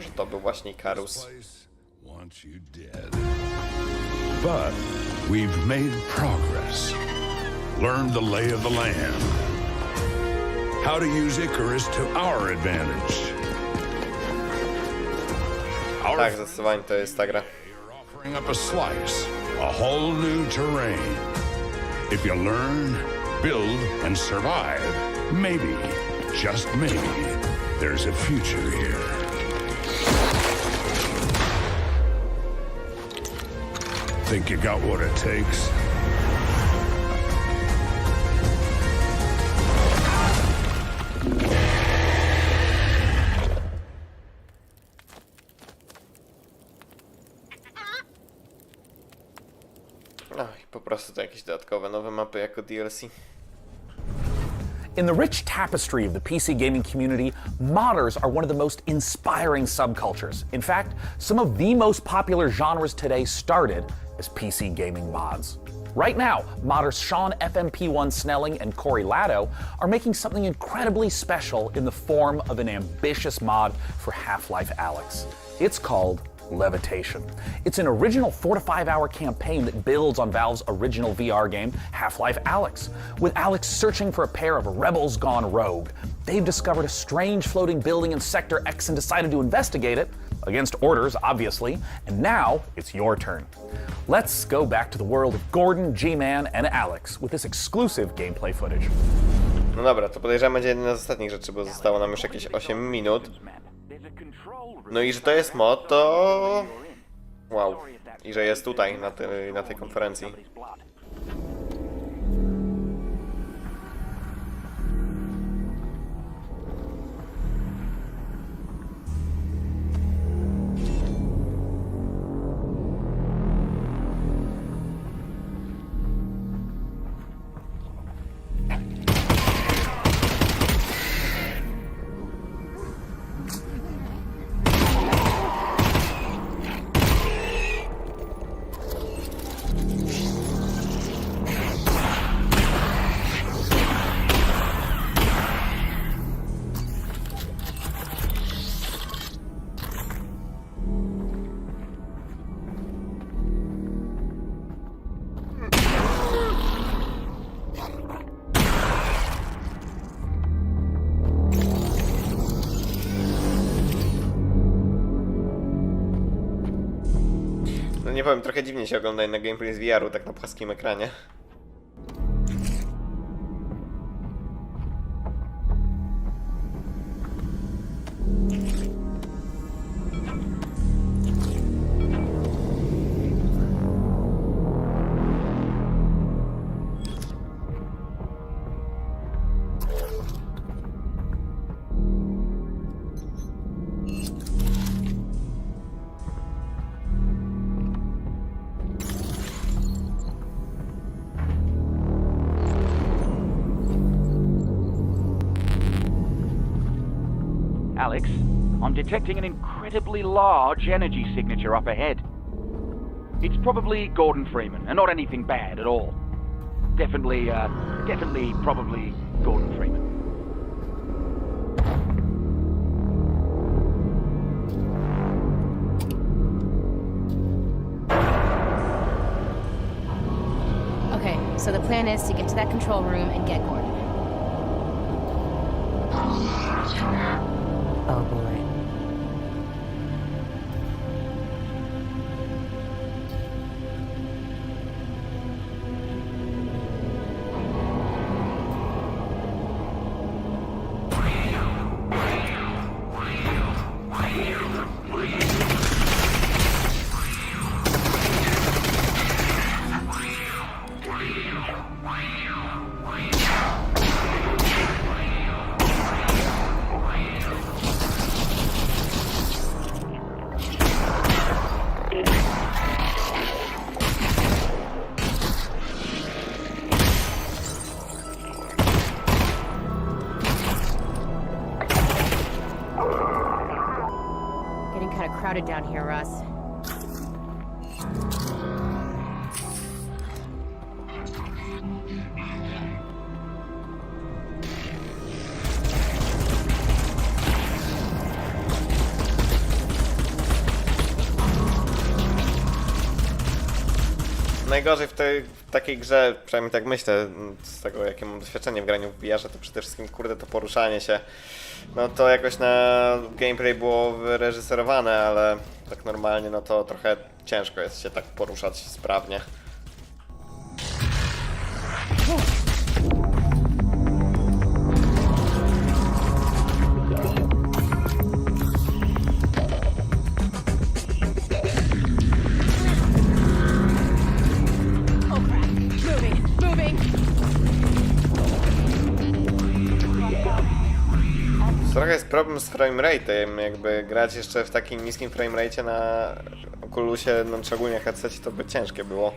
że to był właśnie Icarus. But we've made progress. Learned the lay of the land. How to use Icarus to our advantage. Tak, zdecydowanie to jest ta gra. Up a slice, a whole new terrain. If you learn, build, and survive, maybe, just maybe, there's a future here. Think you got what it takes? No i po prostu to jakieś dodatkowe nowe mapy jako DLC. In the rich tapestry of the PC gaming community, modders are one of the most inspiring subcultures. In fact, some of the most popular genres today started as PC gaming mods. Right now, modders Sean FMP1 Snelling and Corey Latto are making something incredibly special in the form of an ambitious mod for Half-Life Alyx. It's called Levitation. It's an original 4 to 5 hour campaign that builds on Valve's original VR game, Half-Life Alyx. With Alyx searching for a pair of rebels gone rogue, they've discovered a strange floating building in Sector X and decided to investigate it, against orders, obviously, and now it's your turn. Let's go back to the world of Gordon, G-Man, and Alyx with this exclusive gameplay footage. No dobra, to podejrzewam będzie jedna z ostatnich rzeczy, bo zostało nam już jakieś 8 minut. No i że to jest mod, to... Wow. I że jest tutaj, na tej konferencji. Nie powiem, trochę dziwnie się ogląda na gameplay z VR-u, tak na płaskim ekranie. Alex, I'm detecting an incredibly large energy signature up ahead. It's probably Gordon Freeman, and not anything bad at all. Definitely, probably Gordon Freeman. Okay, so the plan is to get to that control room and get Gordon. Oh boy. Crowded down here, Russ. Najgorzej w takiej grze, przynajmniej tak myślę, z tego jakie mam doświadczenie w graniu w VR-ze, to przede wszystkim kurde to poruszanie się. No to jakoś na gameplay było wyreżyserowane, ale tak normalnie no to trochę ciężko jest się tak poruszać sprawnie. Trochę jest problem z framerate'em, jakby grać jeszcze w takim niskim framerate'cie na Oculusie, no szczególnie headsetie, to by ciężkie było.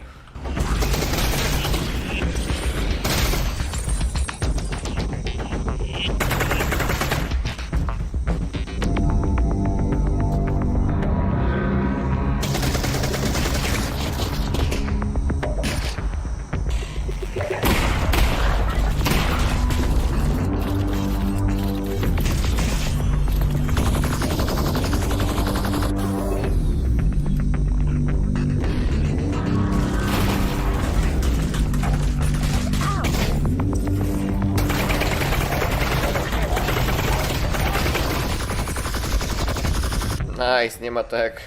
Nice, nie ma to jak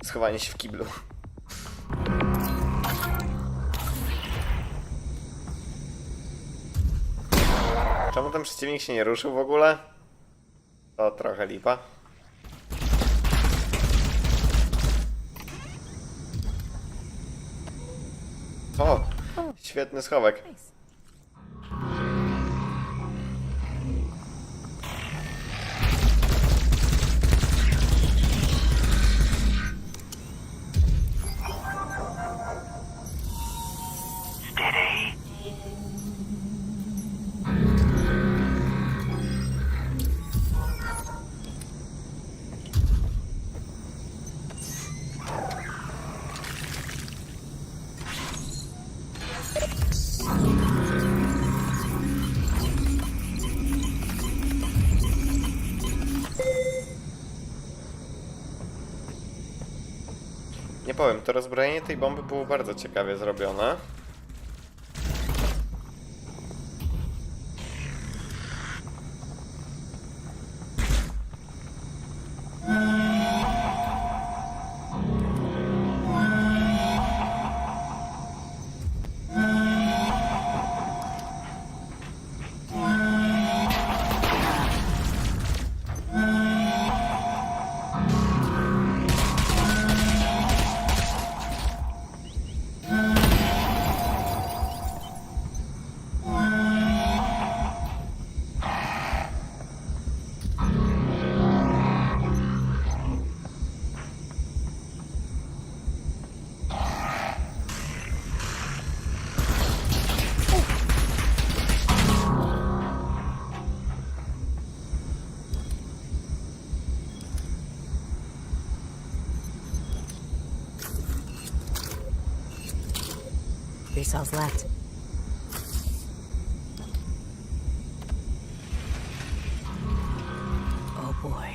schowanie się w kiblu. Czemu ten przeciwnik się nie ruszył w ogóle? To trochę lipa. O, świetny schowek. Nie powiem, to rozbrojenie tej bomby było bardzo ciekawie zrobione. cells left. Oh boy.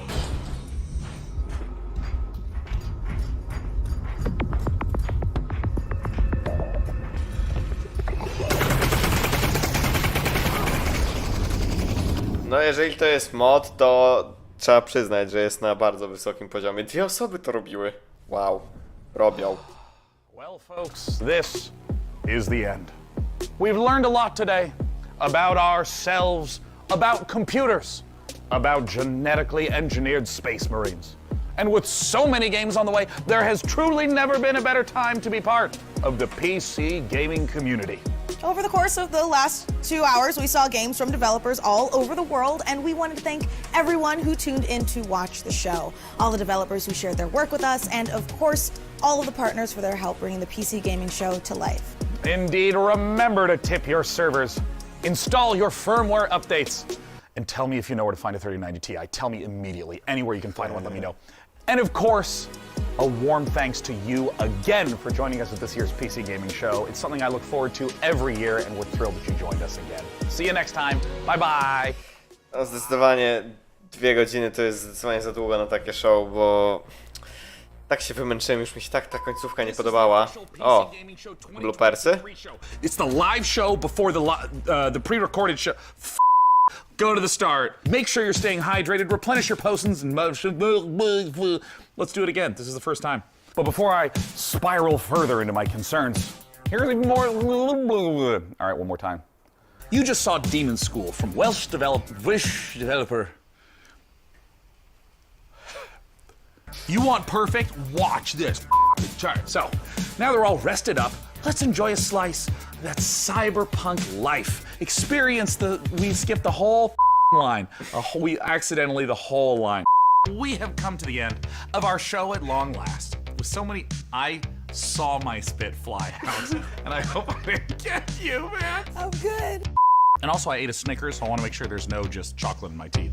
No jeżeli to jest mod, to trzeba przyznać, że jest na bardzo wysokim poziomie. 2 osoby to robiły. Wow. Robią. Well, folks, this is the end. We've learned a lot today about ourselves, about computers, about genetically engineered space marines. And with so many games on the way, there has truly never been a better time to be part of the PC gaming community. Over the course of the last 2 hours, we saw games from developers all over the world, and we wanted to thank everyone who tuned in to watch the show. All the developers who shared their work with us, and of course, all of the partners for their help bringing the PC gaming show to life. Indeed, remember to tip your servers, install your firmware updates, and tell me if you know where to find a 3090 Ti. Tell me immediately. Anywhere you can find one, let me know. And of course, a warm thanks to you again for joining us at this year's PC Gaming Show. It's something I look forward to every year, and we're thrilled that you joined us again. See you next time. Bye bye. No, zdecydowanie 2 godziny to jest zdecydowanie za długo na takie show, bo tak się wymęczyłem, już mi się tak ta końcówka nie podobała. O, bloopersy? It's the live show before the pre-recorded show. Go to the start. Make sure you're staying hydrated. Replenish your potions and let's do it again. This is the first time. But before I spiral further into my concerns, here's even more. All right, one more time. You just saw Demon School from Welsh developer. You want perfect? Watch this. So now they're all rested up. Let's enjoy a slice of that cyberpunk life. We skipped the whole line. We accidentally the whole line. We have come to the end of our show at long last. With so many, I saw my spit fly out. And I hope I didn't get you, man. Oh, good. And also I ate a Snickers, so I want to make sure there's no just chocolate in my teeth.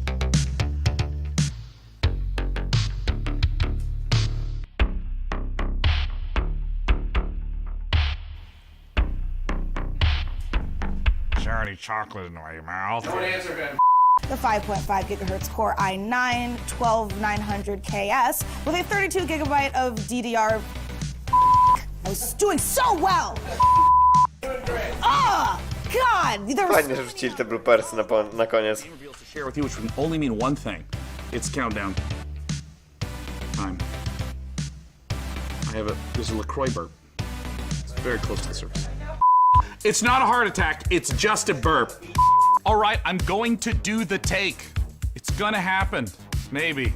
Any chocolate in my mouth. Don't answer, Ben. The 5.5 gigahertz Core i9 12900KS with a 32 gigabyte of DDR. I was doing so well. Ah, God. Fajnie, że rzucili te bloopersy na koniec. Share with you, which would only mean one thing. It's countdown time. There's a LaCroix burp. It's very close to the surface. It's not a heart attack, it's just a burp. All right, I'm going to do the take. It's gonna happen, maybe.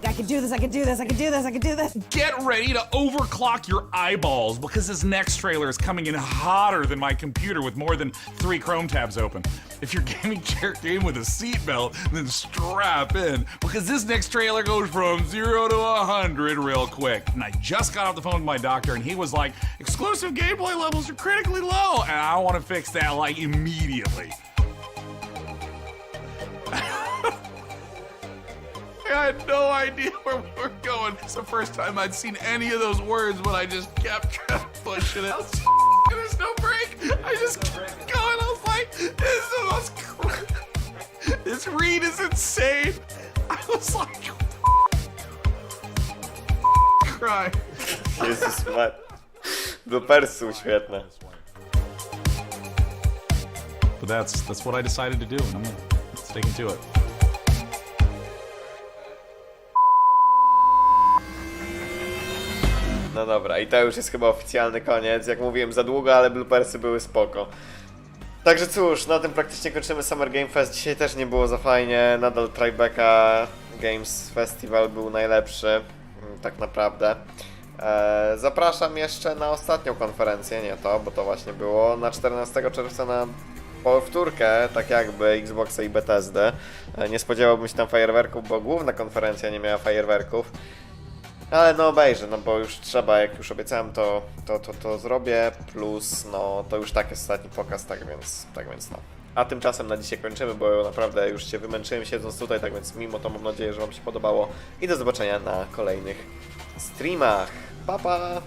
I can do this, I can do this, I can do this, I can do this. Get ready to overclock your eyeballs because this next trailer is coming in hotter than my computer with more than 3 Chrome tabs open. If your gaming chair came with a seatbelt, then strap in because this next trailer goes from 0 to 100 real quick. And I just got off the phone with my doctor and he was like, exclusive gameplay levels are critically low. And I want to fix that like immediately. I had no idea where we were going. It's the first time I'd seen any of those words, but I just kept pushing it. There's no break. I just kept going. I was like, this is the most... This read is insane. I was like... Cry. Jezus Maria. Bloopersy są świetne. But that's what I decided to do, and I'm sticking to it. No dobra, i to już jest chyba oficjalny koniec. Jak mówiłem, za długo, ale bloopersy były spoko. Także cóż, na tym praktycznie kończymy Summer Game Fest. Dzisiaj też nie było za fajnie. Nadal Tribeca Games Festival był najlepszy. Tak naprawdę. Zapraszam jeszcze na ostatnią konferencję, nie to, bo to właśnie było na 14 czerwca na powtórkę, tak jakby Xboxa i Bethesdy. Nie spodziewałbym się tam fajerwerków, bo główna konferencja nie miała fajerwerków. Ale no obejrzę, no bo już trzeba, jak już obiecałem, to zrobię, plus no to już tak jest ostatni pokaz, tak więc no. A tymczasem na dzisiaj kończymy, bo naprawdę już się wymęczyłem siedząc tutaj, tak więc mimo to mam nadzieję, że wam się podobało i do zobaczenia na kolejnych streamach. Pa pa!